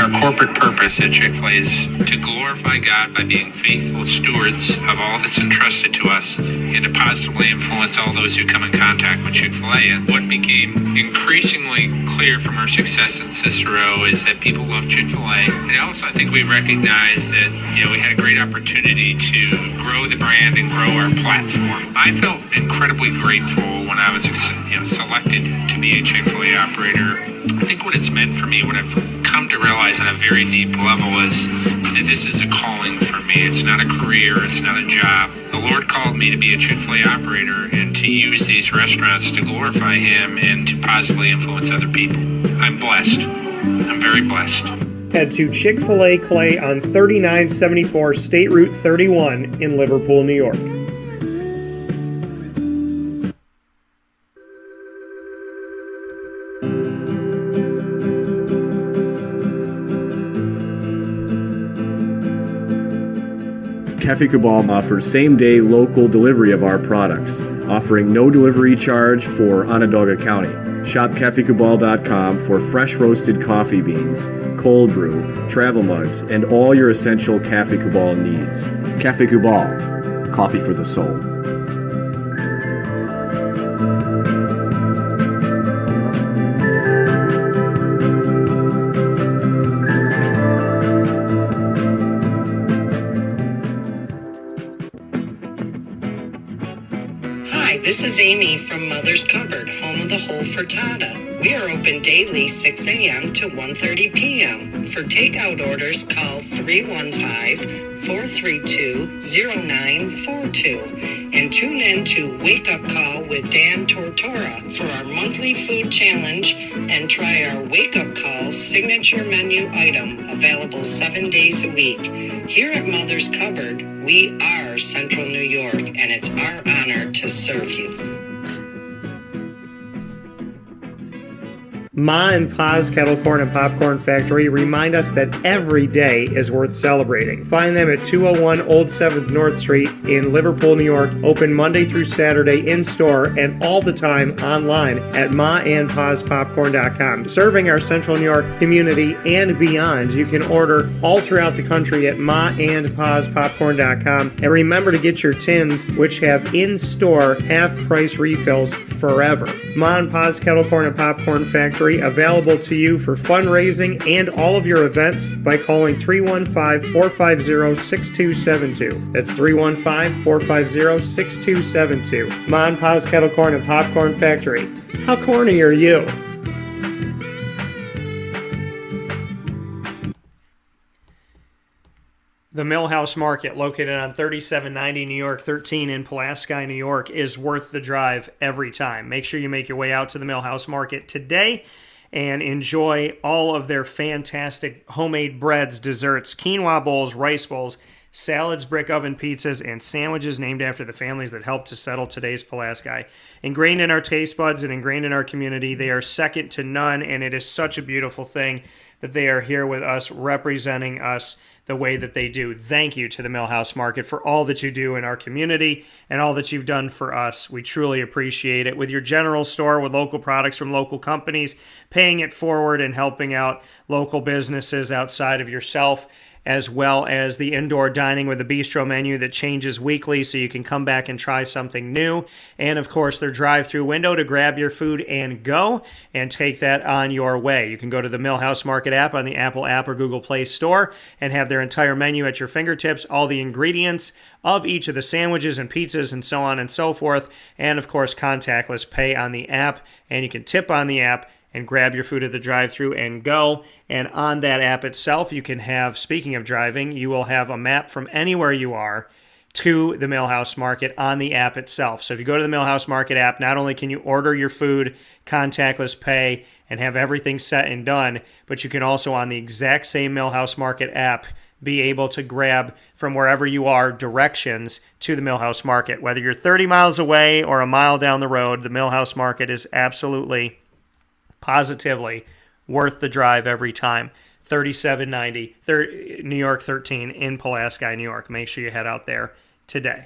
Our corporate purpose at Chick-fil-A is to glorify God by being faithful stewards of all that's entrusted to us and to positively influence all those who come in contact with Chick-fil-A. And what became increasingly clear from our success in Cicero is that people love Chick-fil-A. And also I think we recognized that, we had a great opportunity to grow the brand and grow our platform. I felt incredibly grateful when I was selected to be a Chick-fil-A operator. I think what it's meant for me, what I've come to realize on a very deep level is that this is a calling for me. It's not a career. It's not a job. The Lord called me to be a Chick-fil-A operator and to use these restaurants to glorify Him and to positively influence other people. I'm blessed. I'm very blessed. Head to Chick-fil-A Clay on 3974 State Route 31 in Liverpool, New York. Cafe Cabal offers same-day local delivery of our products, offering no delivery charge for Onondaga County. Shop cafecabal.com for fresh roasted coffee beans, cold brew, travel mugs, and all your essential Cafe Cabal needs. Cafe Cabal, coffee for the soul. This is Amy from Mother's Cupboard, home of the whole frittata. We are open daily 6 a.m. to 1:30 p.m. For takeout orders, call 315-432-0942 and tune in to Wake Up Call with Dan Tortora for our monthly food challenge and try our Wake Up Call signature menu item available 7 days a week. Here at Mother's Cupboard, we are Central New York, and it's our honor to serve you. Ma and Pa's Kettle Corn and Popcorn Factory remind us that every day is worth celebrating. Find them at 201 Old 7th North Street in Liverpool, New York. Open Monday through Saturday in-store and all the time online at maandpaspopcorn.com. Serving our Central New York community and beyond, you can order all throughout the country at maandpaspopcorn.com. And remember to get your tins, which have in-store half-price refills forever. Ma and Pa's Kettle Corn and Popcorn Factory, available to you for fundraising and all of your events by calling 315-450-6272. That's 315-450-6272. Ma and Pa's Kettle Corn and Popcorn Factory. How corny are you? The Millhouse Market, located on 3790 New York 13 in Pulaski, New York, is worth the drive every time. Make sure you make your way out to the Millhouse Market today and enjoy all of their fantastic homemade breads, desserts, quinoa bowls, rice bowls, salads, brick oven pizzas, and sandwiches named after the families that helped to settle today's Pulaski. Ingrained in our taste buds and ingrained in our community, they are second to none, and it is such a beautiful thing that they are here with us, representing us the way that they do. Thank you to the Millhouse Market for all that you do in our community and all that you've done for us. We truly appreciate it. With your general store with local products from local companies, paying it forward and helping out local businesses outside of yourself, as well as the indoor dining with a bistro menu that changes weekly so you can come back and try something new. And of course, their drive-through window to grab your food and go and take that on your way. You can go to the Millhouse Market app on the Apple app or Google Play Store and have their entire menu at your fingertips, all the ingredients of each of the sandwiches and pizzas and so on and so forth. And of course, contactless pay on the app, and you can tip on the app and grab your food at the drive-thru and go. And on that app itself, you can have, speaking of driving, you will have a map from anywhere you are to the Millhouse Market on the app itself. So if you go to the Millhouse Market app, not only can you order your food, contactless pay, and have everything set and done, but you can also, on the exact same Millhouse Market app, be able to grab from wherever you are directions to the Millhouse Market. Whether you're 30 miles away or a mile down the road, the Millhouse Market is absolutely, positively worth the drive every time. 3790 New York 13 in Pulaski, New York. Make sure you head out there today.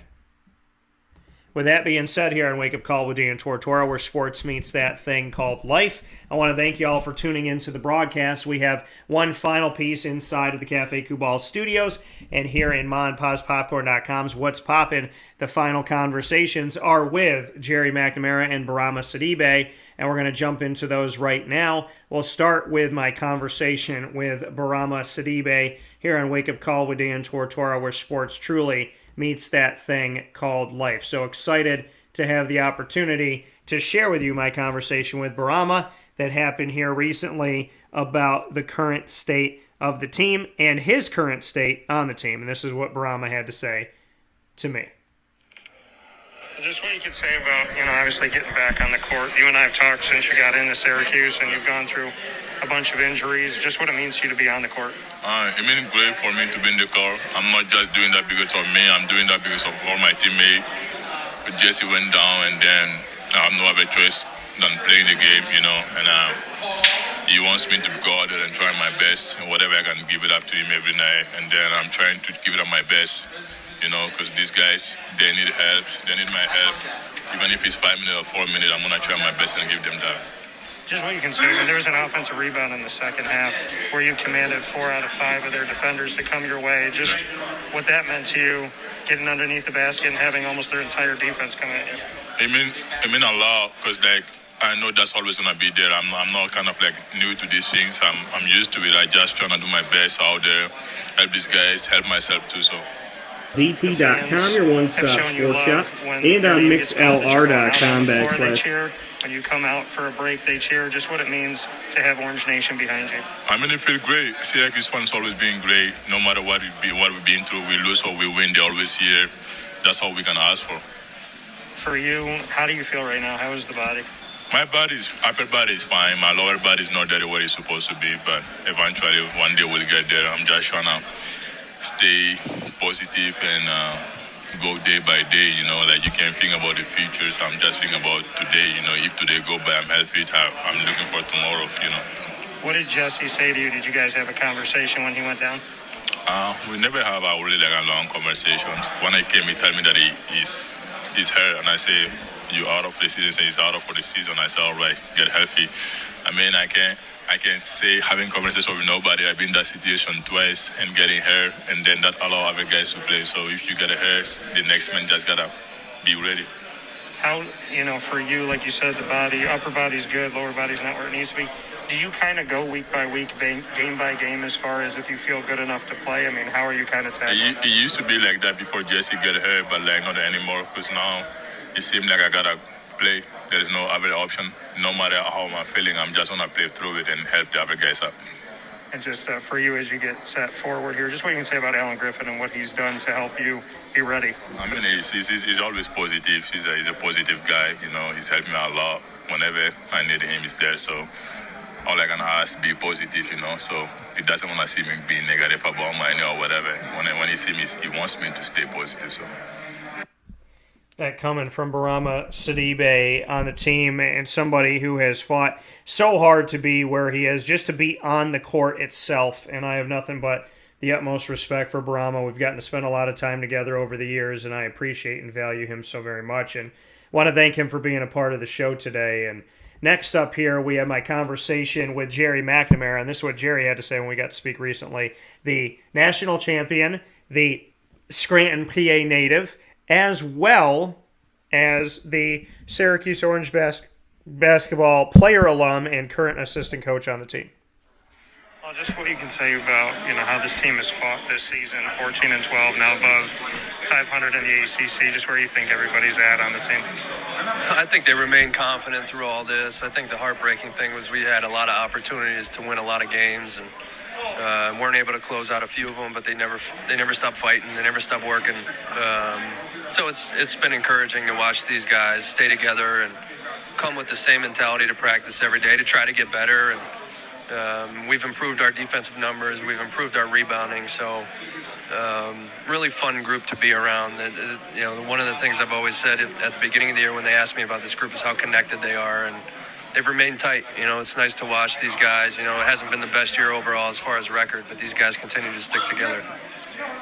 With that being said, here on Wake Up Call with Dan Tortora, where sports meets that thing called life, I want to thank you all for tuning into the broadcast. We have one final piece inside of the Cafe Kubal studios, and here in MonPazPopcorn.com's What's Poppin', the final conversations are with Gerry McNamara and Bourama Sidibe, and we're going to jump into those right now. We'll start with my conversation with Bourama Sidibe here on Wake Up Call with Dan Tortora, where sports truly meets that thing called life. So excited to have the opportunity to share with you my conversation with Bourama that happened here recently about the current state of the team and his current state on the team. And this is what Bourama had to say to me. Just what you could say about, obviously getting back on the court. You and I have talked since you got into Syracuse, and you've gone through a bunch of injuries. Just what it means to you to be on the court. It means great for me to be in the court. I'm not just doing that because of me. I'm doing that because of all my teammates. Jesse went down, and then I have no other choice than playing the game, And he wants me to go out there and try my best, and whatever I can give it up to him every night. And then I'm trying to give it up my best. Because these guys, they need help. They need my help. Even if it's 5 minutes or 4 minutes, I'm going to try my best and give them that. Just what you can say, there was an offensive rebound in the second half where you commanded 4 out of 5 of their defenders to come your way. Just what that meant to you, getting underneath the basket and having almost their entire defense come at you. It mean a lot because, I know that's always going to be there. I'm not kind of new to these things. I'm used to it. I just trying to do my best out there, help these guys, help myself too, so. DT.com, your one-stop sports shop, and on MixLR.com/. When you come out for a break, they cheer. Just what it means to have Orange Nation behind you. It feels great. Syracuse fans always being great. No matter what we've been through, we lose or we win, they're always here. That's all we can ask for. For you, how do you feel right now? How is the body? My upper body is fine. My lower body is not there where it's supposed to be, but eventually one day we'll get there. I'm just trying to stay positive and go day by day, you can't think about the future. So I'm just thinking about today, if today go by, I'm healthy, I'm looking for tomorrow, What did Jesse say to you? Did you guys have a conversation when he went down? We never have a really a long conversation. When I came, he told me that he's hurt, and I say, you out of the season? He said he's out for the season. I said, all right, get healthy. I can't say having conversation with nobody. I've been in that situation twice and getting hurt, and then that allow other guys to play. So if you get hurt, the next man just gotta be ready. How, for you, like you said, the body, upper body's good, lower body's not where it needs to be. Do you kind of go week by week, game by game, as far as if you feel good enough to play? How are you kind of tackling that? It used to be like that before Jesse got hurt, but not anymore, because now it seems like I gotta play. There is no other option. No matter how I'm feeling, I'm just gonna play through it and help the other guys up. And just for you, as you get set forward here, just what you can say about Alan Griffin and what he's done to help you be ready. He's always positive. He's a positive guy. He's helped me a lot. Whenever I need him, he's there. So all I can ask, be positive, So he doesn't want to see me being negative about money or whatever. When he sees me, he wants me to stay positive. So. That coming from Bourama Sidibe on the team, and somebody who has fought so hard to be where he is, just to be on the court itself. And I have nothing but the utmost respect for Bourama. We've gotten to spend a lot of time together over the years, and I appreciate and value him so very much. And want to thank him for being a part of the show today. And next up here, we have my conversation with Gerry McNamara, and this is what Gerry had to say when we got to speak recently. The national champion, the Scranton, PA native, as well as the Syracuse Orange Basketball player alum and current assistant coach on the team. Well, just what you can say about how this team has fought this season, 14-12, now above 500 in the ACC. Just where you think everybody's at on the team. I think they remain confident through all this. I think the heartbreaking thing was we had a lot of opportunities to win a lot of games and weren't able to close out a few of them, but they never stopped fighting. They never stopped working. So it's been encouraging to watch these guys stay together and come with the same mentality to practice every day to try to get better. And we've improved our defensive numbers. We've improved our rebounding. So really fun group to be around. One of the things I've always said at the beginning of the year when they asked me about this group is how connected they are. And they've remained tight. It's nice to watch these guys. It hasn't been the best year overall as far as record, but these guys continue to stick together.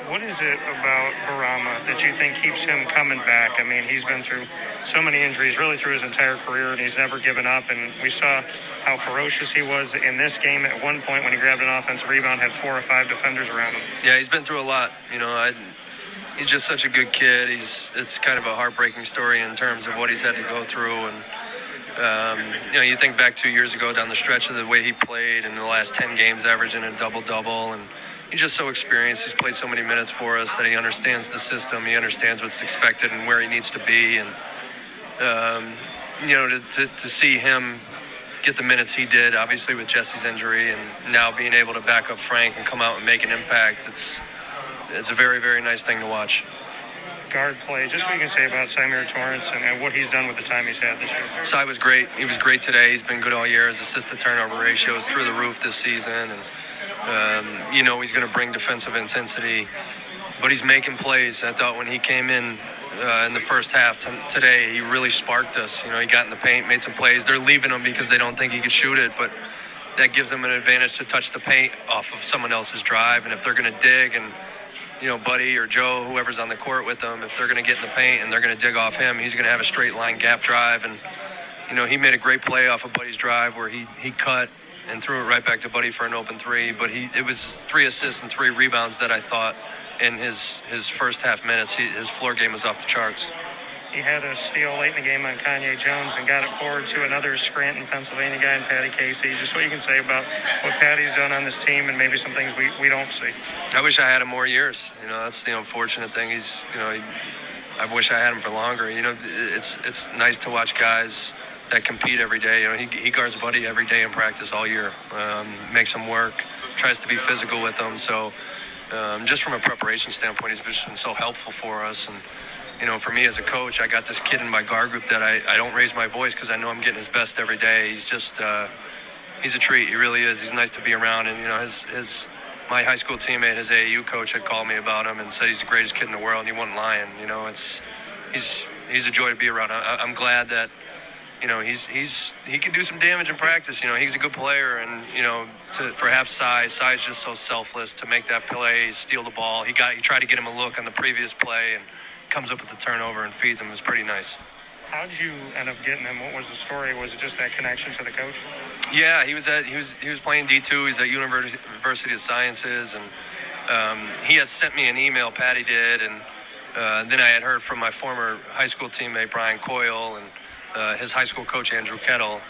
What is it about Bourama that you think keeps him coming back? I mean, he's been through so many injuries really through his entire career, and he's never given up. And we saw how ferocious he was in this game at one point when he grabbed an offensive rebound, had 4 or 5 defenders around him. Yeah, he's been through a lot. He's just such a good kid. It's kind of a heartbreaking story in terms of what he's had to go through. And you think back 2 years ago down the stretch of the way he played in the last 10 games, averaging a double-double, and he's just so experienced. He's played so many minutes for us that he understands the system. He understands what's expected and where he needs to be. And to see him get the minutes he did, obviously with Jesse's injury, and now being able to back up Frank and come out and make an impact, it's a very, very nice thing to watch. Guard play, just what you can say about Symir Torrance and what he's done with the time he's had this year. Sy was great. He was great today. He's been good all year. His assist-to-turnover ratio is through the roof this season. And he's going to bring defensive intensity, but he's making plays. I thought when he came in the first half today, he really sparked us. He got in the paint, made some plays. They're leaving him because they don't think he could shoot it, but that gives them an advantage to touch the paint off of someone else's drive. And if they're going to dig and Buddy or Joe, whoever's on the court with them, if they're going to get in the paint and they're going to dig off him, he's going to have a straight line gap drive. And, he made a great play off of Buddy's drive where he cut and threw it right back to Buddy for an open three. But it was 3 assists and 3 rebounds that I thought in his first half minutes, his floor game was off the charts. He had a steal late in the game on Kanye Jones and got it forward to another Scranton, Pennsylvania guy, and Patty Casey. Just what you can say about what Patty's done on this team and maybe some things we don't see. I wish I had him more years. That's the unfortunate thing. I wish I had him for longer. It's nice to watch guys that compete every day. He guards Buddy every day in practice all year, makes him work, tries to be physical with them. So just from a preparation standpoint, he's been so helpful for us. And for me as a coach, I got this kid in my guard group that I don't raise my voice because I know I'm getting his best every day. He's just he's a treat. He really is. He's nice to be around. And my high school teammate, his AAU coach, had called me about him and said he's the greatest kid in the world, and he wasn't lying. He's a joy to be around. I'm glad that he can do some damage in practice. He's a good player, and for half Sy's just so selfless to make that play, steal the ball. He tried to get him a look on the previous play and comes up with the turnover and feeds him. It was pretty nice. How'd you end up getting him? What was the story? Was it just that connection to the coach? Yeah, he was playing D2. He's at University of Sciences, and he had sent me an email. Patty did, and then I had heard from my former high school teammate Brian Coyle and his high school coach Andrew Kettle,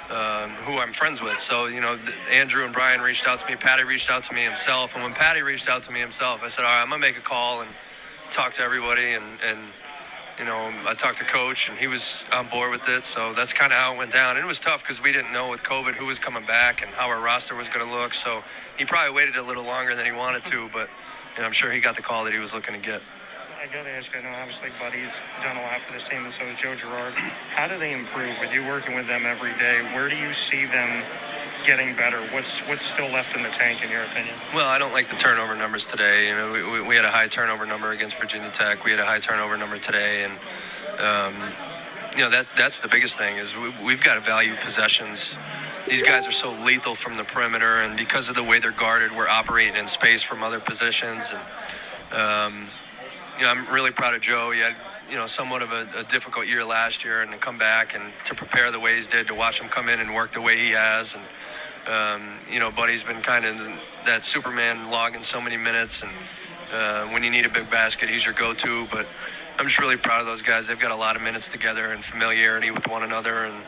who I'm friends with. So Andrew and Brian reached out to me. Patty reached out to me himself, and when Patty reached out to me himself, I said, all right, I'm gonna make a call and talk to everybody, and I talked to Coach, and he was on board with it. So that's kind of how it went down. And it was tough because we didn't know with COVID who was coming back and how our roster was going to look. So he probably waited a little longer than he wanted to, but I'm sure he got the call that he was looking to get. I got to ask you, I know obviously Buddy's done a lot for this team, and so has Joe Girard. How do they improve with you working with them every day? Where do you see them getting better? What's still left in the tank, in your opinion? Well, I don't like the turnover numbers today. You know, we had a high turnover number against Virginia Tech. We had a high turnover number today, and you know, that's the biggest thing is we've got to value possessions. These guys are so lethal from the perimeter, and because of the way they're guarded, we're operating in space from other positions. And you know, I'm really proud of Joe. He had, you know, somewhat of a difficult year last year, and to come back and to prepare the way he's did, to watch him come in and work the way he has. And you know, Buddy's been kind of that Superman logging so many minutes, and when you need a big basket, he's your go-to. But I'm just really proud of those guys. They've got a lot of minutes together and familiarity with one another, and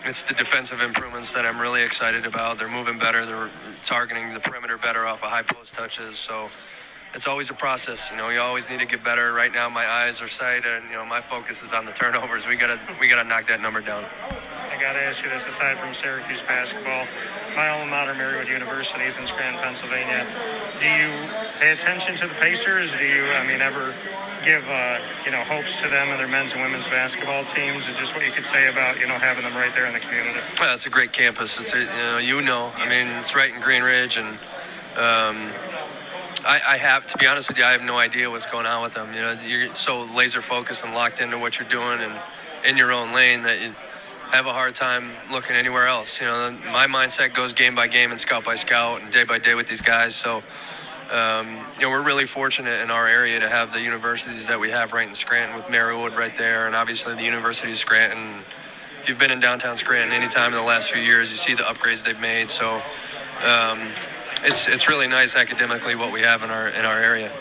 it's the defensive improvements that I'm really excited about. They're moving better. They're targeting the perimeter better off of high post touches. So it's always a process. You know, you always need to get better. Right now, my eyes are sight, and you know, my focus is on the turnovers. We gotta knock that number down. I got to ask you this, aside from Syracuse basketball, my alma mater, Marywood University, is in Scranton, Pennsylvania. Do you pay attention to the Pacers? Do you, ever give, hopes to them and their men's and women's basketball teams, and just what you could say about, having them right there in the community? Well, it's a great campus. It's, it's right in Green Ridge, and I have, to be honest with you, I have no idea what's going on with them. You know, you're so laser focused and locked into what you're doing and in your own lane that you have a hard time looking anywhere else. You know, my mindset goes game by game and scout by scout and day by day with these guys. So, we're really fortunate in our area to have the universities that we have right in Scranton, with Marywood right there, and obviously the University of Scranton. If you've been in downtown Scranton any time in the last few years, you see the upgrades they've made. So, it's really nice academically what we have in our area.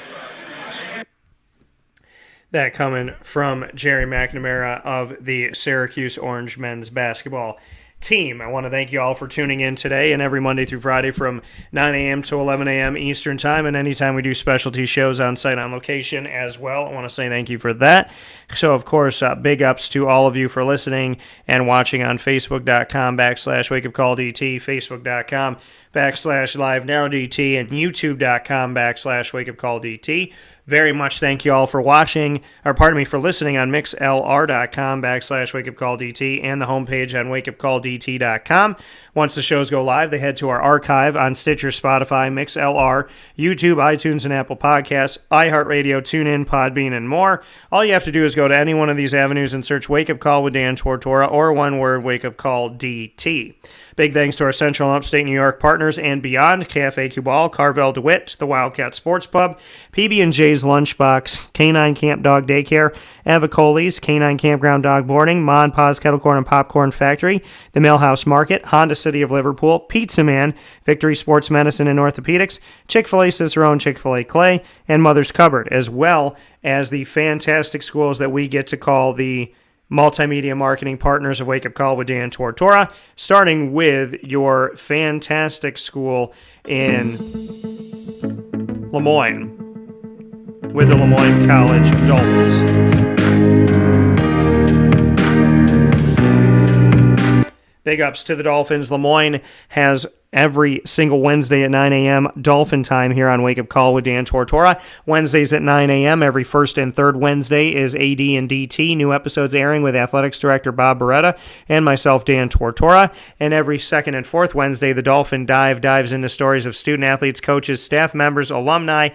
That coming from Gerry McNamara of the Syracuse Orange men's basketball team. I want to thank you all for tuning in today and every Monday through Friday from 9 a.m. to 11 a.m. Eastern Time, and anytime we do specialty shows on site on location as well. I want to say thank you for that. So, of course, big ups to all of you for listening and watching on Facebook.com/WakeUpCallDT, Facebook.com/LiveNowDT, and YouTube.com/WakeUpCallDT. Very much thank you all for watching, for listening on MixLR.com/WakeUpCallDT and the homepage on WakeUpCallDT.com. Once the shows go live, they head to our archive on Stitcher, Spotify, MixLR, YouTube, iTunes, and Apple Podcasts, iHeartRadio, TuneIn, Podbean, and more. All you have to do is go to any one of these avenues and search Wake Up Call with Dan Tortora, or one word, Wake Up Call DT. Big thanks to our Central and Upstate New York partners and beyond: Cafe Cubal, Carvel DeWitt, the Wildcat Sports Pub, PB&J's Lunchbox, Canine Camp Dog Daycare, Avicoli's, Canine Campground Dog Boarding, Ma and Pa's Kettle Corn and Popcorn Factory, the Millhouse Market, Honda City of Liverpool, Pizza Man, Victory Sports Medicine and Orthopedics, Chick-fil-A Cicerone, Chick-fil-A Clay, and Mother's Cupboard, as well as the fantastic schools that we get to call the multimedia marketing partners of Wake Up Call with Dan Tortora, starting with your fantastic school in Lemoyne with the Lemoyne College Dolphins. Big ups to the Dolphins. Lemoyne has every single Wednesday at 9 a.m. Dolphin time here on Wake Up Call with Dan Tortora. Wednesdays at 9 a.m. Every first and third Wednesday is AD and DT. New episodes airing with Athletics Director Bob Beretta and myself, Dan Tortora. And every second and fourth Wednesday, the Dolphin dives into stories of student athletes, coaches, staff members, alumni,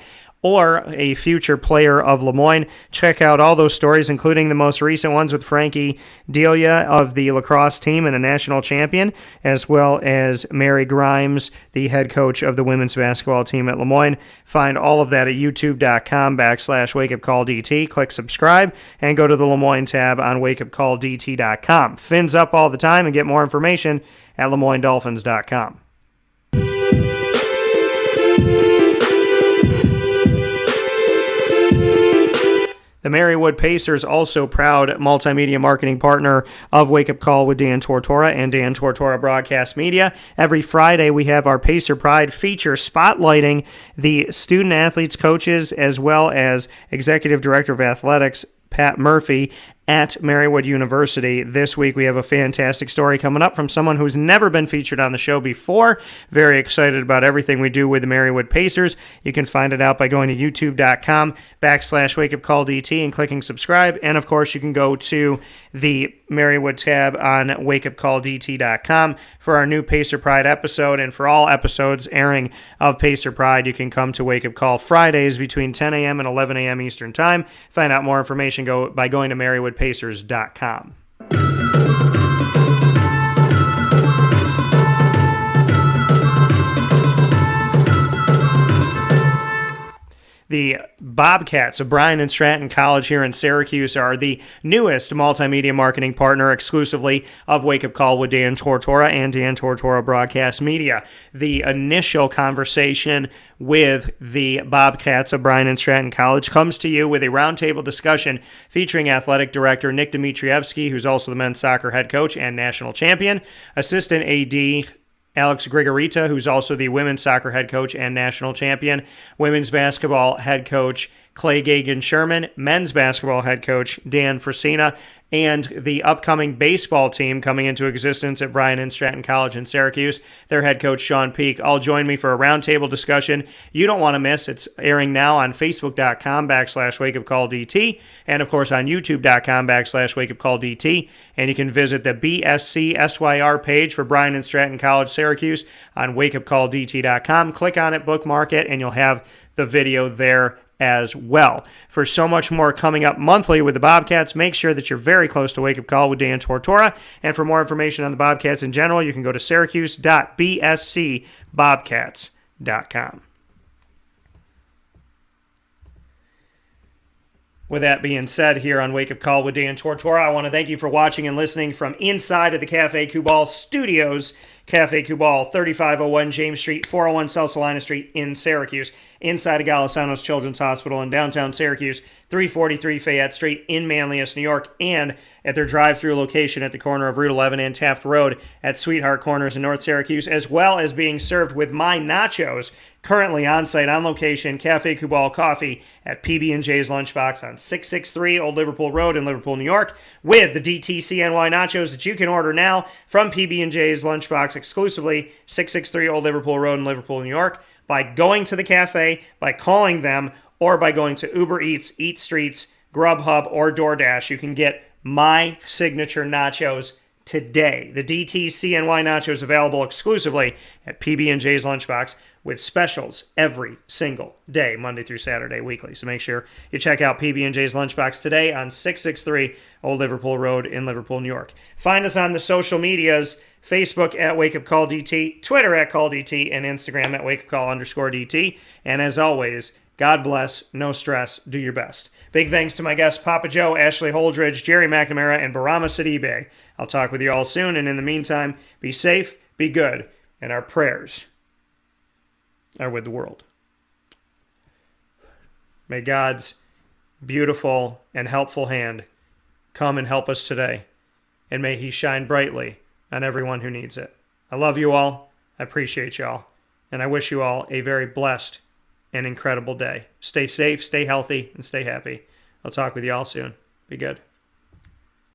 or a future player of Lemoyne. Check out all those stories, including the most recent ones with Frankie Delia of the lacrosse team and a national champion, as well as Mary Grimes, the head coach of the women's basketball team at Lemoyne. Find all of that at youtube.com/WakeUpCallDT. Click subscribe and go to the Lemoyne tab on WakeUpCallDT.com. Fins up all the time, and get more information at LemoyneDolphins.com. The Marywood Pacers, also proud multimedia marketing partner of Wake Up Call with Dan Tortora and Dan Tortora Broadcast Media. Every Friday, we have our Pacer Pride feature spotlighting the student athletes, coaches, as well as Executive Director of Athletics, Pat Murphy, at Marywood University. This week we have a fantastic story coming up from someone who's never been featured on the show before. Very excited about everything we do with the Marywood Pacers. You can find it out by going to youtube.com/wakeupcalldt and clicking subscribe. And of course, you can go to the Marywood tab on wakeupcalldt.com for our new Pacer Pride episode. And for all episodes airing of Pacer Pride, you can come to Wake Up Call Fridays between 10 a.m. and 11 a.m. Eastern Time. Find out more information by going to marywoodpacers.com. The Bobcats of Bryan and Stratton College here in Syracuse are the newest multimedia marketing partner exclusively of Wake Up Call with Dan Tortora and Dan Tortora Broadcast Media. The initial conversation with the Bobcats of Bryan and Stratton College comes to you with a roundtable discussion featuring athletic director Nick Dmitrievsky, who's also the men's soccer head coach and national champion, assistant AD Alex Grigorita, who's also the women's soccer head coach and national champion, women's basketball head coach Clay Gagan-Sherman, men's basketball head coach Dan Fresina, and the upcoming baseball team coming into existence at Bryan and Stratton College in Syracuse, their head coach Sean Peak. All join me for a roundtable discussion you don't want to miss. It's airing now on facebook.com/wakeupcalldt and, of course, on youtube.com/wakeupcalldt. And you can visit the BSC SYR page for Bryan and Stratton College Syracuse on wakeupcalldt.com. Click on it, bookmark it, and you'll have the video there as well. For so much more coming up monthly with the Bobcats, make sure that you're very close to Wake Up Call with Dan Tortora. And for more information on the Bobcats in general, you can go to syracuse.bscbobcats.com. With that being said, here on Wake Up Call with Dan Tortora, I want to thank you for watching and listening from inside of the Cafe Kubal studios. Cafe Kubal, 3501 James Street, 401 South Salina Street in Syracuse, inside of Galisanos Children's Hospital in downtown Syracuse, 343 Fayette Street in Manlius, New York, and at their drive-through location at the corner of Route 11 and Taft Road at Sweetheart Corners in North Syracuse, as well as being served with My Nachos, currently on-site, on location, Cafe Kubal Coffee at PB&J's Lunchbox on 663 Old Liverpool Road in Liverpool, New York, with the DTCNY nachos that you can order now from PB&J's Lunchbox exclusively, 663 Old Liverpool Road in Liverpool, New York, by going to the cafe, by calling them, or by going to Uber Eats, Eat Streets, Grubhub, or DoorDash. You can get my signature nachos today. The DTCNY nachos available exclusively at PB&J's Lunchbox, with specials every single day, Monday through Saturday, weekly. So make sure you check out PB&J's Lunchbox today on 663 Old Liverpool Road in Liverpool, New York. Find us on the social medias, Facebook at WakeUpCallDT, Twitter at CallDT, and Instagram at WakeUpCall_DT. And as always, God bless, no stress, do your best. Big thanks to my guests, Papa Joe, Ashley Holdridge, Gerry McNamara, and Bourama Sidibe. I'll talk with you all soon, and in the meantime, be safe, be good, and our prayers are with the world. May God's beautiful and helpful hand come and help us today, and may He shine brightly on everyone who needs it. I love you all, I appreciate you all, and I wish you all a very blessed and incredible day. Stay safe, stay healthy, and stay happy. I'll talk with you all soon. Be good.